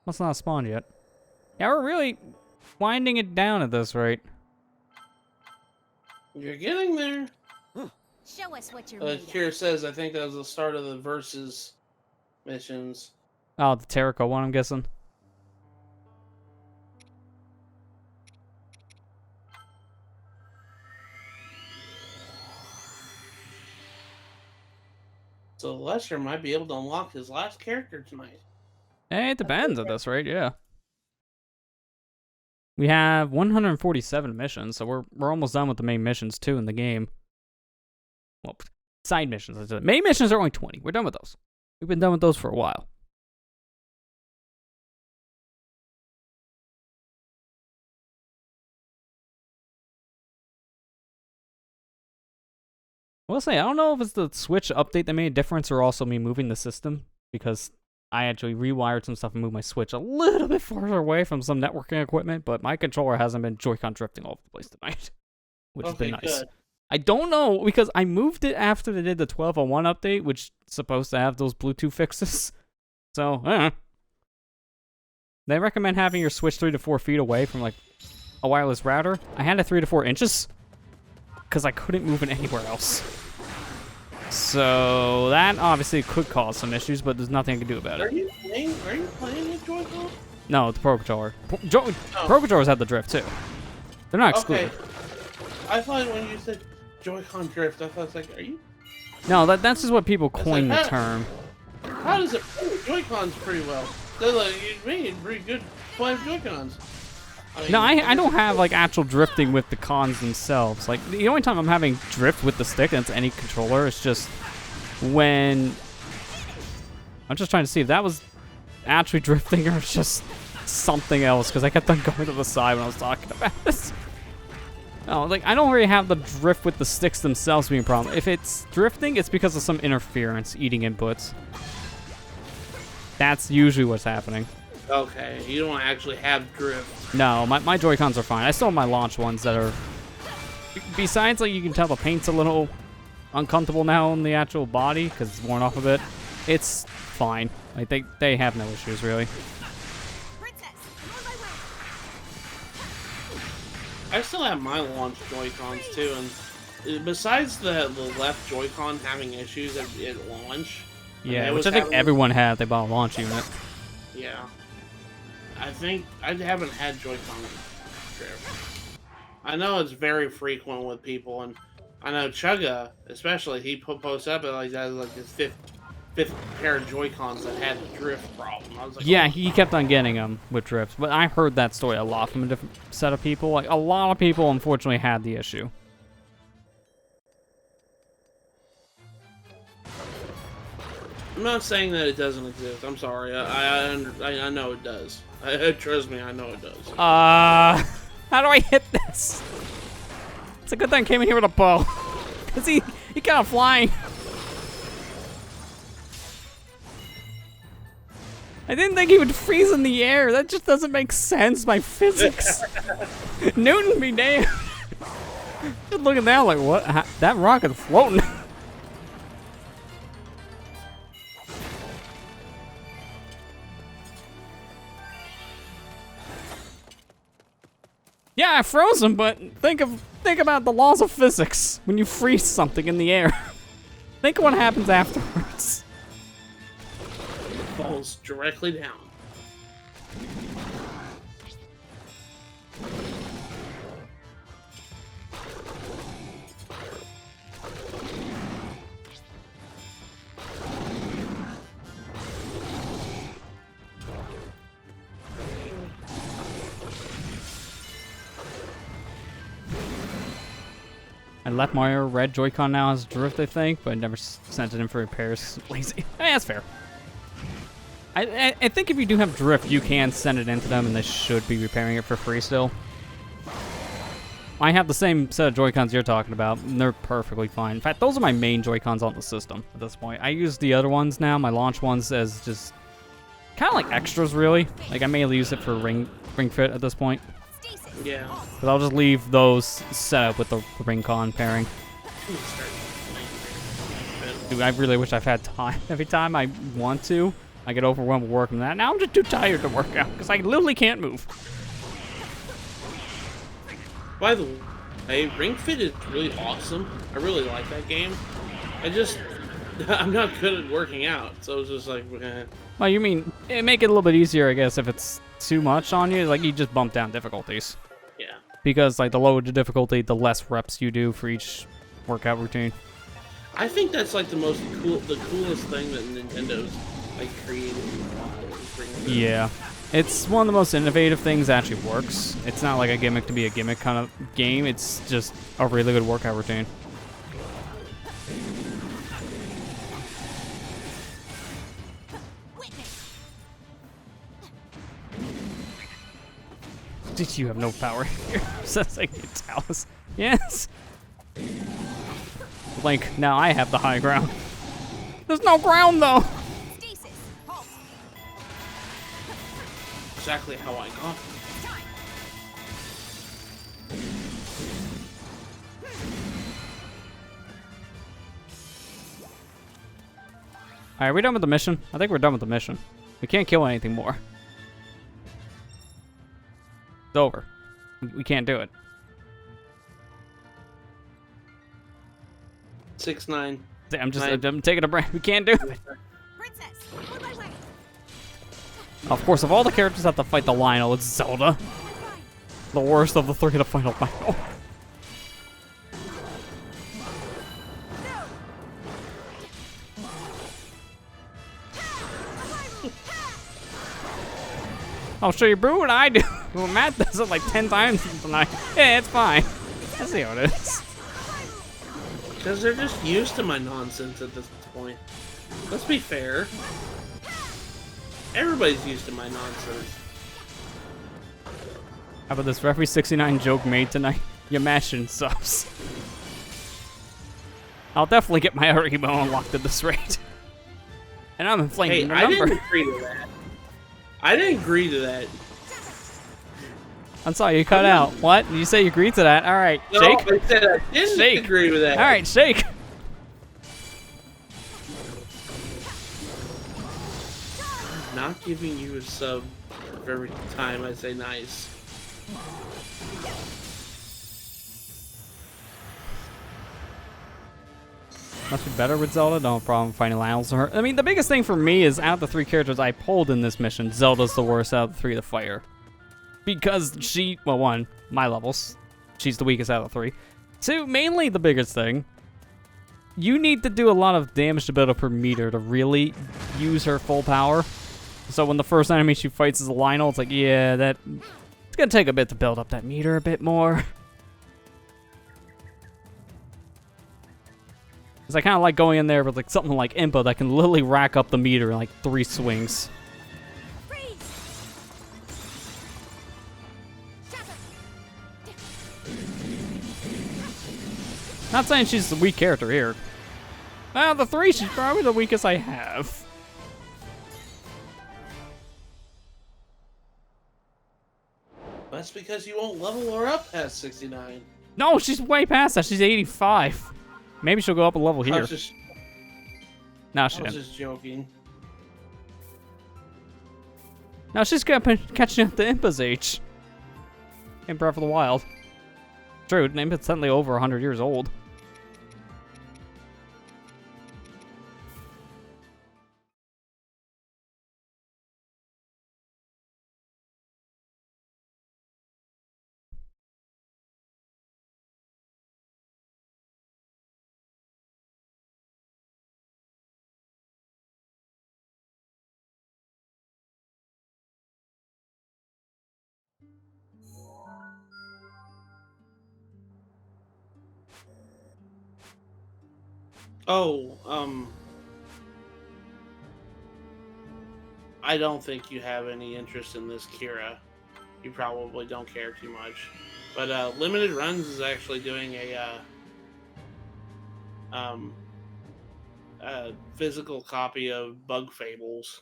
Must not have spawned yet. Yeah, we're really winding it down at this rate. You're getting there. Show us what you're made of. Kira says, I think that was the start of the Versus missions. Oh, the Terrico one, I'm guessing. So Lester might be able to unlock his last character tonight. Hey, it depends at this rate, yeah. We have 147 missions, so we're almost done with the main missions too in the game. Well, side missions. Main missions are only 20. We're done with those. We've been done with those for a while. I will say, I don't know if it's the Switch update that made a difference or also me moving the system, because I actually rewired some stuff and moved my Switch a little bit farther away from some networking equipment, but my controller hasn't been Joy-Con drifting all over the place tonight, which has been nice. Good. I don't know, because I moved it after they did the 12.01 update, which is supposed to have those Bluetooth fixes. So, I don't know. They recommend having your Switch 3 to 4 feet away from like a wireless router. I had it 3 to 4 inches because I couldn't move it anywhere else. So that obviously could cause some issues, but there's nothing I can do about Are it. you playing with Joy-Con? No, it's the Pro Controller. Pro Controllers have the drift too. They're not excluded. Okay. I thought when you said Joy-Con drift, I thought it was like, are you? No, that's just what people coin the like, term. How does it? Oh, Joy-Cons pretty well. They're like pretty good playing Joy-Cons. No, I don't have like actual drifting with the cons themselves. Like the only time I'm having drift with the stick, and it's any controller, it's just when I'm just trying to see if that was actually drifting or it's just something else, because I kept on going to the side when I was talking about this. No, like I don't really have the drift with the sticks themselves being a problem. If it's drifting, it's because of some interference eating inputs. That's usually what's happening. Okay, you don't actually have drift. No, my Joy-Cons are fine. I still have my launch ones that are... Besides, like, you can tell the paint's a little uncomfortable now on the actual body because it's worn off a bit. It's fine. Like, they have no issues, really. Princess, I'm on my way. I still have my launch Joy-Cons too, and besides the left Joy-Con having issues at launch... Yeah, which I think everyone had. They bought a launch unit. Yeah. I think I haven't had Joy-Con drift. I know it's very frequent with people, and I know Chugga, especially, he posts up like that, like his fifth pair of Joy-Cons that had the drift problem. I was like, Yeah, oh. he kept on getting them with drifts, but I heard that story a lot from a different set of people. Like, a lot of people, unfortunately, had the issue. I'm not saying that it doesn't exist. I'm sorry. I know it does. Trust me, I know it does. How do I hit this? It's a good thing I came in here with a bow. Because he kind of flying. I didn't think he would freeze in the air. That just doesn't make sense by physics. Newton be damned. Just looking down like, what? That rocket's floating. Yeah, I froze him, but think about the laws of physics when you freeze something in the air. Think of what happens afterwards. It falls directly down. I left my red Joy-Con now as drift, I think, but I never sent it in for repairs. Lazy. That's fair. I think if you do have drift, you can send it into them, and they should be repairing it for free still. I have the same set of Joy-Cons you're talking about, and they're perfectly fine. In fact, those are my main Joy-Cons on the system at this point. I use the other ones now, my launch ones, as just kind of like extras, really. Like, I mainly use it for ring fit at this point. Yeah. But I'll just leave those set up with the ring con pairing. Dude, I really wish I've had time. Every time I want to, I get overwhelmed with work and that. Now I'm just too tired to work out because I literally can't move. By the way, Ring Fit is really awesome. I really like that game. I'm not good at working out, so it's just like, eh. Well, you mean, it make it a little bit easier, I guess, if it's too much on you. Like, you just bump down difficulties. Yeah. Because, like, the lower the difficulty, the less reps you do for each workout routine. I think that's like the coolest thing that Nintendo's like created. Yeah. It's one of the most innovative things that actually works. It's not like a gimmick to be a gimmick kind of game. It's just a really good workout routine. Did you have no power here? Says like Talos. Yes. Link, now I have the high ground. There's no ground though. Stasis, halt. Exactly how I got it. Alright, are we done with the mission? I think we're done with the mission. We can't kill anything more. It's over. We can't do it. 6-9. I'm taking a breath. We can't do it. Princess, on my way. Of course, of all the characters that have to fight the Lionel, it's Zelda. The worst of the three to fight a Lionel. I'll show you, bro, what I do. Well, Matt does it like 10 times tonight. Yeah, it's fine. I see how it is. Because they're just used to my nonsense at this point. Let's be fair. Everybody's used to my nonsense. How about this referee 69 joke made tonight? You're mashing subs. I'll definitely get my Amiibo unlocked at this rate. And I'm inflating the I number. didn't agree to that. I didn't agree to that. I'm sorry, you cut out. What? Did you say you agreed to that? All right, No, shake. I said I didn't Shake. agree with that. All right, shake. Not giving you a sub for every time I say nice. Must be better with Zelda. No problem finding Lionel's or her. I mean, the biggest thing for me is out of the three characters I pulled in this mission, Zelda's the worst out of the three to fight her. Because she, well, one, my levels. She's the weakest out of the three. Two, mainly the biggest thing. You need to do a lot of damage to build up her meter to really use her full power. So when the first enemy she fights is a Lionel, it's like, yeah, it's gonna take a bit to build up that meter a bit more. Because I kind of like going in there with like something like Impa that can literally rack up the meter in like 3 swings. Freeze. Not saying she's the weak character here. The 3, she's probably the weakest I have. That's because you won't level her up past 69. No, she's way past that. She's 85. Maybe she'll go up a level I here. was just, No, I she was didn't. just joking. No, she's catching up to Impa's age. In Breath of the Wild. True, Impa's suddenly over 100 years old. Oh, I don't think you have any interest in this, Kira. You probably don't care too much. But Limited Runs is actually doing a physical copy of Bug Fables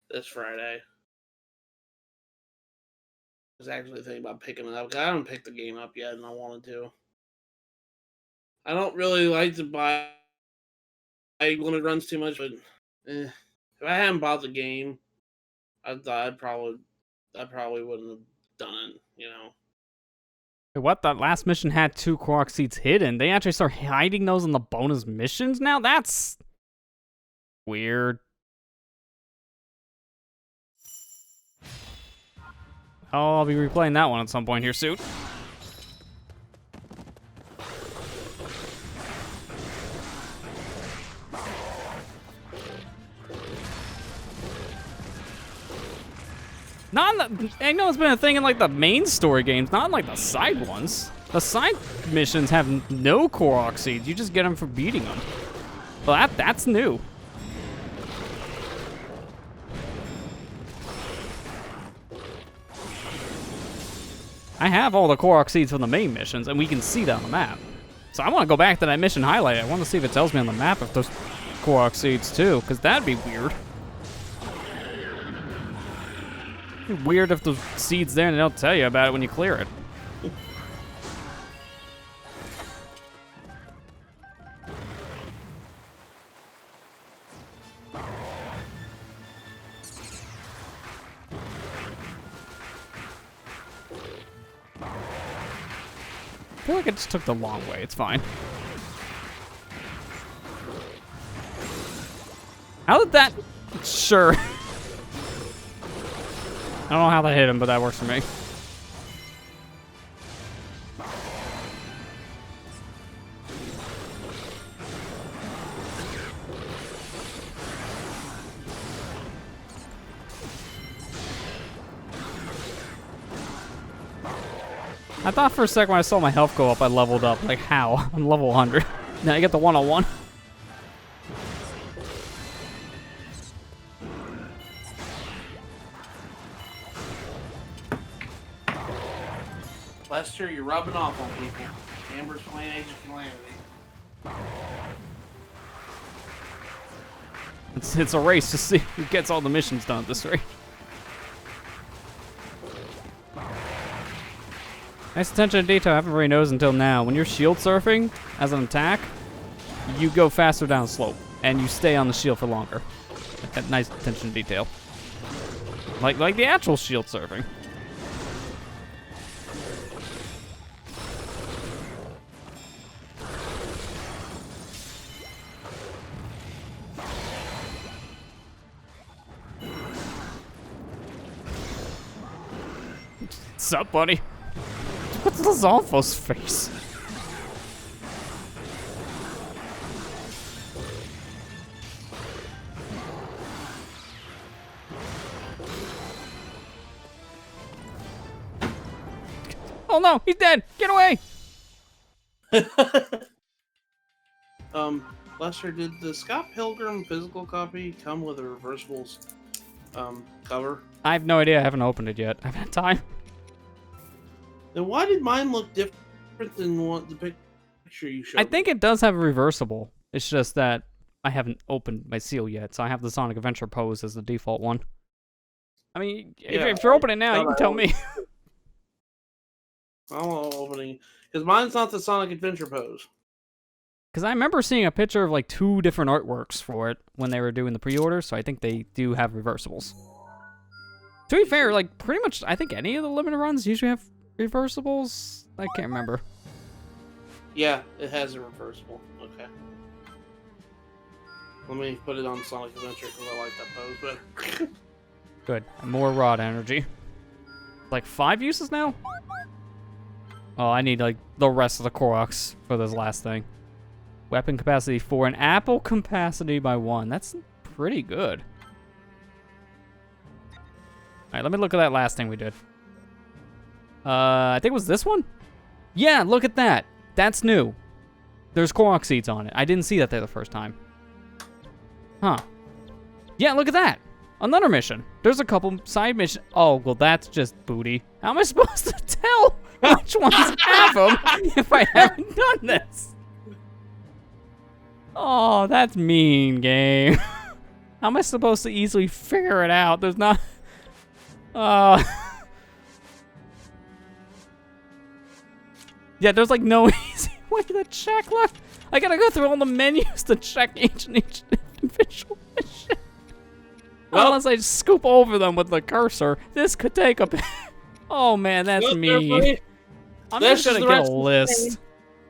this Friday. I was actually thinking about picking it up. I haven't picked the game up yet, and I wanted to. I don't really like to buy Limited Runs too much, but if I hadn't bought the game, I probably wouldn't have done it, you know. Wait, what? That last mission had 2 Korok seeds hidden. They actually start hiding those in the bonus missions now? That's weird. Oh, I'll be replaying that one at some point here soon. I know it's been a thing in like the main story games, not in like the side ones. The side missions have no Korok seeds. You just get them for beating them. Well, that's new. I have all the Korok seeds from the main missions, and we can see that on the map. So I want to go back to that mission highlight. I want to see if it tells me on the map if there's Korok seeds too, because that'd be weird. Weird if the seed's there and they don't tell you about it when you clear it. feel like I just took the long way. It's fine. How did that... Sure. I don't know how that hit him, but that works for me. I thought for a second when I saw my health go up, I leveled up. Like, how? I'm level 100. Now I get the 101. Lester, you're rubbing off on people. Amber's playing Age of Calamity. It's a race to see who gets all the missions done at this rate. Nice attention to detail I haven't really noticed until now. When you're shield surfing as an attack, you go faster down the slope, and you stay on the shield for longer. That nice attention to detail. Like the actual shield surfing. What's up, buddy? What's Lizalfo's face? Oh no, he's dead! Get away! Lester, did the Scott Pilgrim physical copy come with a reversibles cover? I have no idea. I haven't opened it yet. I haven't had time. Then why did mine look different than what the picture you showed? I think it does have a reversible. It's just that I haven't opened my seal yet, so I have the Sonic Adventure pose as the default one. I mean, if you're opening now, you can tell me. I'm opening because mine's not the Sonic Adventure pose. Because I remember seeing a picture of like 2 different artworks for it when they were doing the pre-order, so I think they do have reversibles. To be fair, like pretty much, I think any of the limited runs usually have reversibles. I can't remember. Yeah, it has a reversible. Okay. Let me put it on Sonic Adventure because I like that pose better. Good. More rod energy. Like 5 uses now? Oh, I need like the rest of the Koroks for this last thing. Weapon capacity 4 and apple capacity by 1. That's pretty good. Alright, let me look at that last thing we did. I think it was this one? Yeah, look at that. That's new. There's Korok seeds on it. I didn't see that there the first time. Huh. Yeah, look at that. Another mission. There's a couple side missions. Oh, well, that's just booty. How am I supposed to tell which ones have them if I haven't done this? Oh, that's mean, game. How am I supposed to easily figure it out? There's not... Yeah, there's like no easy way to check left. I gotta go through all the menus to check each individual mission. Well, unless I just scoop over them with the cursor, this could take a bit. Oh man, that's mean. I'm just gonna get a list.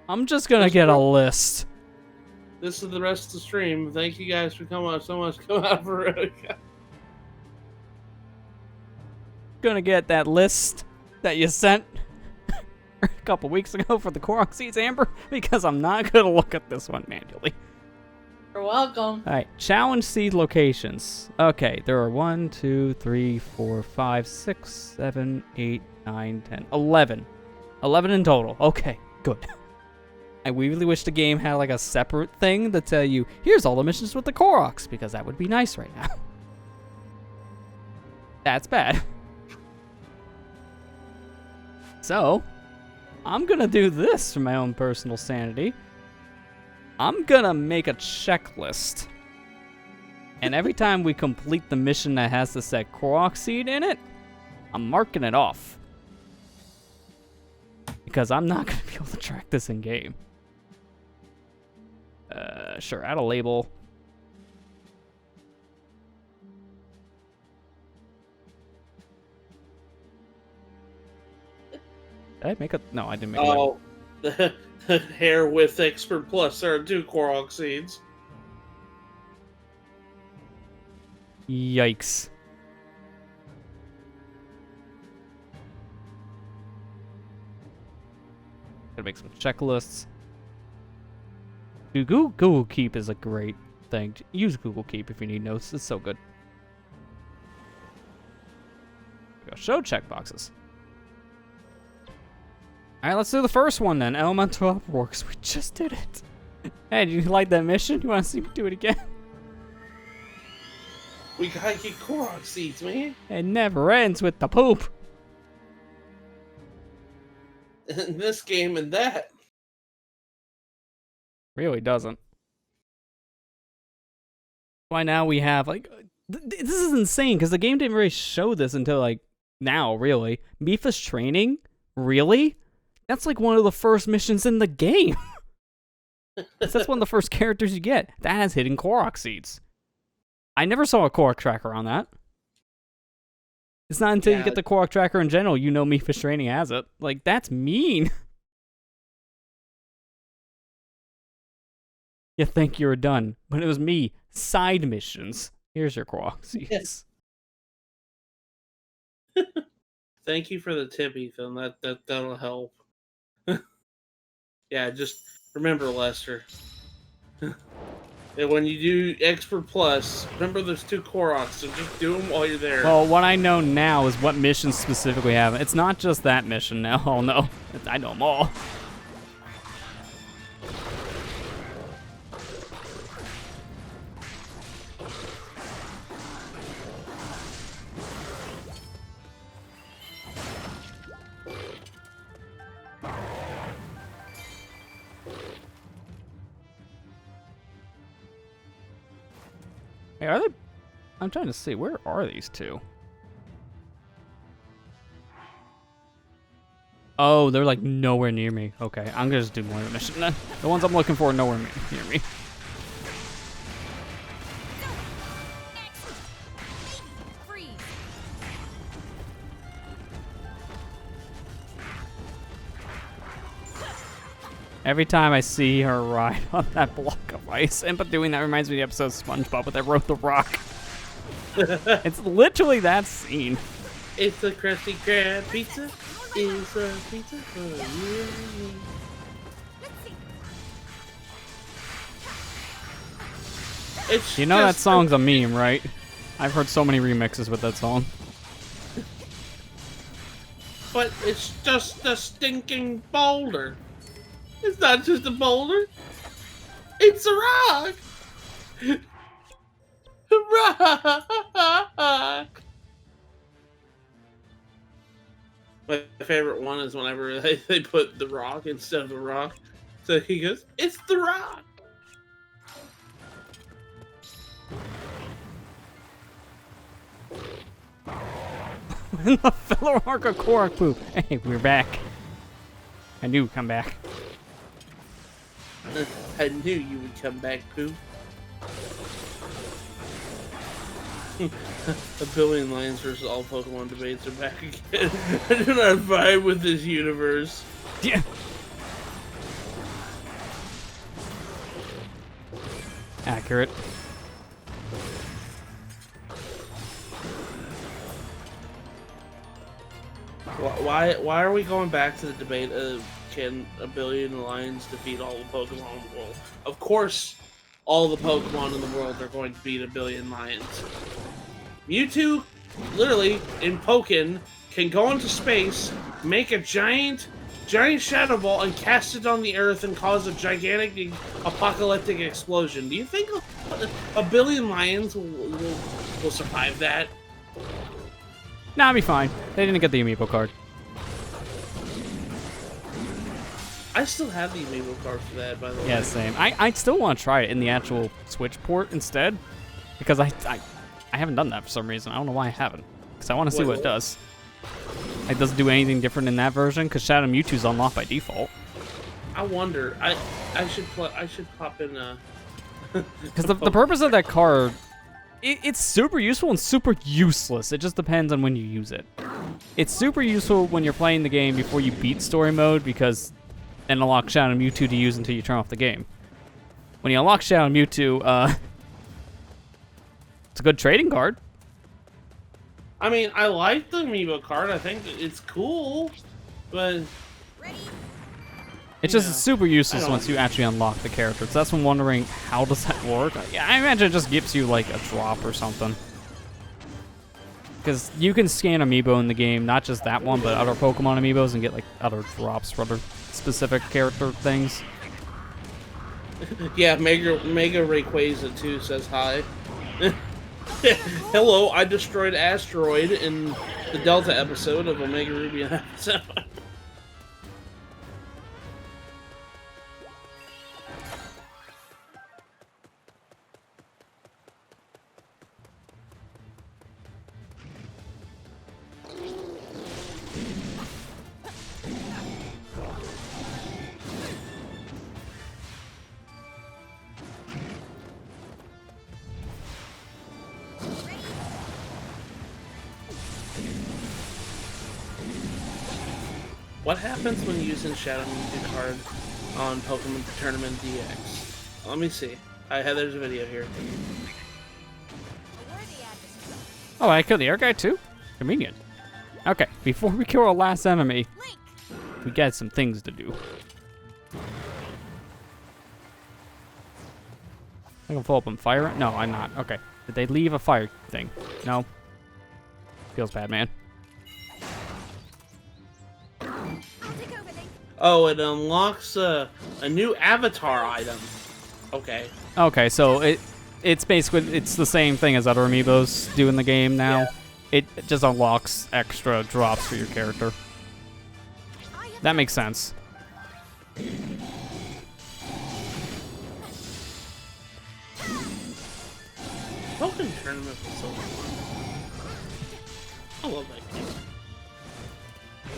I'm just gonna get a list. This is the rest of the stream. Thank you guys for coming out so much. Come out for it. Gonna get that list that you sent a couple weeks ago for the Korok seeds, Amber, because I'm not gonna look at this one manually. You're welcome. All right, challenge seed locations. Okay, there are 1, 2, 3, 4, 5, 6, 7, 8, 9, 10, 11. 11 in total. Okay, good. I really wish the game had like a separate thing to tell you, here's all the missions with the Koroks, because that would be nice right now. That's bad. So, I'm gonna do this for my own personal sanity. I'm gonna make a checklist. And every time we complete the mission that has the said Korok seed in it, I'm marking it off. Because I'm not gonna be able to track this in game. Sure, add a label. Did I make a... No, I didn't make a label. the hair with Expert Plus. There are 2 Korok seeds. Yikes. Gotta make some checklists. Dude, Google Keep is a great thing. Use Google Keep if you need notes. It's so good. Go show checkboxes. Alright, let's do the first one then. Elemental Upworks. We just did it. Hey, did you like that mission? You want to see me do it again? We gotta get Korok seeds, man. It never ends with the poop. In this game and that. Really doesn't. Why now we have, like... this is insane, because the game didn't really show this until, like, now, really. Mipha's training? Really? That's, like, one of the first missions in the game. That's one of the first characters you get. That has hidden Korok seeds. I never saw a Korok tracker on that. It's not until you get the Korok tracker in general you know Mipha's training has it. Like, that's mean. You think you're done, but it was me. Side missions. Here's your Korok seeds. Yes. Thank you for the tip, Ethan. That'll help. Yeah, just remember, Lester. And when you do Expert Plus, remember there's 2 Koroks, so just do them while you're there. Well, what I know now is what missions specifically have. It's not just that mission now. Oh no, I know them all. Hey, are they? I'm trying to see, where are these 2? Oh, they're like nowhere near me. Okay, I'm gonna just do more of the mission then. The ones I'm looking for are nowhere near me. Every time I see her ride on that block of ice, and but doing that reminds me of the episode of SpongeBob where they wrote the rock. It's literally that scene. It's a Krusty Krab pizza. It's a pizza for you and me. It's you know that song's a meme, right? I've heard so many remixes with that song. But it's just a stinking boulder. It's not just a boulder. It's a rock. Rock. My favorite one is whenever they put the rock instead of the rock. So he goes, "It's the rock." The fellow arc of Korok poop. Hey, we're back. I knew you'd come back. I knew you would come back, Pooh. A billion lines versus all Pokemon debates are back again. I do not vibe with this universe. Yeah. Accurate. Why are we going back to the debate of can a billion lions defeat all the Pokemon in the world? Of course, all the Pokemon in the world are going to beat a billion lions. Mewtwo, literally, in Pokken, can go into space, make a giant shadow ball, and cast it on the Earth and cause a gigantic apocalyptic explosion. Do you think a billion lions will survive that? Nah, I'll be fine. They didn't get the amiibo card. I still have the amiibo card for that, by the way. Yeah, same. I still want to try it in the actual Switch port instead, because I haven't done that for some reason. I don't know why I haven't, because I want to see what it does. It doesn't do anything different in that version, because Shadow Mewtwo's unlocked by default. I wonder. I should pop in because the purpose of that card, it's super useful and super useless. It just depends on when you use it. It's super useful when you're playing the game before you beat story mode, because and unlock Shadow Mewtwo to use until you turn off the game. When you unlock Shadow Mewtwo, it's a good trading card. I mean, I like the amiibo card. I think it's cool, but It's just Yeah. super useless once you actually unlock the character. So that's when I'm wondering, how does that work? Yeah, I imagine it just gives you like a drop or something. Because you can scan amiibo in the game, not just that one, but other Pokemon amiibos and get like other drops for other specific character things. yeah, Mega Rayquaza 2 says hi. Hello, I destroyed Asteroid in the Delta episode of Omega Ruby and episode. What happens when using Shadow Mewtwo card on Pokemon Tournament DX? Let me see. There's a video here. Oh, I killed the air guy too? Convenient. Okay, before we kill our last enemy, we got some things to do. I can pull up and fire it? No, I'm not. Okay. Did they leave a fire thing? No. Feels bad, man. Oh, it unlocks a new avatar item. Okay. Okay, so it's basically the same thing as other amiibos do in the game now. Yeah. It just unlocks extra drops for your character. That makes sense. Pokemon Tournament was so fun. I love that game.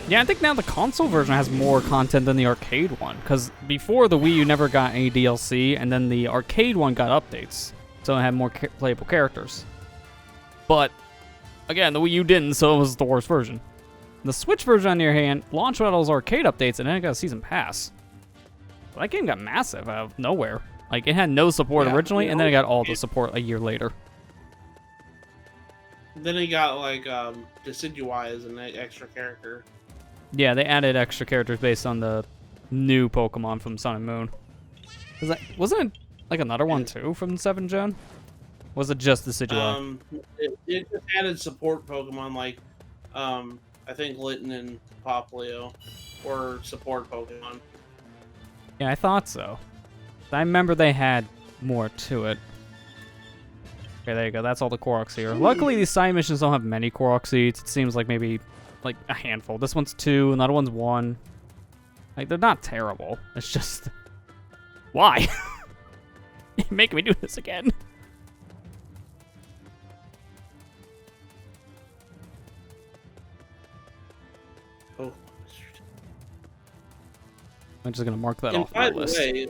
Yeah, I think now the console version has more content than the arcade one, because before the Wii U never got any DLC, and then the arcade one got updates, so it had more playable characters. But, again, the Wii U didn't, so it was the worst version. The Switch version, on the other hand, launched with all those arcade updates, and then it got a season pass. That game got massive out of nowhere. Like, it had no support originally, and then it got all the support a year later. Then he got like Decidueye as an extra character. Yeah, they added extra characters based on the new Pokemon from Sun and Moon. Wasn't it like another one too from 7th Gen? Was it just Decidueye? It just added support Pokemon like I think Litten and Popplio were support Pokemon. Yeah, I thought so. I remember they had more to it. Okay, there you go. That's all the Korok here. Luckily, these side missions don't have many Korok seeds. It seems like maybe like a handful. This one's 2, another one's 1. Like, they're not terrible. It's just... Why? You're making me do this again. Oh. I'm just gonna mark that And off by my the list. way,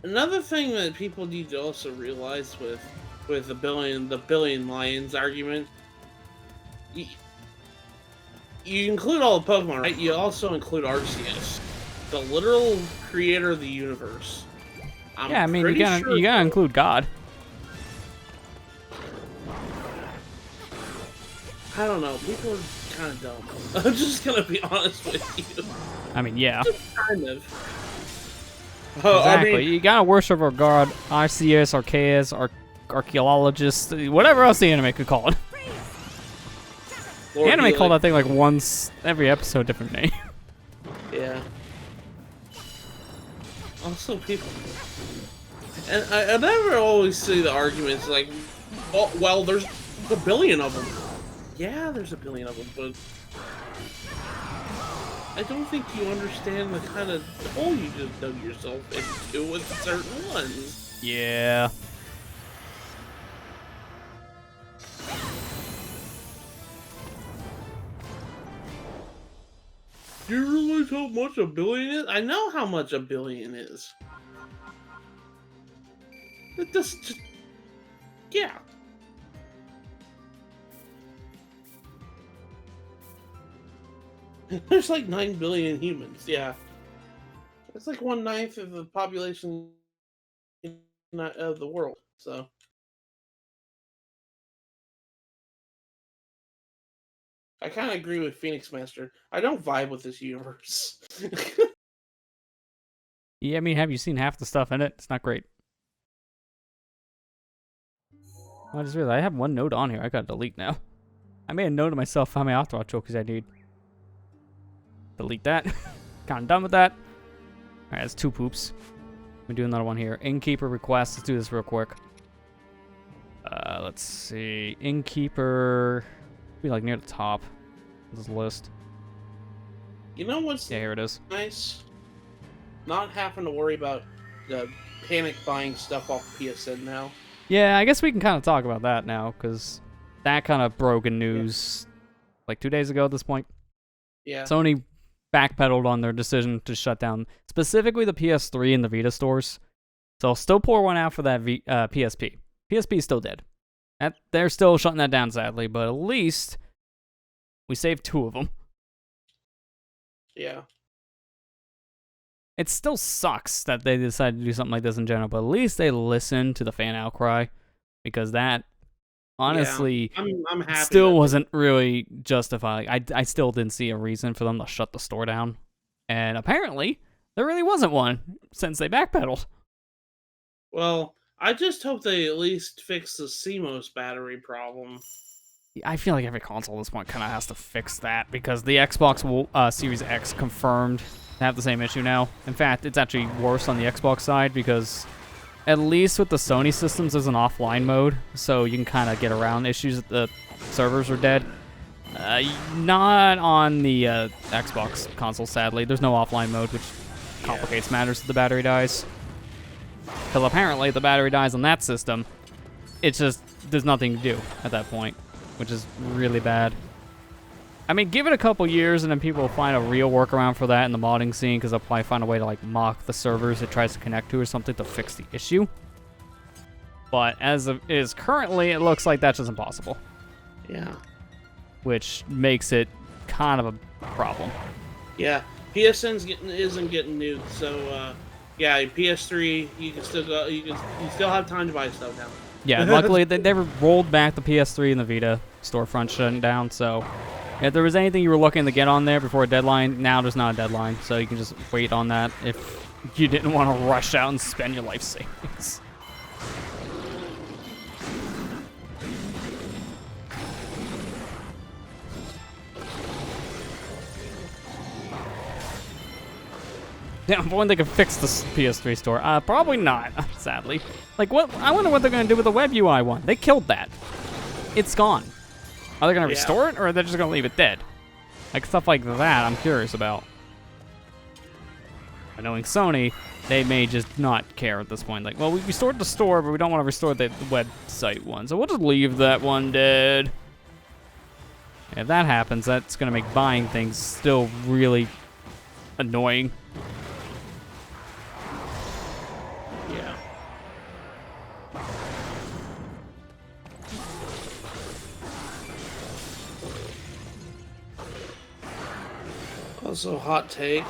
another thing that people need to also realize with the billion lions argument, you include all the Pokemon, right? You also include Arceus, the literal creator of the universe. Yeah, I mean, you gotta include God. I don't know. People are kind of dumb. I'm just gonna be honest with you. I mean, yeah. Just kind of. Oh, Exactly. I mean, You gotta worship our God, Arceus, Arceus, archaeologist, whatever else the anime could call it. Lord The anime Healy. called that thing like once every episode, different name. Yeah. Also, people, and I never always see the arguments like, oh, well, there's a billion of them. Yeah, there's a billion of them, but I don't think you understand the kind of hole you just dug yourself into with certain ones. Yeah. Do you realize how much a billion is? I know how much a billion is. It doesn't just... Yeah. There's like 9 billion humans, yeah. It's like 1/9 of the population of the world. So I kind of agree with Phoenix Master. I don't vibe with this universe. Yeah, I mean, have you seen half the stuff in it? It's not great. I just realized I have one note on here. I gotta delete now. I made a note of myself how many Octorok trophies I need. Delete that. Kind of done with that. Alright, that's 2 poops. Let me do another one here. Innkeeper request. Let's do this real quick. Let's see. Innkeeper. Be like near the top of this list. You know what's Yeah, here it is. nice? Not having to worry about the panic buying stuff off PSN now. Yeah, I guess we can kind of talk about that now, because that kind of broke in news like 2 days ago at this point. Yeah. Sony backpedaled on their decision to shut down specifically the PS3 and the Vita stores. So I'll still pour one out for that PSP. PSP is still dead. They're still shutting that down, sadly, but at least we saved 2 of them. Yeah. It still sucks that they decided to do something like this in general, but at least they listened to the fan outcry, because that, honestly, yeah, I'm happy still that wasn't really justified. I still didn't see a reason for them to shut the store down. And apparently, there really wasn't one, since they backpedaled. Well, I just hope they at least fix the CMOS battery problem. I feel like every console at this point kind of has to fix that, because the Xbox Series X confirmed to have the same issue now. In fact, it's actually worse on the Xbox side, because at least with the Sony systems, there's an offline mode, so you can kind of get around issues that the servers are dead. Not on the Xbox console, sadly. There's no offline mode, which complicates matters if the battery dies. Because apparently, if the battery dies on that system, it's just, there's nothing to do at that point, which is really bad. I mean, give it a couple years, and then people will find a real workaround for that in the modding scene, because they'll probably find a way to, like, mock the servers it tries to connect to or something to fix the issue. But as it is currently, it looks like that's just impossible. Yeah. Which makes it kind of a problem. Yeah. PSN isn't getting nuked, so yeah, PS3 you can still go. You still have time to buy stuff now. Yeah, luckily they rolled back the PS3 and the Vita storefront shutting down, so if there was anything you were looking to get on there before a deadline, now there's not a deadline, so you can just wait on that if you didn't want to rush out and spend your life savings. Yeah, I'm wondering they could fix the PS3 store. Probably not, sadly. Like, what? I wonder what they're going to do with the Web UI one. They killed that. It's gone. Are they going to restore it, or are they just going to leave it dead? Like, stuff like that I'm curious about. But knowing Sony, they may just not care at this point. Like, well, we restored the store, but we don't want to restore the website one, so we'll just leave that one dead. And if that happens, that's going to make buying things still really annoying. Yeah. Also, hot take.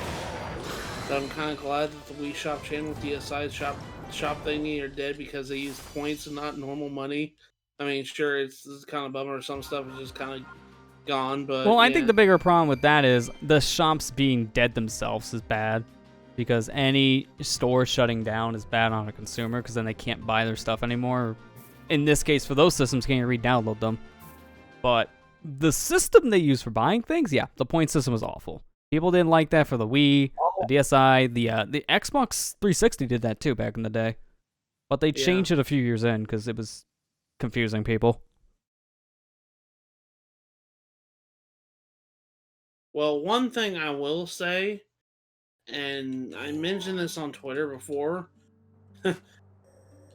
I'm kind of glad that the Wii Shop channel with DSi's shop thingy are dead, because they use points and not normal money. I mean, sure, it's kind of bummer. Some stuff is just kind of gone, but well, I yeah. think the bigger problem with that is the shops being dead themselves is bad, because any store shutting down is bad on a consumer, because then they can't buy their stuff anymore. In this case, for those systems, can't re-download them. But the system they use for buying things, yeah, the point system was awful. People didn't like that for the Wii, the DSi, the Xbox 360 did that too back in the day. But they changed it a few years in because it was confusing people. Well, one thing I will say, and I mentioned this on Twitter before,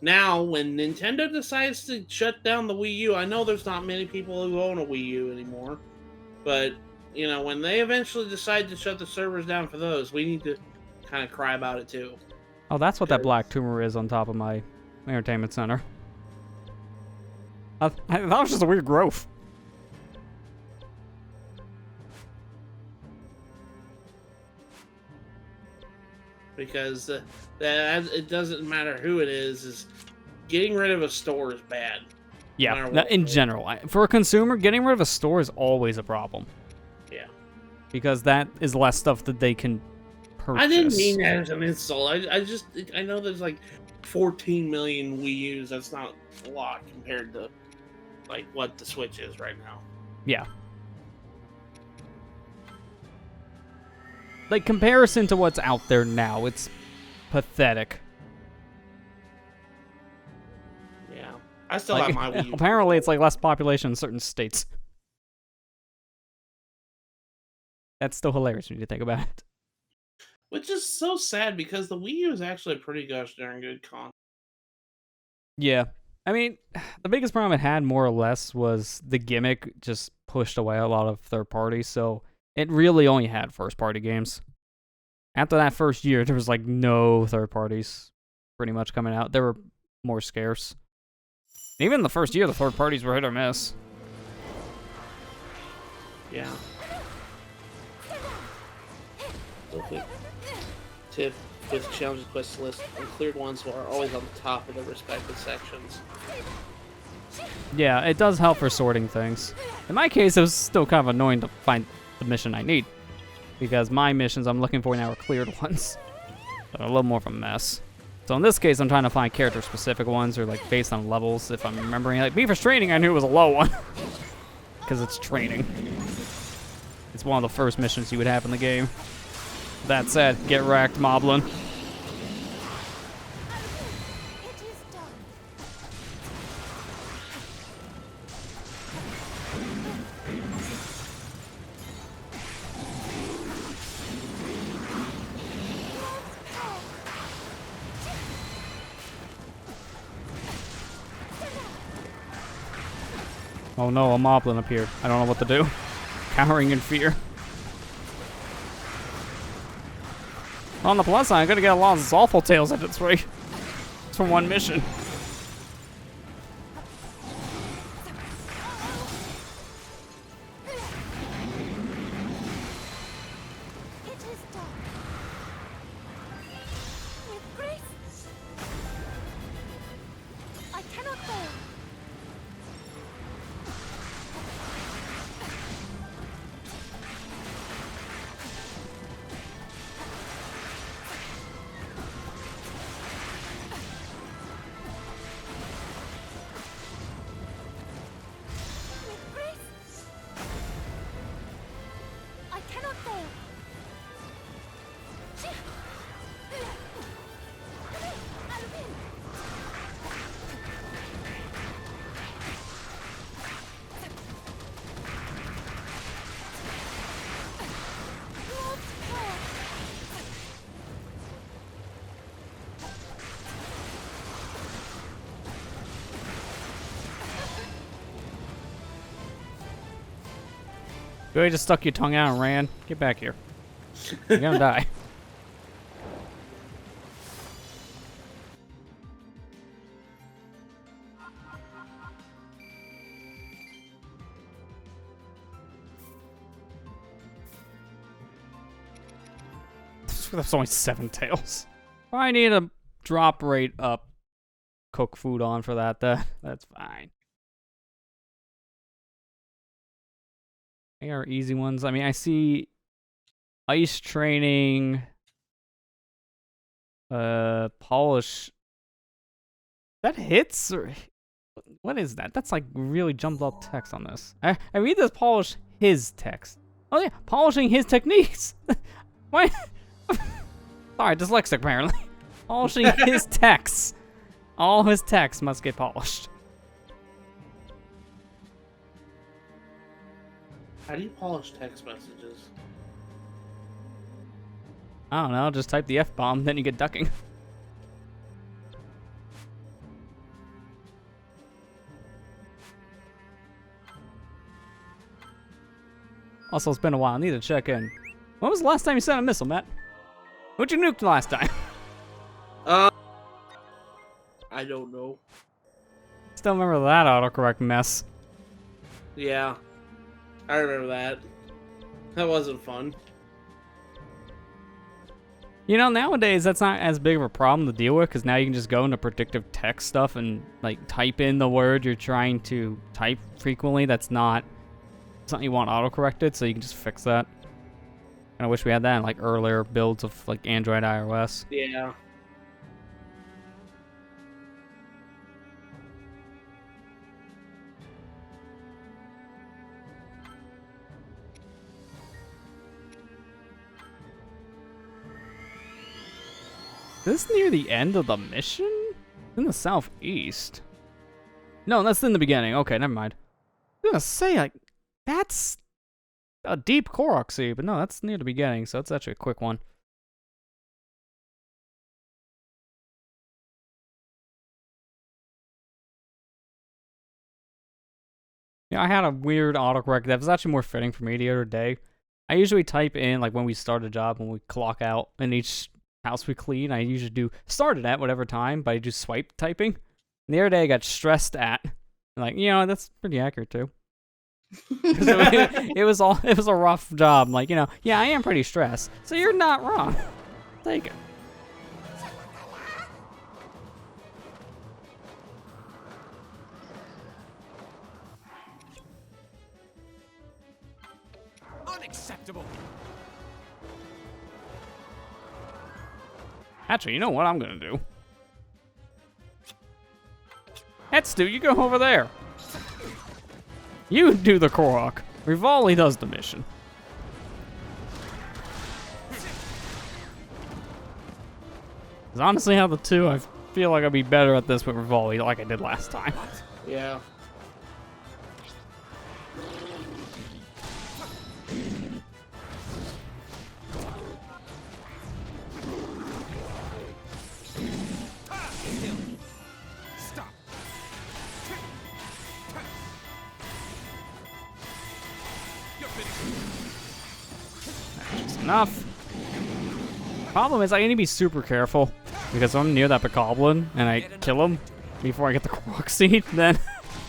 now when Nintendo decides to shut down the Wii U, I know there's not many people who own a Wii U anymore, but you know, when they eventually decide to shut the servers down for those, we need to kind of cry about it too. Oh, that's what that black tumor is on top of my entertainment center. That was just a weird growth. because that it doesn't matter who it is getting rid of a store is bad. Yeah, in general. For a consumer, getting rid of a store is always a problem. Yeah. Because that is less stuff that they can purchase. I didn't mean that as an insult. I know there's like 14 million Wii U's. That's not a lot compared to like what the Switch is right now. Yeah. Like, comparison to what's out there now, it's pathetic. Yeah. I still have my Wii U. Apparently, it's like less population in certain states. That's still hilarious when you think about it. Which is so sad because the Wii U is actually a pretty gosh darn good console. Yeah. I mean, the biggest problem it had, more or less, was the gimmick just pushed away a lot of third parties, so it really only had first-party games. After that first year, there was like no third parties pretty much coming out. They were more scarce. Even the first year, the third parties were hit or miss. Yeah. Real quick tip with challenges quest list, uncleared ones are always on the top of their respective sections. Yeah, it does help for sorting things. In my case, it was still kind of annoying to find the mission I need, because my missions I'm looking for now are cleared ones. So a little more of a mess. So in this case, I'm trying to find character-specific ones, or like based on levels, if I'm remembering. Like Beaver's Training, I knew it was a low one, because it's training. It's one of the first missions you would have in the game. That said, get wrecked, Moblin. Oh no, a Moblin appeared. I don't know what to do. Cowering in fear. On the plus side, I'm gonna get a lot of awful tails at its rate. It's from one mission. You really just stuck your tongue out and ran? Get back here. You're gonna die. That's only 7 tails. I need a drop rate up. Cook food on for that. That's fine. They are easy ones. I mean, I see ice training, polish. That hits or what is that? That's like really jumped up text on this. I read this polish his text. Oh yeah, polishing his techniques. Why? Sorry, dyslexic apparently. Polishing his texts. All his texts must get polished. How do you polish text messages? I don't know, just type the F-bomb, then you get ducking. Also, it's been a while. I need to check in. When was the last time you sent a missile, Matt? What'd you nuke the last time? I don't know. Still remember that autocorrect mess. Yeah. I remember that. That wasn't fun. You know, nowadays that's not as big of a problem to deal with because now you can just go into predictive text stuff and like type in the word you're trying to type frequently. That's not something you want autocorrected, so you can just fix that. And I wish we had that in like earlier builds of like Android, iOS. Yeah. Is this near the end of the mission? In the southeast. No, that's in the beginning. Okay, never mind. I was gonna say, like, that's a deep Korok Sea, but no, that's near the beginning, so that's actually a quick one. Yeah, I had a weird autocorrect that was actually more fitting for me the other day. I usually type in, like, when we start a job, when we clock out in each house we clean, I usually do start it at whatever time, but I do swipe typing. And the other day I got stressed at. Like, you know, that's pretty accurate too. it was a rough job. Like, you know, yeah, I am pretty stressed. So you're not wrong. Take it. Unacceptable. Actually, you know what I'm gonna do? Hetsu, you go over there. You do the Korok. Rivali does the mission. Because honestly, out of the two, I feel like I'd be better at this with Rivali like I did last time. Yeah. Stop. You're finished. That's enough. Problem is, I need to be super careful. Because if I'm near that Bokoblin and I kill him before I get the Korok Seed, then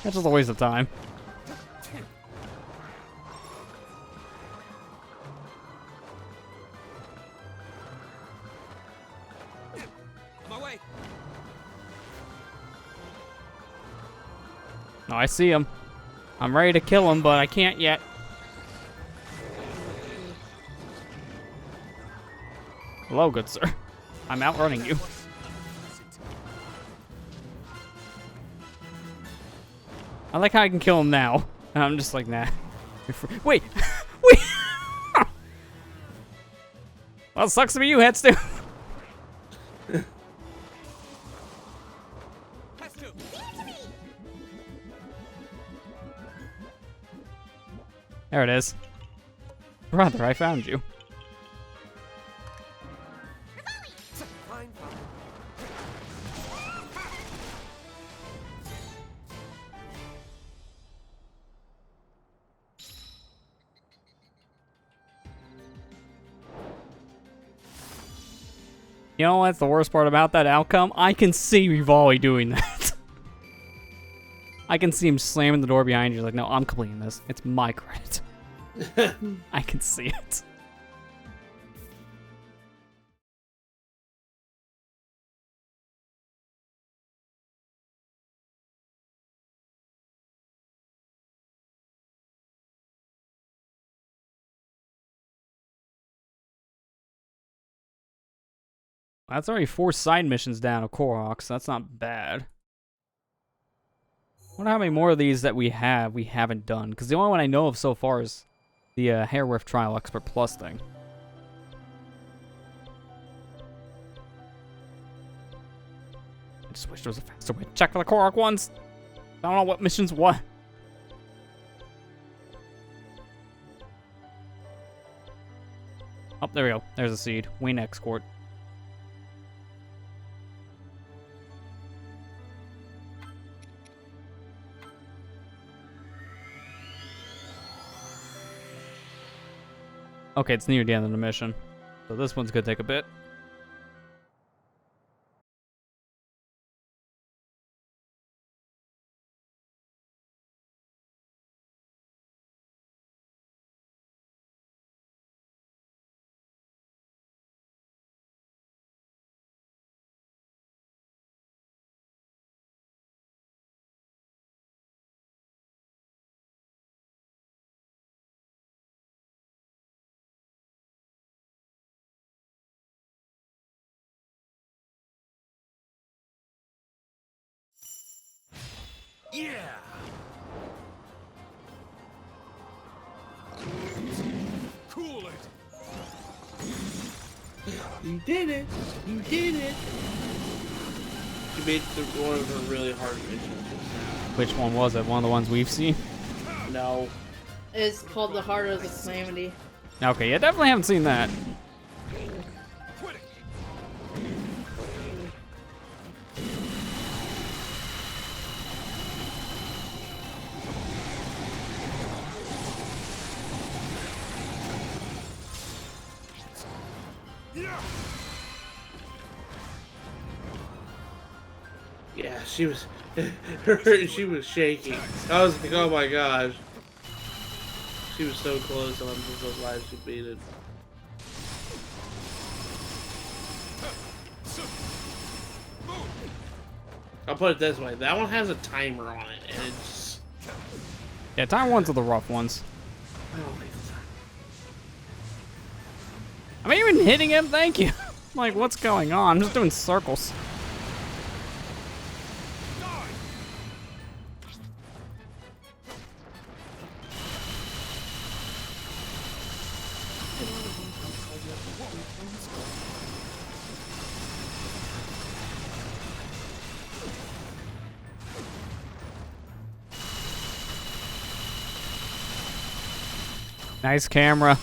that's just a waste of time. On my way. No, I see him. I'm ready to kill him, but I can't yet. Hello, good sir. I'm outrunning you. I like how I can kill him now. And I'm just like, nah. Wait! Wait! Well, sucks to be you, Hetsu. There it is. Brother, I found you. Fine, fine. You know what's the worst part about that outcome? I can see Rivali doing that. I can see him slamming the door behind you like, no, I'm completing this. It's my credit. I can see it. That's already 4 side missions down of Koroks. That's not bad. I wonder how many more of these that we haven't done. Because the only one I know of so far is the Hairwolf Trial Expert Plus thing. I just wish there was a faster way to check for the Korok ones. I don't know what mission's what. Oh, there we go. There's a seed. Wayne Escort. Okay, it's near the end of the mission. So this one's gonna take a bit. Yeah. Cool it. You did it! You did it! You made one of the really hard missions just Which one was it? One of the ones we've seen? now. No. It's called the Heart of the Calamity. Okay, yeah, definitely haven't seen that. Quit it. Yeah. Yeah, she was she was shaking. I was like, oh my gosh. She was so close and I'm just so glad she beat it. I'll put it this way, that one has a timer on it and it's Yeah, time ones are the rough ones. I don't like the timer. Am I even hitting him? Thank you. Like, what's going on? I'm just doing circles. Nice camera.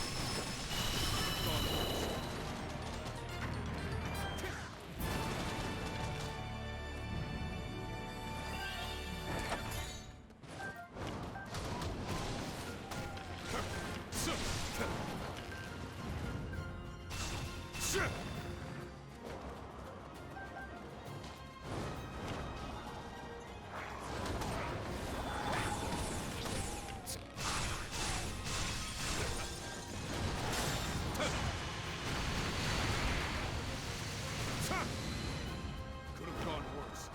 Could have gone worse.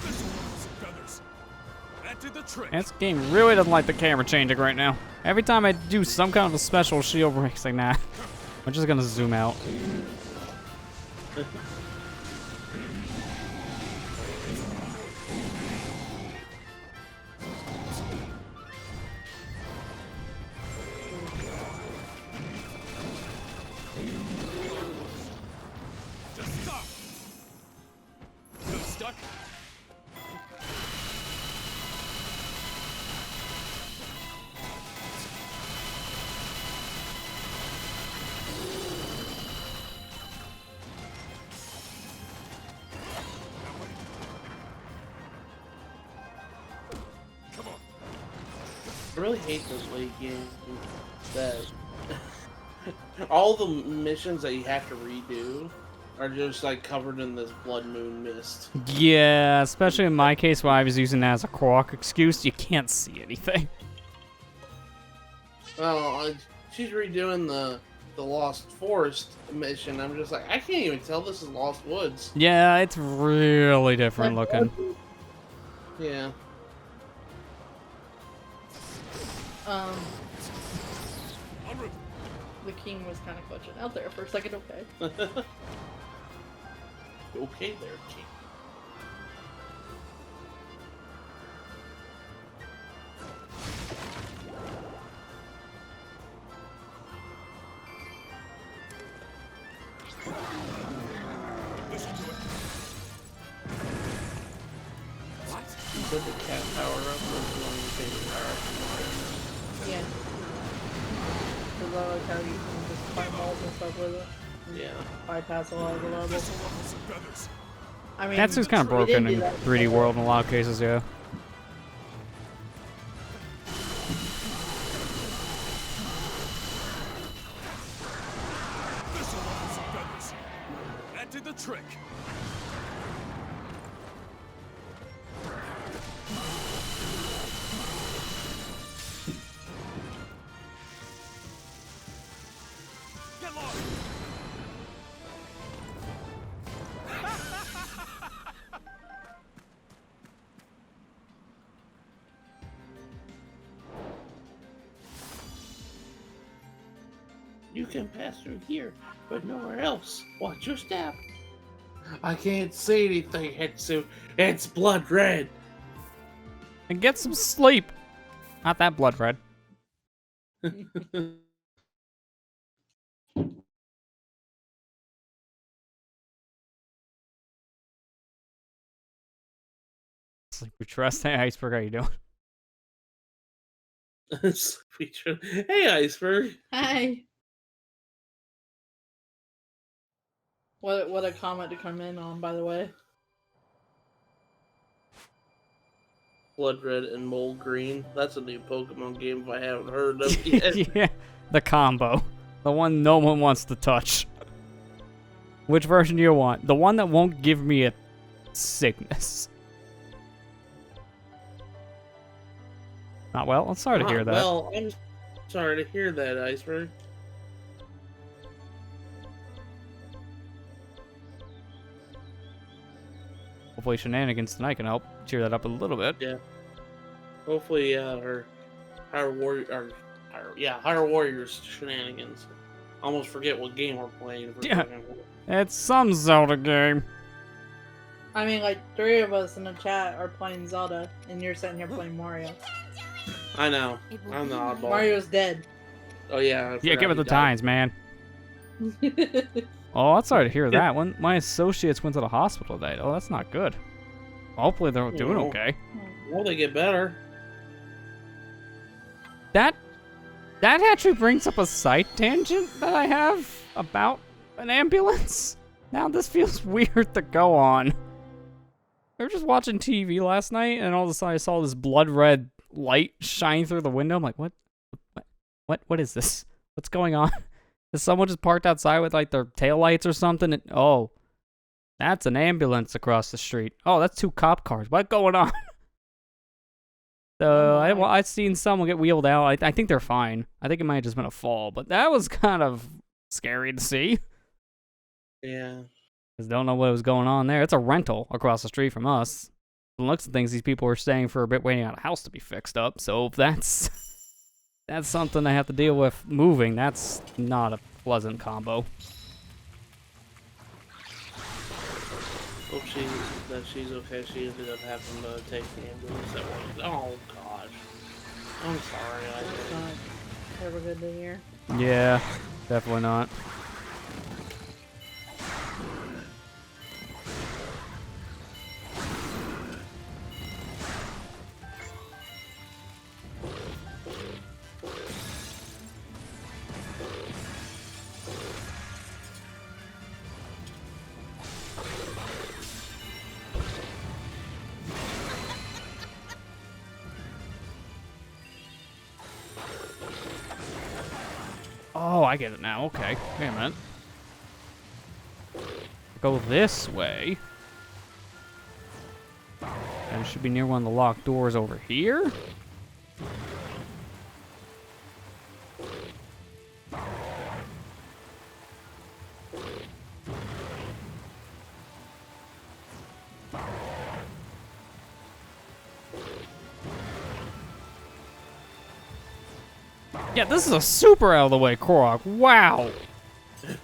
This one was feathers. That did the trick. This game really doesn't like the camera changing right now. Every time I do some kind of a special shield break, it's like, nah. I'm just gonna zoom out. Just stop. Still stuck? Come on. I really hate this late game that all the missions that you have to redo are just like covered in this blood moon mist. Yeah, especially in my case where I was using that as a co-op excuse, you can't see anything. Well, she's redoing the Lost Forest mission. I'm just like, I can't even tell this is Lost Woods. Yeah, it's really different looking. Yeah. En route. The king was kind of glitching out there for a second. Okay. Okay there, King. Listen to it. What? You put the cat power up was one of your favorite power Yeah. Because I like how you can just climb walls and stuff with it. Yeah. Bypass a lot of the levels. This'll ruffle some feathers. I mean, That's just kind of we didn't broken in do that 3D before. World in a lot of cases, yeah. This'll ruffle some feathers. That did the trick. Get lost. You can pass through here, but nowhere else. Watch your step. I can't see anything, Hetsu. It's blood red. And get some sleep. Not that blood red. Sleep we trust. Hey, Iceberg, how you doing? Hey, Iceberg. Hi. What a comment to come in on, by the way. Blood red and mold green. That's a new Pokemon game if I haven't heard of yet. Yeah, the combo. The one no one wants to touch. Which version do you want? The one that won't give me a sickness. Not well? I'm sorry to hear that. Well, I'm sorry to hear that, Iceberg. Hopefully shenanigans tonight can help cheer that up a little bit. Yeah. Hopefully, her Hyrule Warriors shenanigans. Almost forget what game we're playing. Yeah. It's some Zelda game. I mean, like, 3 of us in the chat are playing Zelda, and you're sitting here playing Mario. I know. I'm the oddball. Mario's dead. Oh yeah. Yeah, give it the times, man. Oh, I'm sorry to hear that. When my associates went to the hospital today. Oh, that's not good. Hopefully they're doing okay. Well, they get better. That actually brings up a side tangent that I have about an ambulance. Now this feels weird to go on. We were just watching TV last night, and all of a sudden I saw this blood red light shine through the window. I'm like, what is this? What's going on? Is someone just parked outside with like their taillights or something? And, oh, that's an ambulance across the street. Oh, that's 2 cop cars. What's going on? So I've seen someone get wheeled out. I think they're fine. I think it might have just been a fall, but that was kind of scary to see. Yeah. Because don't know what was going on there. It's a rental across the street from us. From the looks of things, these people were staying for a bit waiting on a house to be fixed up. So if that's something I have to deal with moving, that's not a pleasant combo. Hope she's okay. She ended up having to take the ambulance at one. Oh gosh. I'm sorry. That's not ever good to hear. Yeah, definitely not. Oh, I get it now. Okay. Wait a minute. Go this way. And it should be near one of the locked doors over here. Yeah, this is a super out of the way Korok. Wow.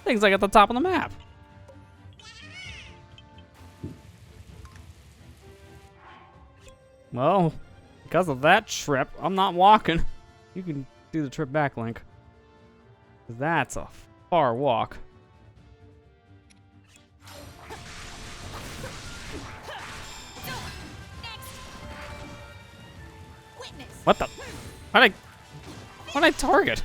Things like at the top of the map. Well, because of that trip, I'm not walking. You can do the trip back, Link. 'Cause that's a far walk. What the? Why'd I target?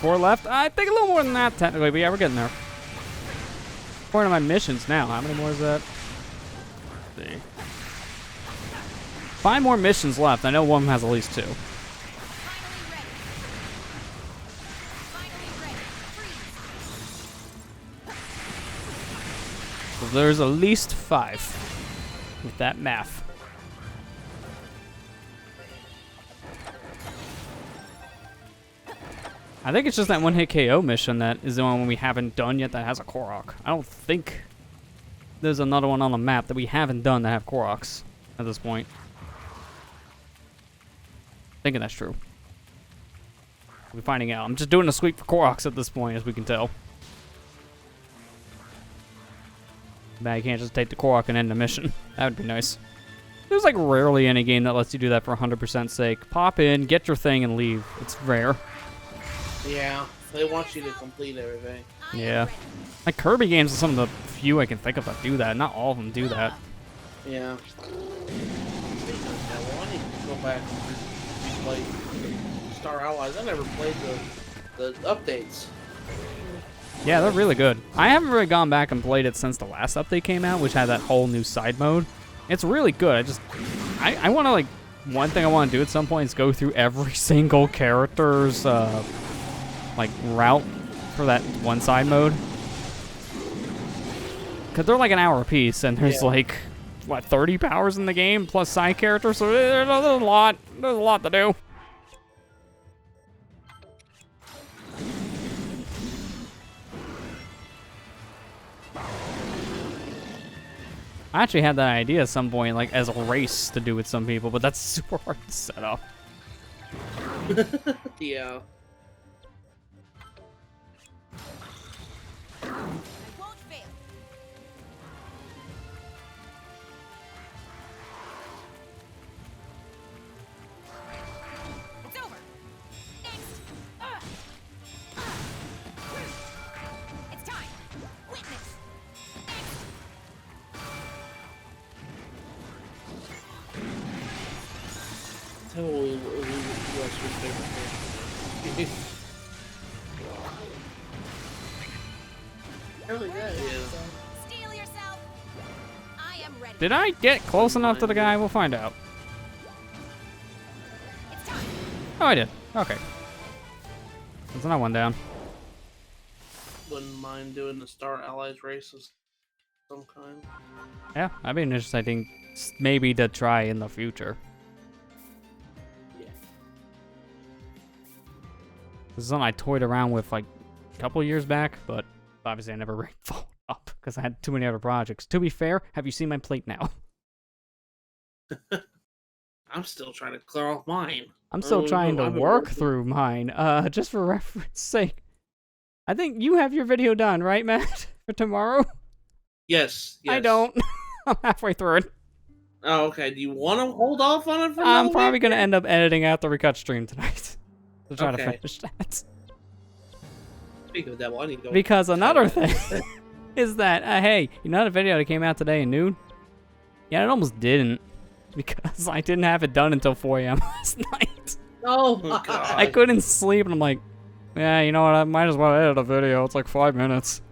4 left? I think a little more than that, technically, but yeah, we're getting there. 4 of my missions now. How many more is that? Let's see. 5 more missions left. I know one of them has at least 2. So there's at least 5 with that math. I think it's just that 1-hit KO mission that is the one we haven't done yet that has a Korok. I don't think there's another one on the map that we haven't done that have Koroks at this point. Thinking that's true. We're finding out. I'm just doing a sweep for Koroks at this point, as we can tell. But I can't just take the Korok and end the mission. That would be nice. There's like rarely any game that lets you do that for 100% sake. Pop in, get your thing, and leave. It's rare. Yeah, they want you to complete everything. Yeah. Like Kirby games are some of the few I can think of that do that. Not all of them do that. Yeah. Well, I need to go back and play Star Allies. I never played the updates. Yeah, they're really good. I haven't really gone back and played it since the last update came out, which had that whole new side mode. It's really good. I want to, like, one thing I want to do at some point is go through every single character's, like, route for that one side mode. Because they're like an hour apiece, and there's, like, what, 30 powers in the game, plus side characters, so there's a lot. There's a lot to do. I actually had that idea at some point, like, as a race to do with some people, but that's super hard to set up. Yeah. Won't fail. It's over. Next. It's time. Witness. Next. Tell what was your favorite game. Really good. Yeah. So. Steel yourself. I am ready. Did I get close enough to the guy? We'll find out. It's time. Oh, I did. Okay. There's another one down. Wouldn't mind doing the Star Allies races of some kind. Yeah, that'd be interesting, I think, maybe to try in the future. Yeah. This is something I toyed around with, like, a couple years back, but obviously I never really followed up because I had too many other projects. To be fair, have you seen my plate now? I'm still trying to clear off mine. I'm still trying to I've been work working. through mine. Just for reference sake, I think you have your video done, right, Matt, for tomorrow? Yes. I don't. I'm halfway through it. Oh, okay. Do you want to hold off on it for I'm another probably week? going to end up editing out the recut stream tonight to try to Okay. finish that. Speaking of that, well, I need to go. Because another thing is that, hey, you know the video that came out today at noon? Yeah, it almost didn't. Because I didn't have it done until 4 a.m. last night. Oh, God. I couldn't sleep, and I'm like, yeah, you know what, I might as well edit a video. It's like 5 minutes.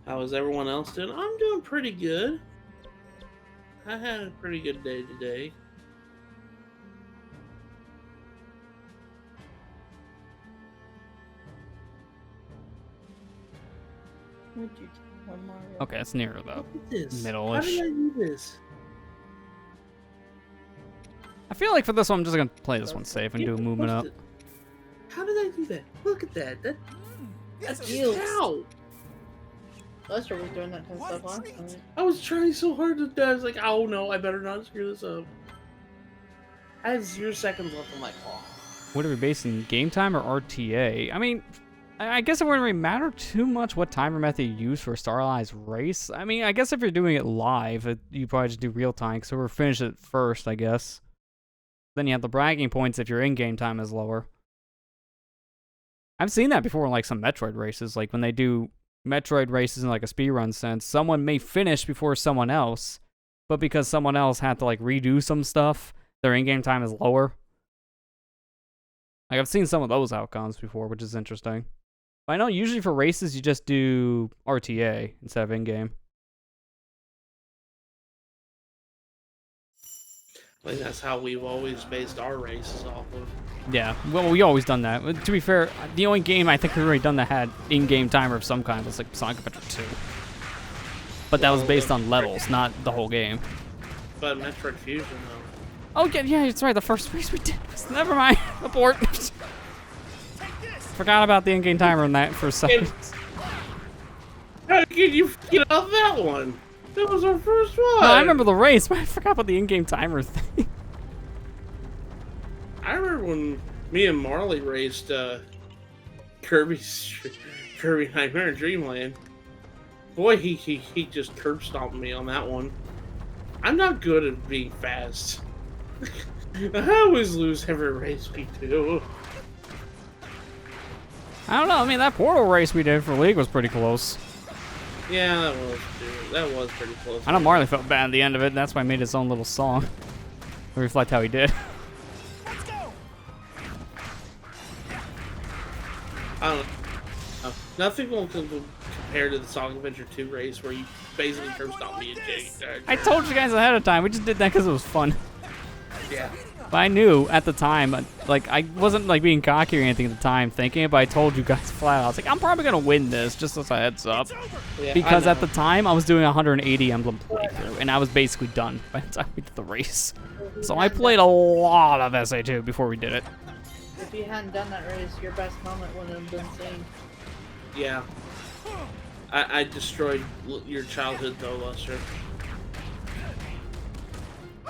How is everyone else doing? I'm doing pretty good. I had a pretty good day today. Would you take one more? Okay, it's nearer though. Look at this. Middle-ish. How did I do this? I feel like for this one, I'm just going to play this one safe and do a Yeah, movement up. what's How did I do that? Look at that. That's Heals. how. Lester was doing that kind of stuff last time. I was trying so hard to do. I was like, oh no, I better not screw this up. I had 0 seconds left. I'm like, oh. Would it be based in game time or RTA? I mean, I guess it wouldn't really matter too much what timer method you use for a Star Allies race. I mean, I guess if you're doing it live, you probably just do real time, so we're finished it first, I guess. Then you have the bragging points if your in-game time is lower. I've seen that before in like some Metroid races, like when they do Metroid races in like a speedrun sense, someone may finish before someone else, but because someone else had to like redo some stuff, their in-game time is lower. Like I've seen some of those outcomes before, which is interesting. But I know usually for races you just do RTA instead of in-game. I think that's how we've always based our races off of. Yeah, well, we always done that. To be fair, the only game I think we've already done that had in-game timer of some kind was like Sonic Adventure 2. But that was based on levels, not the whole game. But Metroid Fusion, though. Oh, yeah, it's right. The first race we did was... Never mind. Abort. Forgot about the in-game timer on that for a second. How can you get off that one? That was our first one. No, I remember the race, but I forgot about the in-game timer thing. I remember when Me and Marley raced Kirby Nightmare Dreamland. Boy, he just curb stomped me on that one. I'm not good at being fast. I always lose every race we do. I don't know. I mean, that Portal race we did for League was pretty close. Yeah, that was pretty close. I know Marley felt bad at the end of it, and that's why I made his own little song to reflect how he did. Let's go. I don't know. Nothing will compare to the Sonic Adventure 2 race where you basically curb stomped me and Jake. I told you guys ahead of time. We just did that because it was fun. Yeah. But I knew at the time, like, I wasn't like being cocky or anything at the time thinking it, but I told you guys flat out. I was like, I'm probably going to win this, just as a heads up. Yeah, Because at the time, I was doing 180 Emblem playthrough, and I was basically done by the time we did the race. So I played a lot of SA2 before we did it. If you hadn't done that race, your best moment wouldn't have been seen. Yeah. I destroyed your childhood though, Lester.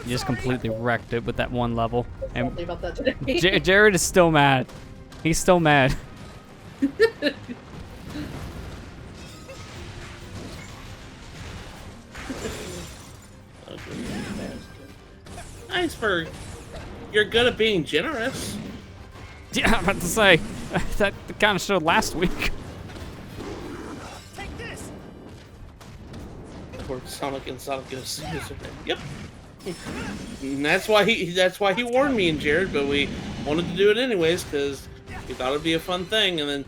You just completely wrecked it with that one level. And Salty about that today. Jared is still mad. He's still mad. Iceberg, you're good at being generous. Yeah, I'm about to say, that kind of showed last week. Take this. Or Sonic and SonicGhost. Yep. And that's why he warned me and Jared, but we wanted to do it anyways because we thought it'd be a fun thing. And then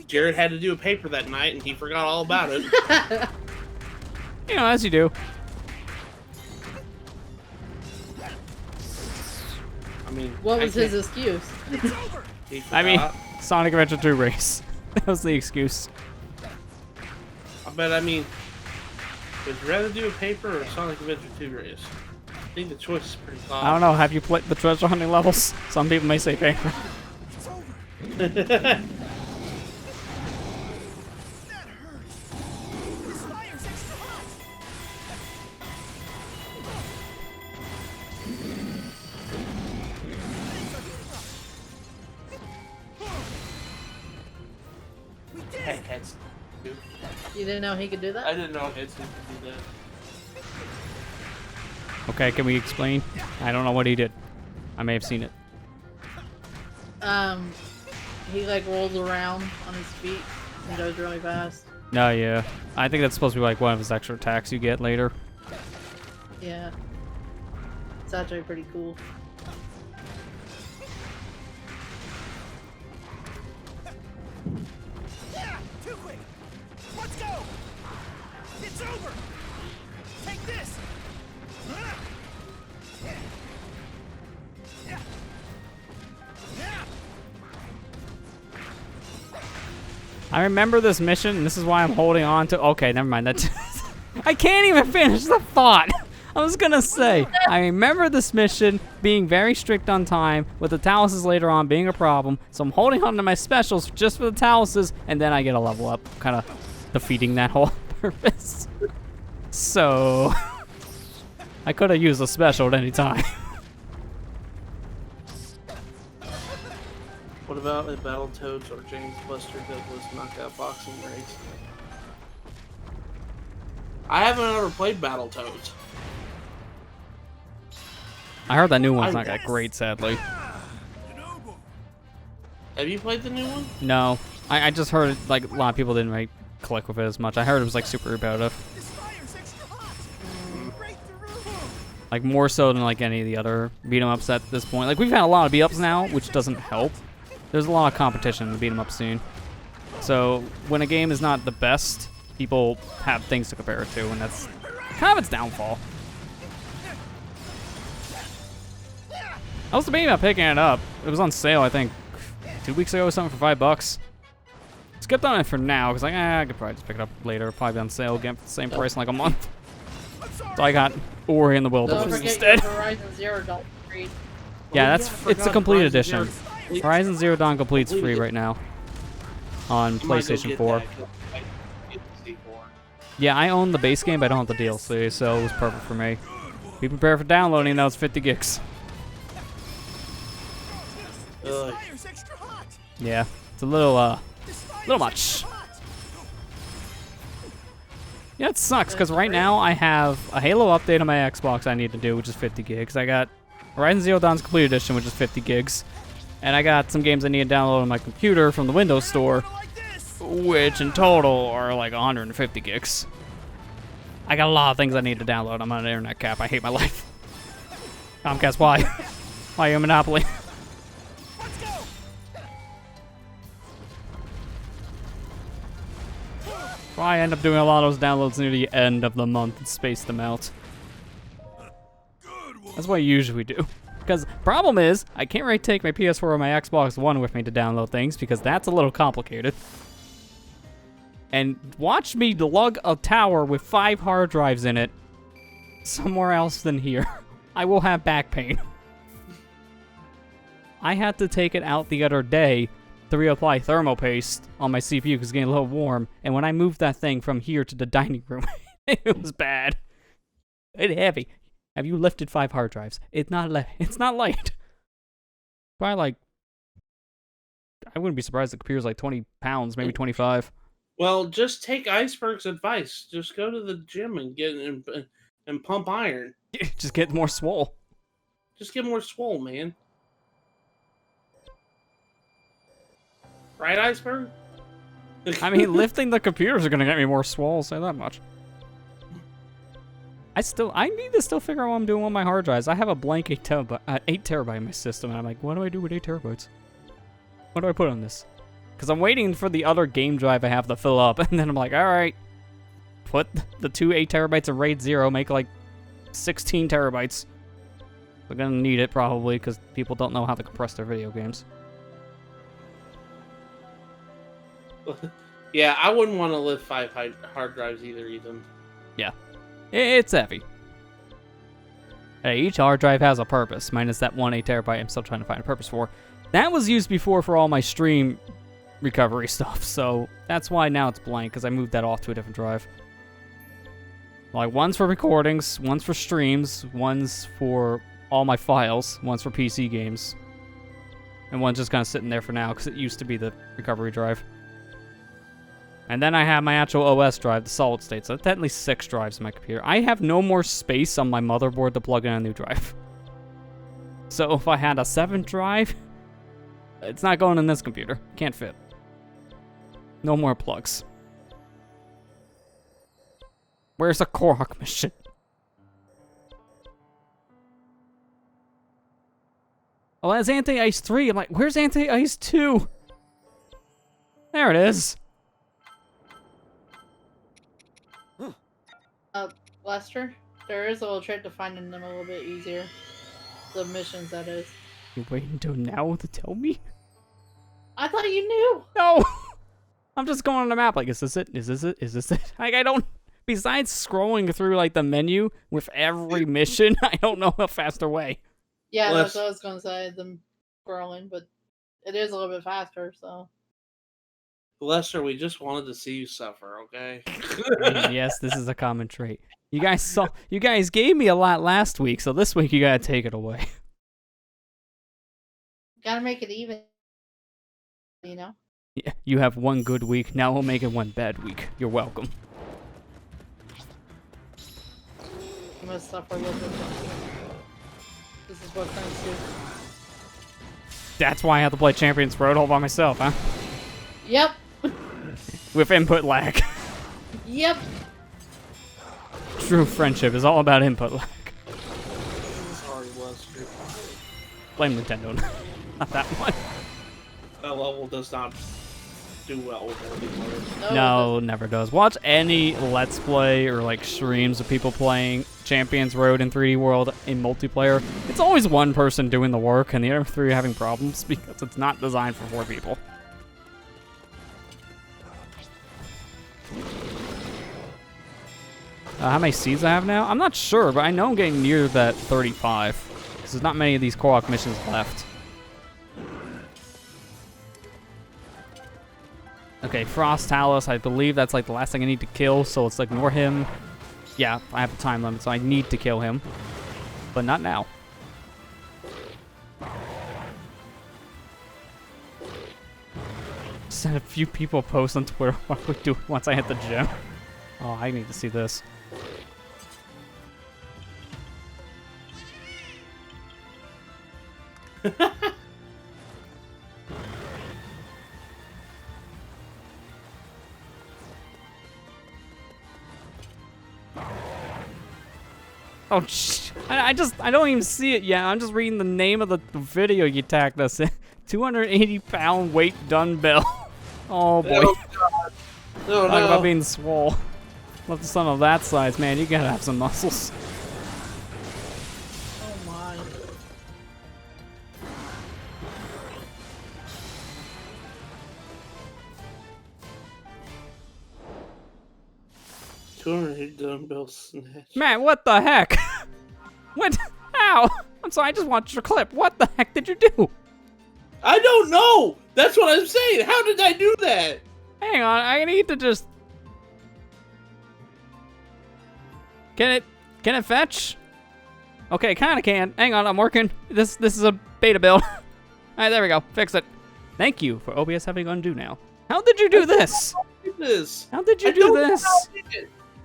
Jared had to do a paper that night, and he forgot all about it. You know, as you do. I mean, What was his excuse? He I mean, forgot. Sonic Adventure 2 race. That was the excuse. But I mean, would you rather do a paper or a Sonic Adventure 2 race? I think the choice is pretty obvious. I don't know. Have you played the treasure hunting levels? Some people may say paper. It's over. That hurts. This fire's extra hot. We did Hey, it. heads. Dude. You didn't know he could do that? I didn't know heads could do that. Okay, can we explain? I don't know what he did. I may have seen it. He like rolls around on his feet and goes really fast. No, yeah. I think that's supposed to be like one of his extra attacks you get later. Yeah. It's actually pretty cool. Yeah, too quick. Let's go. It's over. Take this. I remember this mission, and this is why I'm holding on to. Okay, never mind. That I can't even finish the thought. I was gonna say, I remember this mission being very strict on time, with the Taluses later on being a problem, so I'm holding on to my specials just for the Taluses, and then I get a level up, kind of defeating that whole purpose. So, I could have used a special at any time. What about a Battletoads or James Buster Douglas knockout boxing race? I haven't ever played Battletoads. I heard that new one's not that great, sadly. Have you played the new one? No, I just heard like a lot of people didn't like click with it as much. I heard it was like super repetitive. This fire's extra hot. Break the roof. Like more so than like any of the other beat 'em ups at this point. Like we've had a lot of beat ups now, which doesn't help. There's a lot of competition in the beat 'em up scene. So when a game is not the best, people have things to compare it to, and that's kind of its downfall. I was debating about picking it up. It was on sale, I think, 2 weeks ago or something for $5. Skipped on it for now, because like, I could probably just pick it up later. Probably be on sale again for the same price in like a month. So I got Ori and the Don't Wilderness forget instead. your Horizon Zero Dawn free. Yeah, I it's a forgot complete Horizon edition. Zero- Horizon Zero Dawn Complete's free right now on I might go PlayStation get 4. that, 'cause I get the C4. Yeah, I own the base game, but I don't have the DLC, so it was perfect for me. Be prepared for downloading, though. It's 50 gigs. Ugh. Fire's extra hot. Yeah, it's a little This fire's little extra much. hot. Yeah, it sucks because right now I have a Halo update on my Xbox I need to do, which is 50 gigs. I got Horizon Zero Dawn's Complete Edition, which is 50 gigs. And I got some games I need to download on my computer from the Windows Store, Like this. which in total are like 150 gigs. I got a lot of things I need to download. I'm on an internet cap. I hate my life. Comcast, why? Why are you a monopoly? Let's go. Why I end up doing a lot of those downloads near the end of the month and space them out. That's what I usually do. Because problem is, I can't really take my PS4 or my Xbox One with me to download things because that's a little complicated. And watch me lug a tower with 5 hard drives in it somewhere else than here. I will have back pain. I had to take it out the other day to reapply thermal paste on my CPU because it's getting a little warm. And when I moved that thing from here to the dining room, it was bad. It's heavy. Have you lifted 5 hard drives? It's not light. Probably like, I wouldn't be surprised the computer's like 20 pounds, maybe 25. Well, just take Iceberg's advice. Just go to the gym and and pump iron. Just get more swole. Just get more swole, man. Right, Iceberg? I mean, lifting the computers are gonna get me more swole, I'll say that much. I need to still figure out what I'm doing on my hard drives. I have a blank 8 terabyte in my system, and I'm like, what do I do with 8 terabytes? What do I put on this? Because I'm waiting for the other game drive I have to fill up, and then I'm like, alright, put the 2 8 terabytes of RAID 0, make like 16 terabytes. We're gonna need it probably, because people don't know how to compress their video games. Yeah, I wouldn't want to lift 5 hard drives either, Ethan. Yeah. It's heavy. Hey, each hard drive has a purpose, minus that 1 8 terabyte I'm still trying to find a purpose for. That was used before for all my stream recovery stuff, so that's why now it's blank, because I moved that off to a different drive. Like, one's for recordings, one's for streams, one's for all my files, one's for PC games. And one's just kind of sitting there for now, because it used to be the recovery drive. And then I have my actual OS drive, the solid state, so technically 6 drives in my computer. I have no more space on my motherboard to plug in a new drive. So if I had a 7th drive, it's not going in this computer. Can't fit. No more plugs. Where's the Korok mission? Oh, that's Anti-Ice 3. I'm like, where's Anti-Ice 2? There it is. Lester, there is a little trick to finding them a little bit easier. The missions, that is. You're waiting until now to tell me? I thought you knew! No! I'm just going on the map like, is this it? Is this it? Is this it? Like, I don't... Besides scrolling through, like, the menu with every mission, I don't know a faster way. Yeah, that's what I was going to say, them scrolling, but it is a little bit faster, so... Lester, we just wanted to see you suffer, okay? Yes, this is a common trait. You guys gave me a lot last week, so this week you gotta take it away. Gotta make it even, you know? Yeah, you have one good week, now we'll make it one bad week. You're welcome. I'm gonna suffer a little bit. This is what friends do. That's why I have to play Champions Road all by myself, huh? Yep. With input lag. Yep. True friendship is all about input lag. Sorry, Lester. Blame Nintendo, not that one. That level does not do well with multiplayer. No, never does. Watch any Let's Play or like streams of people playing Champions Road in 3D World in multiplayer. It's always one person doing the work and the other 3 having problems because it's not designed for 4 people. How many seeds I have now? I'm not sure, but I know I'm getting near that 35. Because there's not many of these Korok missions left. Okay, Frost Talus, I believe that's like the last thing I need to kill, so let's ignore him. Yeah, I have a time limit, so I need to kill him. But not now. just had a few people post on Twitter what we do once I hit the gym. Oh, I need to see this. Oh, I don't even see it yet. I'm just reading the name of the video you tagged us in. 280-pound weight dumbbell. Oh boy. Oh, God. No, Talk no. about being swole. Love the son of that size, man. You gotta have some muscles. Oh my. 200 dumbbell snatch. Man, what the heck? What? Ow! I'm sorry, I just watched your clip. What the heck did you do? I don't know! That's what I'm saying! How did I do that? Hang on, I need to just... Can it fetch? Okay, kinda can. Hang on, I'm working. This is a beta build. Alright, there we go. Fix it. Thank you for OBS having undo now. How did you do this? How did you do this?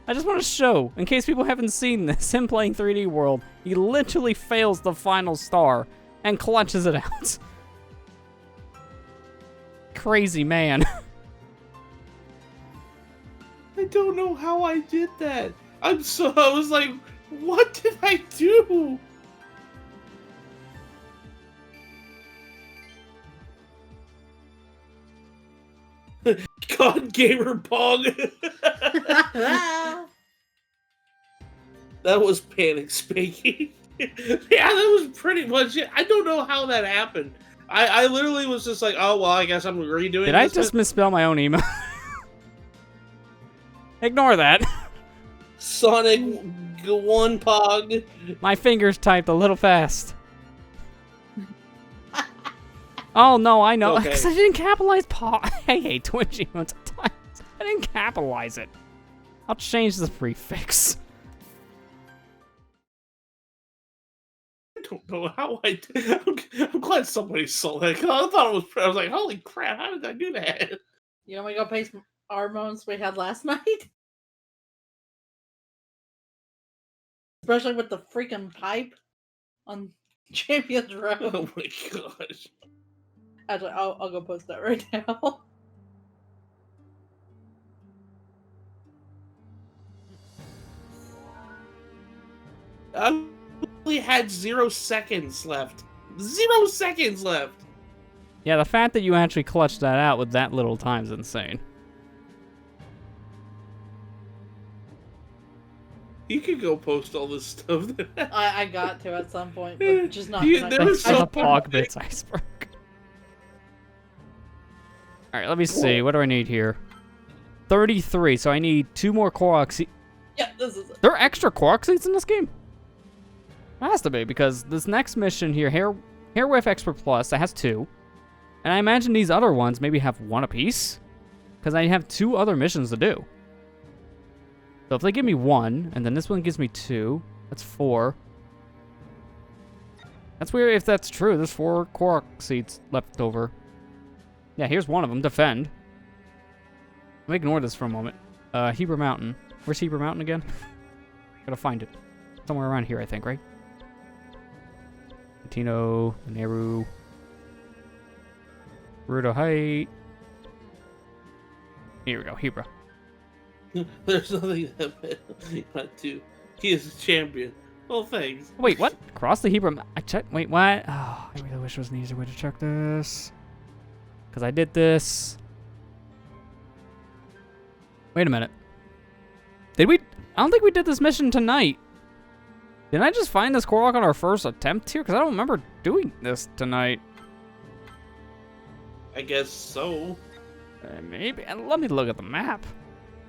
I just want to show, in case people haven't seen this, him playing 3D World, he literally fails the final star and clutches it out. Crazy man. I don't know how I did that. I was like, what did I do? God, Gamer Pong. That was panic speaking. Yeah, that was pretty much it. I don't know how that happened. I literally was just like, oh, well, I guess I'm redoing Did I just misspell my own email? Ignore that. Sonic 1 Pog. My fingers typed a little fast. Oh, no, I know. Okay. Because I didn't capitalize Pog. I hate Twitch emotes at times. I didn't capitalize it. I'll change the prefix. I don't know how I did. I'm glad somebody saw that. 'Cause I thought it was. I was like, holy crap! How did I do that? You want me to go paste our moments we had last night? Especially with the freaking pipe on Champions Road. Oh my gosh! Actually, I'll go post that right now. I only had 0 seconds left. 0 seconds left. Yeah, the fact that you actually clutched that out with that little time is insane. You could go post all this stuff. I got to at some point, but just not. You- tonight. there was Thanks for so the Pog Bits iceberg. Alright, let me see. What do I need here? 33, so I need 2 more Korok seeds. Yeah, this is it. There are extra Korok seeds in this game? It has to be, because this next mission here, Hair Whiff Expert Plus, that has 2. And I imagine these other ones maybe have 1 apiece? Because I have 2 other missions to do. So if they give me 1, and then this one gives me 2, that's 4. That's weird if that's true. There's 4 Korok seeds left over. Yeah, here's one of them. Defend. Let me ignore this for a moment. Heber Mountain. Where's Heber Mountain again? Gotta find it. Somewhere around here, I think, right? Latino, Nehru, Rudo Height. Here we go, Hebra. There's nothing that bad not to. He is a champion. Well, thanks. Wait, what? Cross the Hebra. I checked. Wait, what? Oh, I really wish there was an easier way to check this. Because I did this. Wait a minute. Did we? I don't think we did this mission tonight. Did I just find this Korok on our first attempt here? Because I don't remember doing this tonight. I guess so. Maybe. And let me look at the map.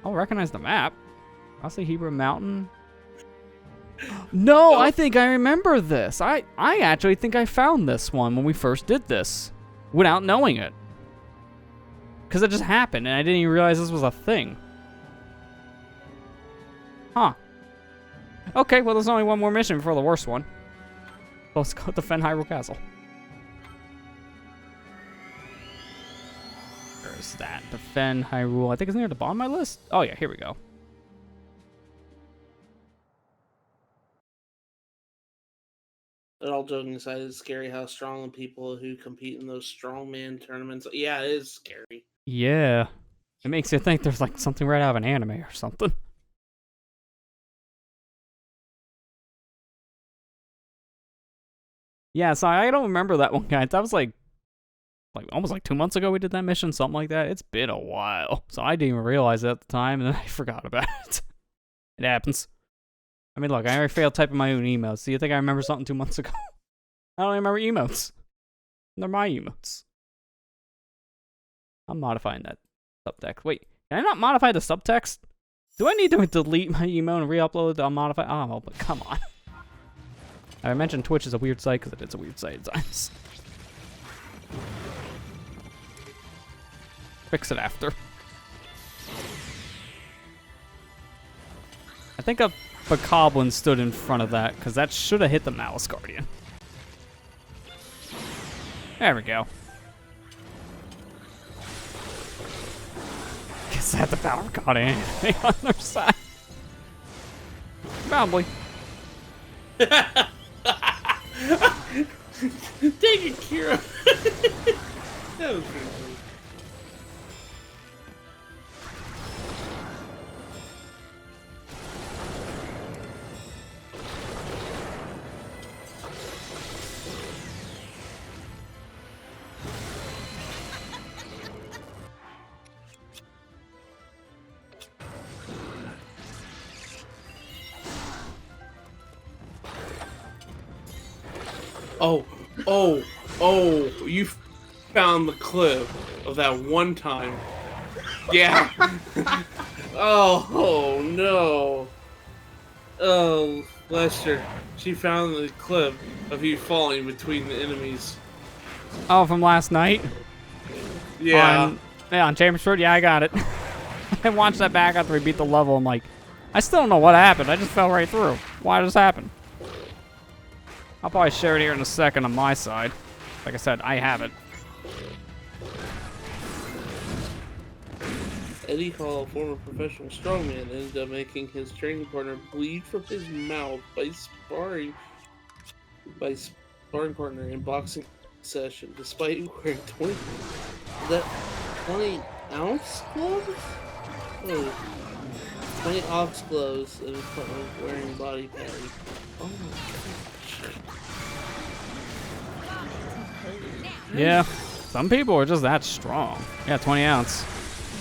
I'll recognize the map. I'll say Hebra Mountain. No, I think I remember this. I actually think I found this one when we first did this. Without knowing it. Because it just happened and I didn't even realize this was a thing. Huh. Okay, well there's only one more mission before the worst one. Let's go defend Hyrule Castle. Where's that? Defend Hyrule. I think it's near the bottom of my list. Oh yeah, here we go. But all joking aside, it's scary how strong the people who compete in those strongman tournaments. Yeah, it is scary. Yeah. It makes you think there's like something right out of an anime or something. Yeah, so I don't remember that one, guys. That was like almost like 2 months ago we did that mission, something like that. It's been a while. So I didn't even realize it at the time, and then I forgot about it. It happens. I mean, look, I already failed typing my own emails. So you think I remember something 2 months ago? I don't even remember emotes. They're my emotes. I'm modifying that subtext. Wait, can I not modify the subtext? Do I need to delete my emote and re-upload the unmodified? Oh, but come on. I mentioned Twitch is a weird site because it's a weird site at times. Fix it after. I think a Bokoblin stood in front of that because that should have hit the Malice Guardian. There we go. Guess that the power got anything on their side. Probably. Take it, Kira. That was pretty funny. Oh, you found the clip of that one time. Yeah. Oh, no. Oh, Lester. She found the clip of you falling between the enemies. Oh, from last night? Yeah. On Chambersford? Yeah, I got it. I watched that back after we beat the level. I'm like, I still don't know what happened. I just fell right through. Why did this happen? I'll probably share it here in a second on my side. Like I said, I have it. Eddie Hall, a former professional strongman, ended up making his training partner bleed from his mouth by sparring partner in boxing session, despite wearing 20 ounce gloves? Oh, 20 ox gloves and his partner wearing body padding. Oh my gosh. Yeah, some people are just that strong. Yeah, 20 ounce.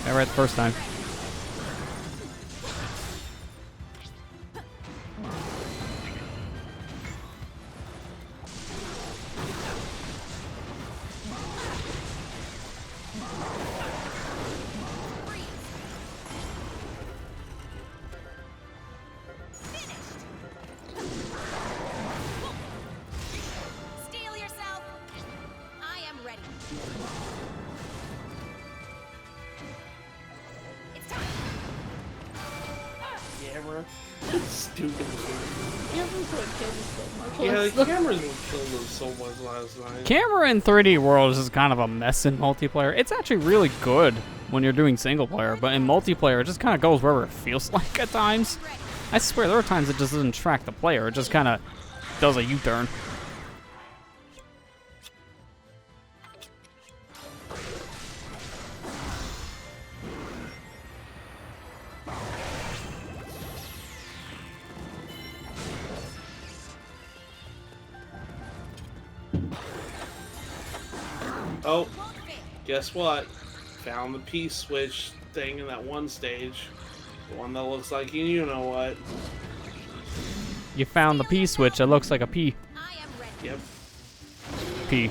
I read the first time. Steel yourself. I am ready. It's time. Camera. Stupid. Cameras would kill me so much. Yeah, the cameras were killing them so much last night. Camera in 3D Worlds is kind of a mess in multiplayer. It's actually really good when you're doing single player, but in multiplayer, it just kind of goes wherever it feels like at times. I swear, there are times it just doesn't track the player. It just kind of does a U-turn. Oh, guess what? Found the P-switch thing in that one stage. The one that looks like you know what. You found the P switch. It looks like a P. I am ready. Yep. P.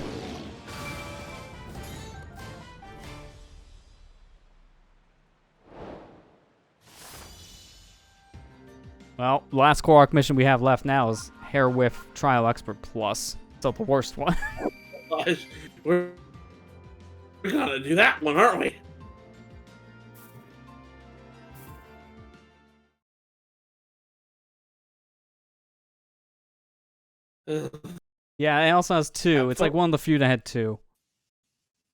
Well, the last core arc mission we have left now is Hair Whiff Trial Expert Plus. So the worst one. Gosh, we're gonna do that one, aren't we? Yeah, it also has two. It's like one of the few that had two.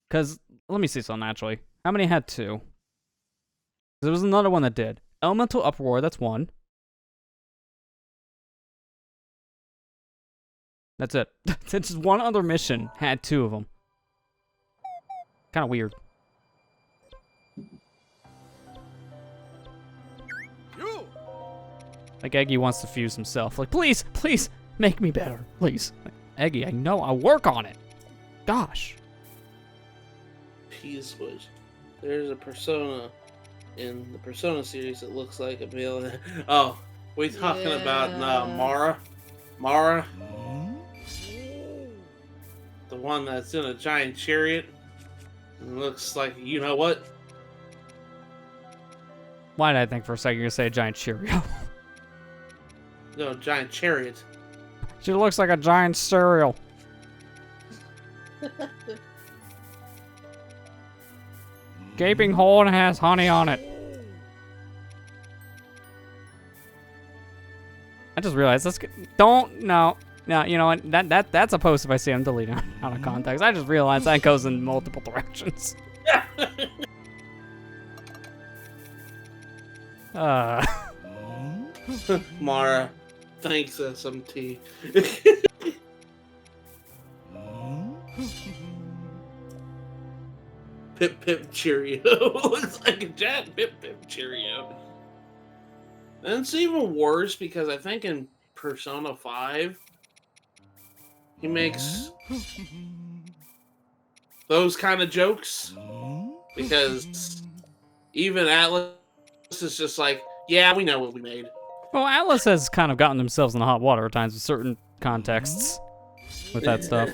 Because, let me see something, actually. How many had 2? There was another one that did. Elemental Uproar, that's 1. That's it. Just one other mission had 2 of them. Kind of weird. You! Like, Eggy wants to fuse himself. Like, please, please, make me better. Please. Like, Eggy, I know, I'll work on it. Gosh. Peacewood. There's a Persona in the Persona series that looks like a male. Oh, we talking about Mara? Mara? The one that's in a giant chariot? It looks like, you know what? Why did I think for a second you're going to say a giant Cheerio? No, giant chariot. She looks like a giant cereal. Gaping hole and has honey on it. I just realized no, you know what? That's a post if I see I'm deleting out of context. I just realized that goes in multiple directions. Mara, thanks SMT. Pip Pip Cheerio. Looks like a giant Pip Pip Cheerio. And it's even worse because I think in Persona 5, he makes those kind of jokes. Because even Atlas is just like, yeah, we know what we made. Well, Atlas has kind of gotten themselves in the hot water at times with certain contexts with that stuff.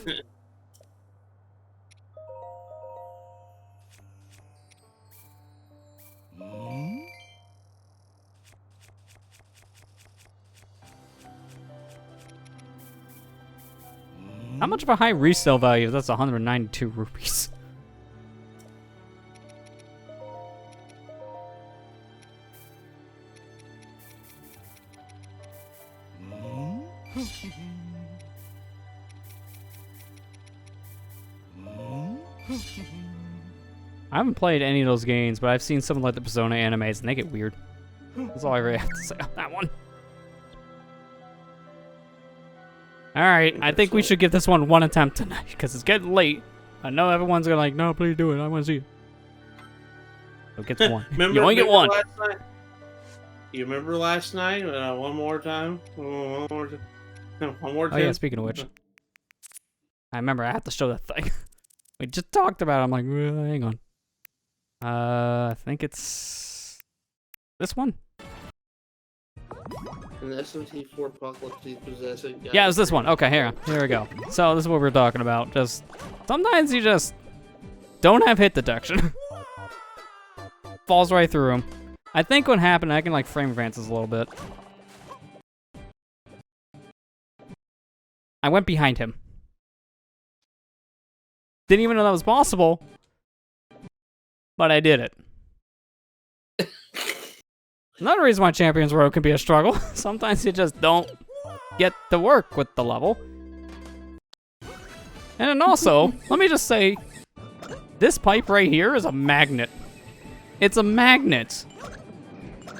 How much of a high resale value? That's 192 rupees. I haven't played any of those games, but I've seen some of like the Persona animes, and they get weird. That's all I really have to say on that one. Alright, I think we should give this one attempt tonight, because it's getting late. I know everyone's gonna like, no, please do it, I want to see it. So get one. You only get one. You remember last night? One more time? One more time? Oh yeah, speaking of which. I remember I have to show that thing. We just talked about it, I'm like, well, hang on. I think it's this one. An SMT4 Apocalypse possessing guy. Yeah, it was this one. Okay, here we go. So this is what we're talking about. Just sometimes you just don't have hit detection. Falls right through him. I think what happened, I can like frame advance this a little bit. I went behind him. Didn't even know that was possible, but I did it. Another reason why Champions Road can be a struggle. Sometimes you just don't get to work with the level. And then also, let me just say, this pipe right here is a magnet. It's a magnet.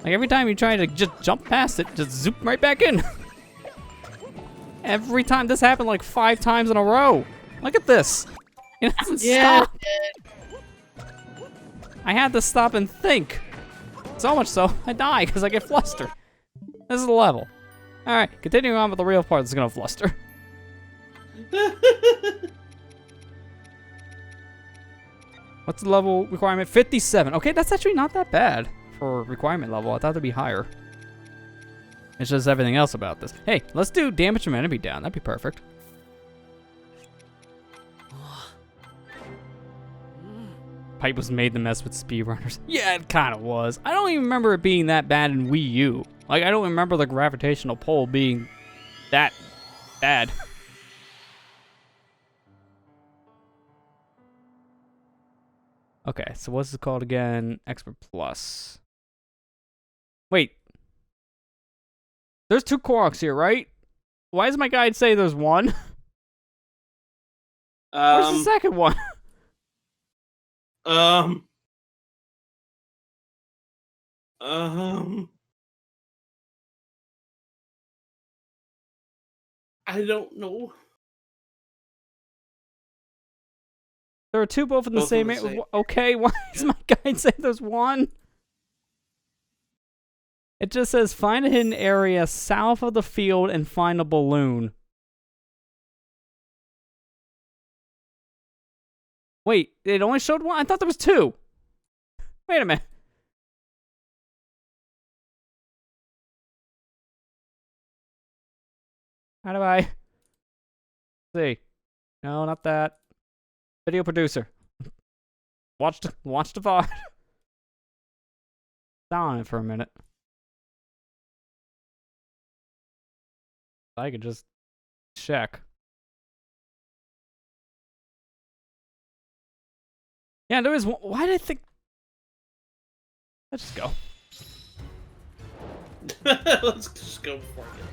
Like every time you try to just jump past it, just zoop right back in. Every time. This happened like 5 times in a row. Look at this. It doesn't stop. I had to stop and think. So much so, I die because I get flustered. This is the level. Alright, continuing on with the real part that's gonna fluster. What's the level requirement? 57. Okay, that's actually not that bad for requirement level. I thought it'd be higher. It's just everything else about this. Hey, let's do damage from enemy down. That'd be perfect. Pipe was made to mess with speedrunners. Yeah, it kind of was. I don't even remember it being that bad in Wii U. Like, I don't remember the gravitational pull being that bad. Okay, so what's it called again? Expert Plus. Wait. There's 2 Koroks here, right? Why does my guide say there's 1? Where's the second one? I don't know. There are two both in the Both in same the area. same- Okay, why does my guide say there's one? It just says find a hidden area south of the field and find a balloon. Wait, it only showed one? I thought there was two. Wait a minute. How do I see? No, not that. Video producer. Watch the VOD. Down on it for a minute. I could just check. Yeah, there is one. Why did I think? Let's just go. Let's just go for it.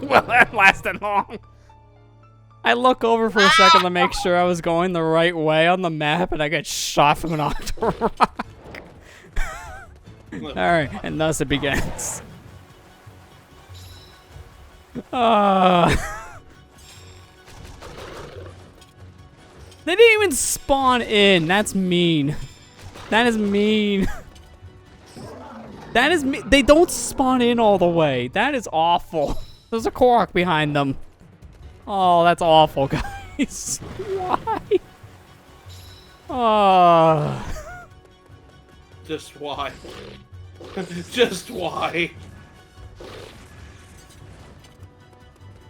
Well, that lasted long. I look over for a second to make sure I was going the right way on the map, and I get shot from an Octorok. Alright, and thus it begins. They didn't even spawn in. That's mean. That is mean. That is me. They don't spawn in all the way. That is awful. There's a Korok behind them. Oh, that's awful, guys. Why? Oh. Just why? Just why?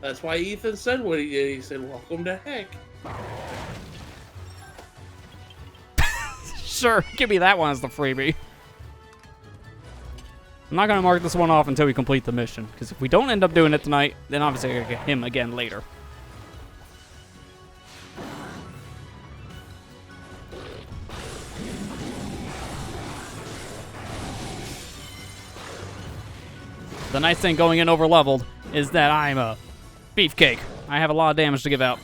That's why Ethan said what he did. He said, "Welcome to heck." Sure, give me that one as the freebie. I'm not gonna mark this one off until we complete the mission, because if we don't end up doing it tonight, then obviously I gotta get him again later. The nice thing going in over leveled is that I'm a beefcake. I have a lot of damage to give out.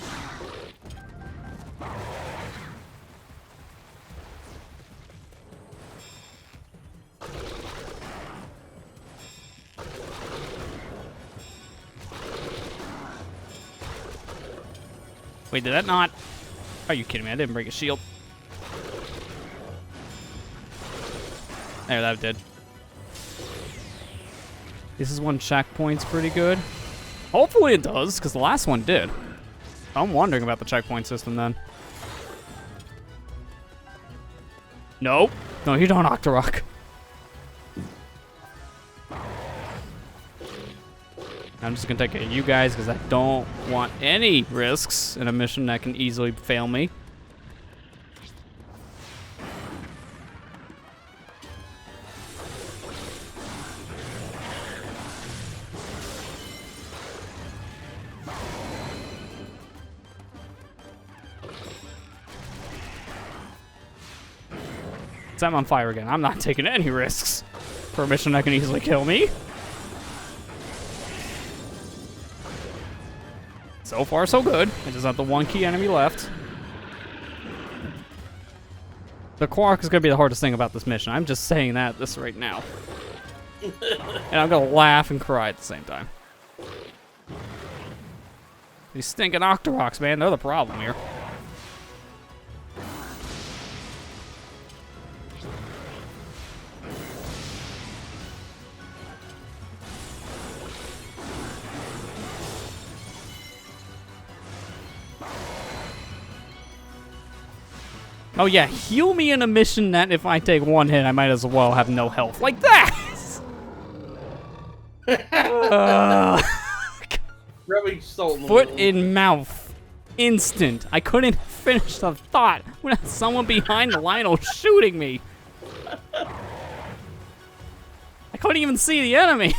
Wait, did that not? Are you kidding me? I didn't break a shield. There, that did. This is one checkpoint's pretty good. Hopefully it does, because the last one did. I'm wondering about the checkpoint system then. Nope. No, you don't, Octorok. I'm just gonna take it at you guys because I don't want any risks in a mission that can easily fail me. I'm on fire again. I'm not taking any risks for a mission that can easily kill me. So far, so good. I just have the one key enemy left. The Quark is going to be the hardest thing about this mission. I'm just saying this right now. And I'm going to laugh and cry at the same time. These stinking Octoroks, man, they're the problem here. Oh yeah, heal me in a mission that if I take one hit, I might as well have no health. Like that! Rubbing salt in the Foot wound. in mouth. Instant. I couldn't finish the thought without someone behind the Lionel shooting me. I couldn't even see the enemy.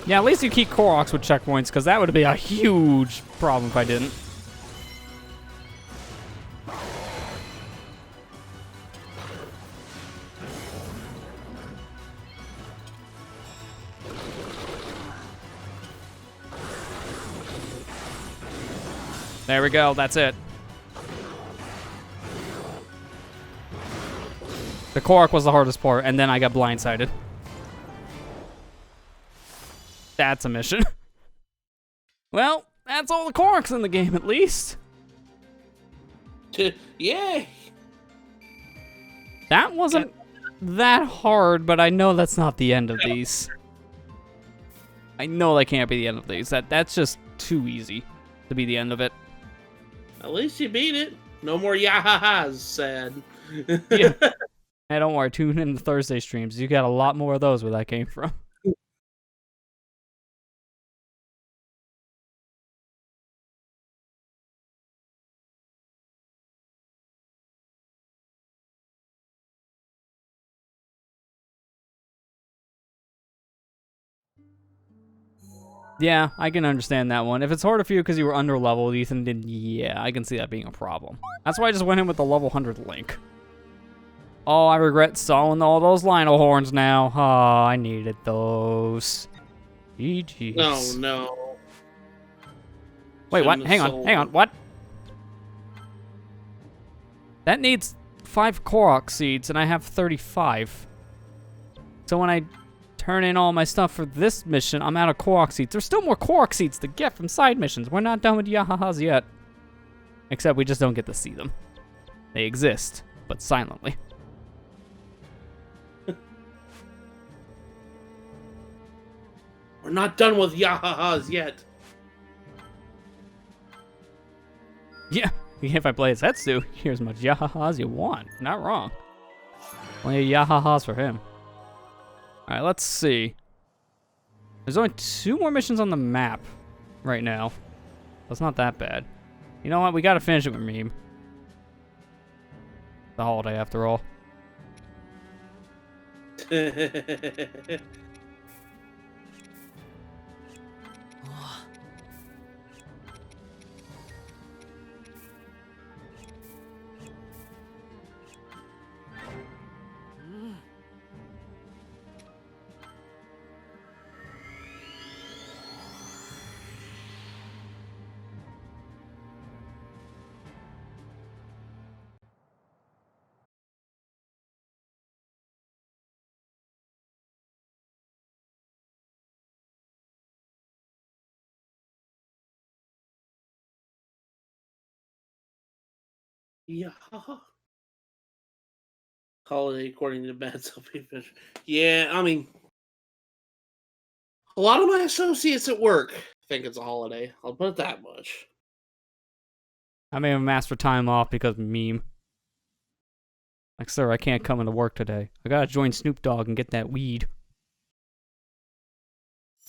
Yeah, at least you keep Koroks with checkpoints, because that would be a huge problem if I didn't. There we go. That's it. The Korok was the hardest part, and then I got blindsided. That's a mission. Well, that's all the Koroks in the game, at least. Yay! That wasn't that hard, but I know that's not the end of these. I know that can't be the end of these. That's just too easy to be the end of it. At least you beat it. No more yahahas, sad. Yeah. Hey, don't worry. Tune in to Thursday streams. You got a lot more of those where that came from. Yeah, I can understand that one. If it's harder for you because you were under leveled, Ethan, then yeah, I can see that being a problem. That's why I just went in with the level 100 Link. Oh, I regret selling all those Lionel horns now. Oh, I needed those. GG's. Oh, no. Wait, what? Shouldn't Hang have on, sold hang on, them. what? That needs 5 Korok seeds, and I have 35. So when I turn in all my stuff for this mission, I'm out of Korok seeds. There's still more Korok seeds to get from side missions. We're not done with Yahahas yet. Except we just don't get to see them. They exist, but silently. We're not done with yahahas yet. Yeah, if I play as Hetsu, here's as much Yahaha as you want. Not wrong. Plenty of Yahahas for him. Alright, let's see. There's only 2 more missions on the map right now. That's not that bad. You know what? We gotta finish it with Meme. The holiday, after all. Yeah. Holiday according to Bad Selfie Fish. Yeah, I mean, a lot of my associates at work think it's a holiday. I'll put it that much. I may have asked for time off because of Meme. Like, sir, I can't come into work today. I gotta join Snoop Dogg and get that weed.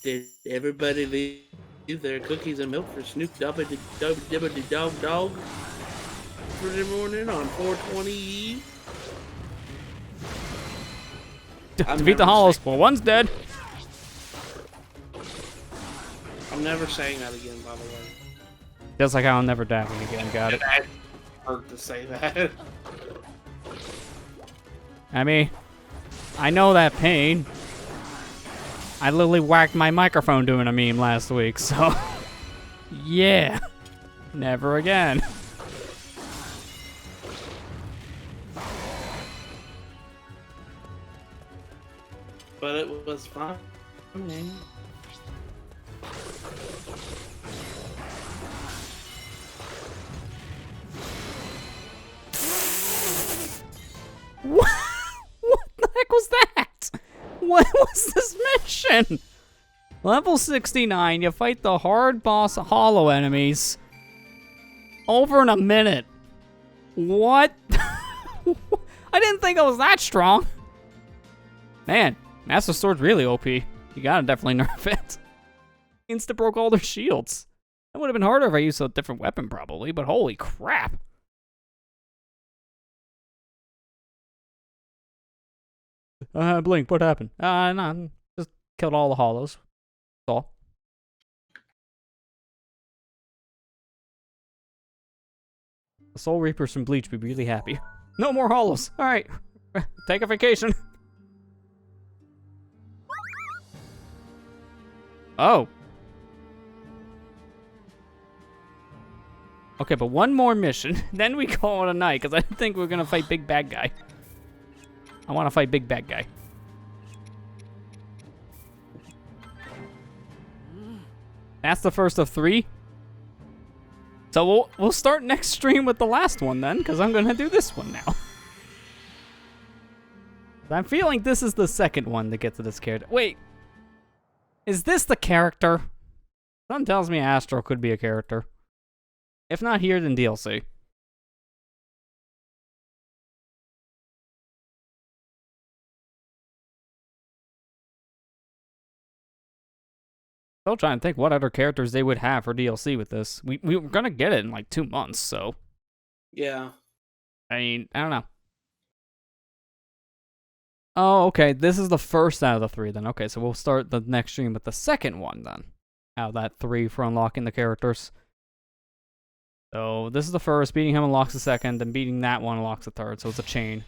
Did everybody leave their cookies and milk for Snoop Dogg Dog for the morning on 420? Defeat the Hollows. Well, one's dead. I'm never saying that again, by the way. Just like I'll never die again. Got it. I hurt to say that. I mean, I know that pain. I literally whacked my microphone doing a meme last week, so yeah, never again. But it was fun. What? What the heck was that? What was this mission? Level 69, you fight the hard boss hollow enemies over in a minute. What? I didn't think I was that strong. Man, Master Sword's really OP. You gotta definitely nerf it. Insta broke all their shields. That would have been harder if I used a different weapon probably, but holy crap. Blink, what happened? No, just killed all the hollows. That's all. The Soul Reapers from Bleach would be really happy. No more hollows. Alright. Take a vacation. Oh. Okay, but one more mission, then we call it a night, because I didn't think we were going to fight Big Bad Guy. I want to fight Big Bad Guy. That's the first of 3. So we'll start next stream with the last one then, because I'm going to do this one now. I'm feeling this is the second one that gets to this character. Wait. Is this the character? Something tells me Astro could be a character. If not here, then DLC. Still trying to think what other characters they would have for DLC with this. We were gonna get it in like 2 months, so. Yeah. I mean, I don't know. Oh, okay. This is the first out of the 3 then. Okay, so we'll start the next stream with the second one then. Out of that 3 for unlocking the characters. So this is the first. Beating him unlocks the second, and beating that one unlocks the third. So it's a chain.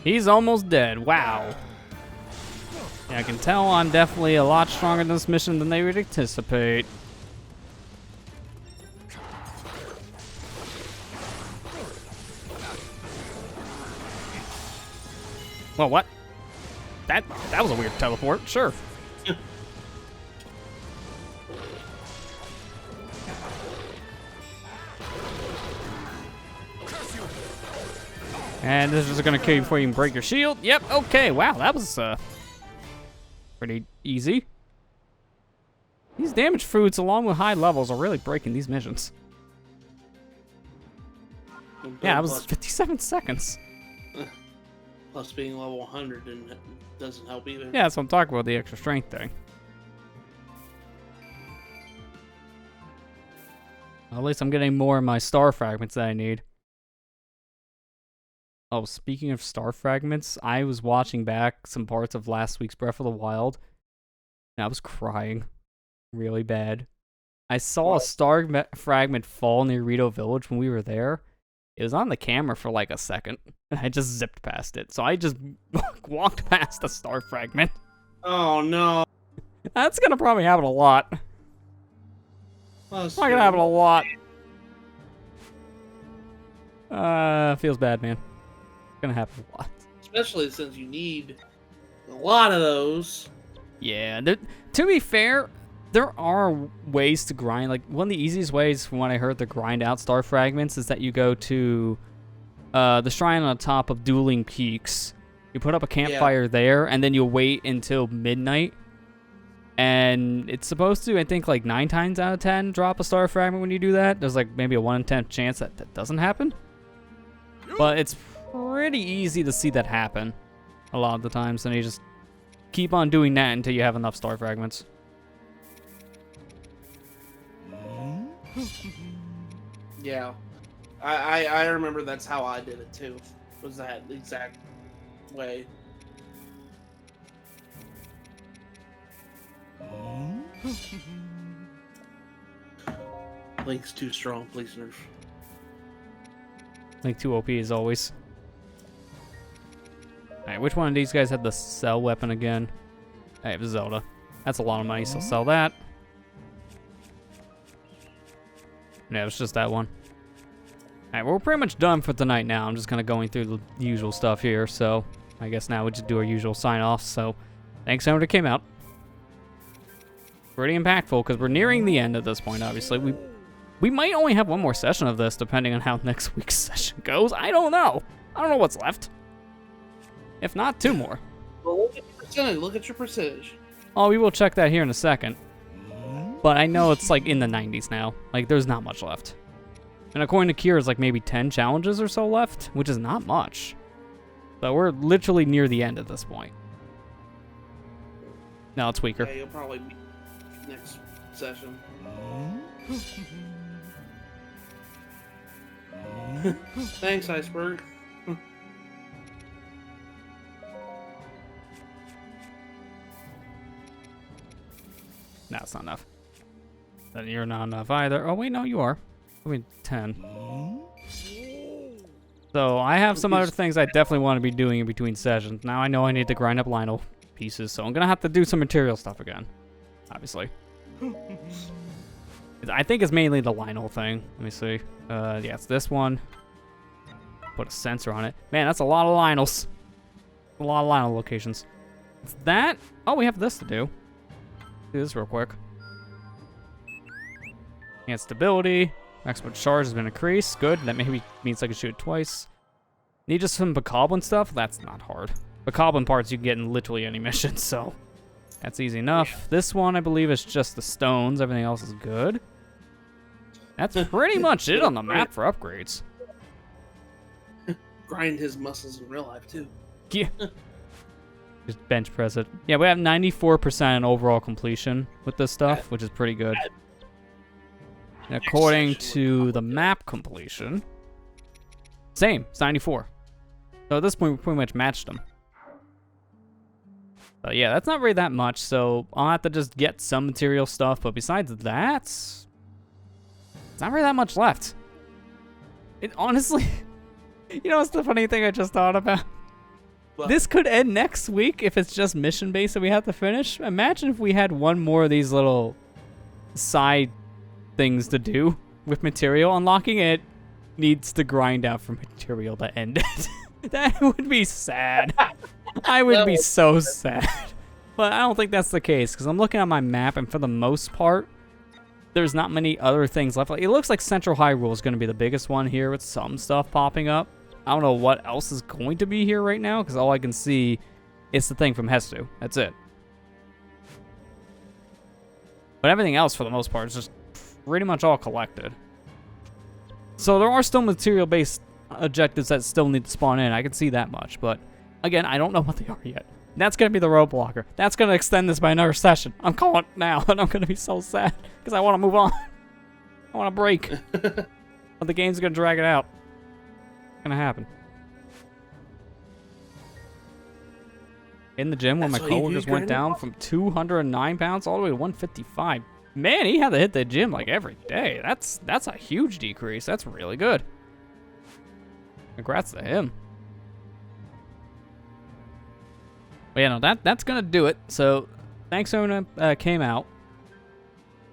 He's almost dead. Wow. Yeah, I can tell I'm definitely a lot stronger in this mission than they would anticipate. Well, what? That was a weird teleport. Sure. And this is gonna kill you before you can break your shield. Yep, okay, wow, that was pretty easy. These damage fruits, along with high levels, are really breaking these missions. Yeah, it was 57 seconds. Plus being level 100 doesn't help either. Yeah, that's what I'm talking about, the extra strength thing. Well, at least I'm getting more of my star fragments that I need. Oh, speaking of star fragments, I was watching back some parts of last week's Breath of the Wild, and I was crying really bad. I saw a star fragment fall near Rito Village when we were there. It was on the camera for like a second, and I just zipped past it. So I just walked past a star fragment. Oh, no. That's gonna probably happen a lot. It's not gonna happen a lot. Feels bad, man. Gonna happen a lot. Especially since you need a lot of those. Yeah, to be fair, there are ways to grind. Like, one of the easiest ways from what I heard to grind out star fragments is that you go to the shrine on top of Dueling Peaks. You put up a campfire there, and then you wait until midnight. And it's supposed to, I think, like 9 times out of 10 drop a star fragment when you do that. There's like maybe a 1 in 10 chance that that doesn't happen. But it's pretty easy to see that happen a lot of the times, and you just keep on doing that until you have enough star fragments. Yeah. I remember that's how I did it too. Was that exact way. Link's too strong, please nerf. Link 2 OP as always. Alright, which one of these guys had the cell weapon again? I have Zelda. That's a lot of money, so sell that. Yeah, it's just that one. Alright, we're pretty much done for tonight now. I'm just kind of going through the usual stuff here, so I guess now we just do our usual sign-off. So, thanks everyone who came out. Pretty impactful, because we're nearing the end at this point, obviously. We might only have one more session of this, depending on how next week's session goes. I don't know. I don't know what's left. If not, 2 more. Well, look at your percentage. Look at your percentage. Oh, we will check that here in a second. But I know it's like in the 90s now. Like, there's not much left. And according to Kier, there's like maybe 10 challenges or so left, which is not much. So we're literally near the end at this point. No, it's weaker. Yeah, you'll probably be next session. Thanks, Iceberg. No, it's not enough. Then you're not enough either. Oh, wait, no, you are. I mean, 10. So I have some other things I definitely want to be doing in between sessions. Now I know I need to grind up Lionel pieces, so I'm going to have to do some material stuff again. Obviously. I think it's mainly the Lionel thing. Let me see. Yeah, it's this one. Put a sensor on it. Man, that's a lot of Lionels. A lot of Lionel locations. It's that. Oh, we have this to do. Do this real quick. And stability. Maximum charge has been increased. Good. That maybe means I can shoot it twice. Need just some Bokoblin stuff? That's not hard. Bokoblin parts you can get in literally any mission, so that's easy enough. Yeah. This one, I believe, is just the stones. Everything else is good. That's pretty much it on the map for upgrades. Grind his muscles in real life, too. Yeah. Just bench press it. Yeah, we have 94% overall completion with this stuff, which is pretty good. And according to the map completion, same, it's 94. So at this point, we pretty much matched them. But yeah, that's not really that much, so I'll have to just get some material stuff, but besides that, it's not really that much left. It honestly, you know what's the funny thing I just thought about? What? This could end next week if it's just mission-based that we have to finish. Imagine if we had one more of these little side things to do with material. Unlocking it needs to grind out for material to end it. That would be sad. I would be so sad. But I don't think that's the case, because I'm looking at my map, and for the most part, there's not many other things left. It looks like Central Hyrule is going to be the biggest one here with some stuff popping up. I don't know what else is going to be here right now, because all I can see is the thing from Hestu. That's it. But everything else, for the most part, is just pretty much all collected. So there are still material-based objectives that still need to spawn in. I can see that much. But, again, I don't know what they are yet. That's going to be the roadblocker. That's going to extend this by another session. I'm calling it now, and I'm going to be so sad, because I want to move on. I want to break. But the game's going to drag it out. It's going to happen. In the gym, when my coworkers went down from 209 pounds all the way to 155. Man, he had to hit the gym like every day. That's a huge decrease. That's really good. Congrats to him. But yeah, no, that's gonna do it. So thanks everyone came out.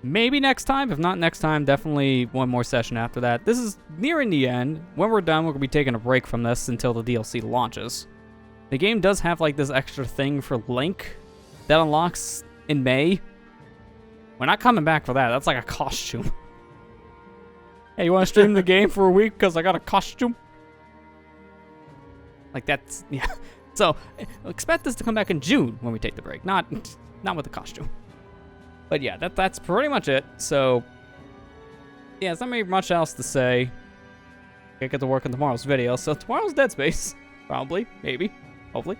Maybe next time. If not next time, definitely one more session after that. This is nearing the end. When we're done, we're gonna be taking a break from this until the DLC launches. The game does have like this extra thing for Link that unlocks in May. We're not coming back for that. That's like a costume. Hey, you want to stream the game for a week because I got a costume? Like that's, yeah. So expect this to come back in June when we take the break, not with the costume. But yeah, that's pretty much it. So yeah, there's not really much else to say. I get to work on tomorrow's video. So tomorrow's Dead Space, probably, maybe, hopefully.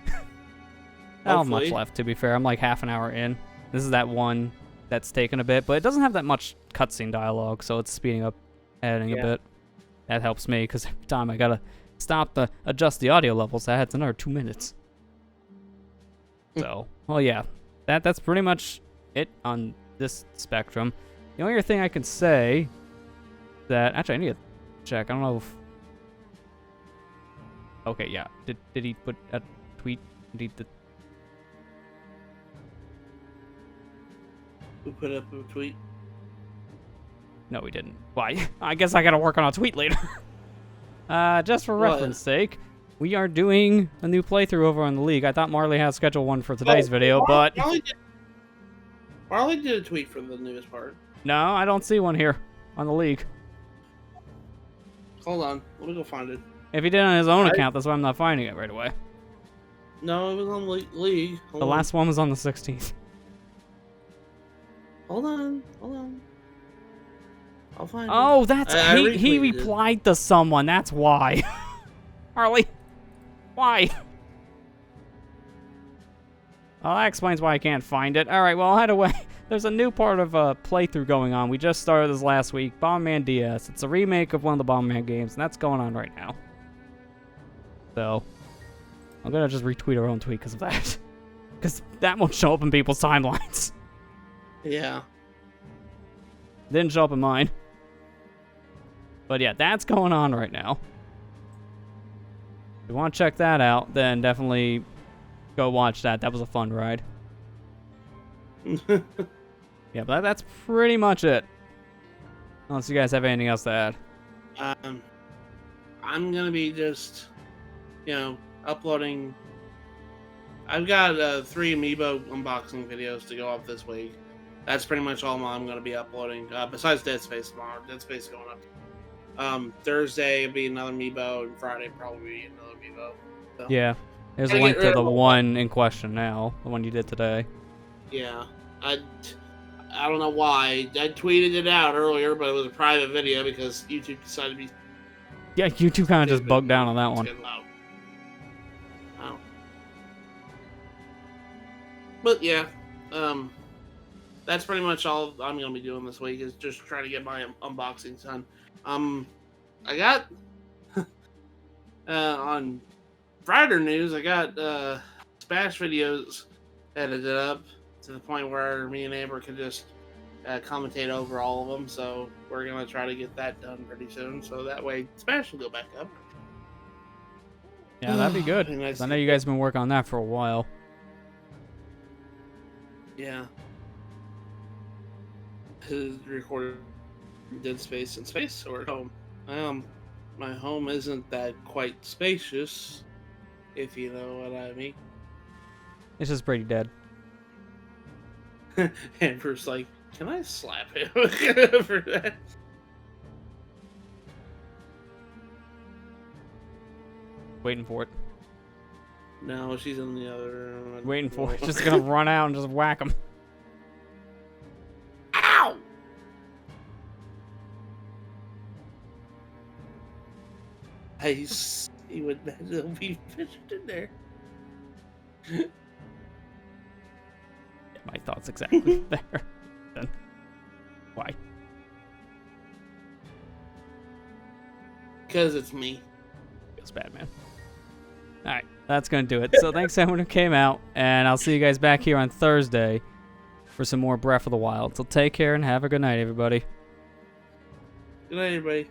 Not much left, to be fair. I'm like half an hour in. This is that one that's taken a bit, but it doesn't have that much cutscene dialogue, so it's speeding up editing a bit. That helps me, because every time I gotta stop to adjust the audio levels, that adds another 2 minutes. So, well, yeah, that's pretty much it on this spectrum. The only other thing I can say that actually I need to check. I don't know if. Okay, yeah. Did he put a tweet? Did he Who put up a tweet? No, we didn't. Why? I guess I gotta work on a tweet later. Just for reference sake, we are doing a new playthrough over on the League. I thought Marley had scheduled one for today's video, but... Marley did a tweet for the newest part. No, I don't see one here on the League. Hold on. Let me go find it. If he did it on his own account, that's why I'm not finding it right away. No, it was on League. The last one was on the 16th. Hold on. I'll find Oh, it. that's I he retweeted it. replied to someone. That's why. Harley, why? Well, that explains why I can't find it. All right, well, either way, there's a new part of a playthrough going on. We just started this last week, Bomberman DS. It's a remake of one of the Bomberman games, and that's going on right now. So, I'm gonna just retweet our own tweet because of that. Because that won't show up in people's timelines. Yeah. Didn't show up in mine. But yeah, that's going on right now. If you want to check that out, then definitely go watch that. That was a fun ride. Yeah, but that's pretty much it. Unless you guys have anything else to add. I'm gonna be just, uploading. I've got 3 Amiibo unboxing videos to go up this week. That's pretty much all I'm gonna be uploading. Besides Dead Space tomorrow. Dead Space going up. Thursday will be another Amiibo, and Friday probably be another Amiibo. So. Yeah. There's a Gotta link get to rid the of all one in question now. The one you did today. Yeah. I don't know why. I tweeted it out earlier, but it was a private video because YouTube decided to be. Yeah, YouTube kind of just bugged down on that one. Oh. But yeah, that's pretty much all I'm gonna be doing this week is just trying to get my unboxings done. I got on Friday news, I got Smash videos edited up to the point where me and Amber could just commentate over all of them. So we're gonna try to get that done pretty soon, so that way Smash will go back up. Yeah, that'd be good. Be nice I to know you get- guys have been working on that for a while. Yeah. His recorded Dead Space in space or at home. My home isn't that quite spacious, if you know what I mean. It's just pretty dead. And Bruce like, can I slap him for that? Waiting for it. No, she's in the other room. Waiting for it. Just gonna run out and just whack him. Ow! He would imagine he'll be fished in there. Yeah, my thoughts exactly there. Then why? Because it's me. Feels bad, man. Alright, that's gonna do it. So thanks everyone who came out, and I'll see you guys back here on Thursday for some more Breath of the Wild. So take care and have a good night, everybody. Good night, everybody.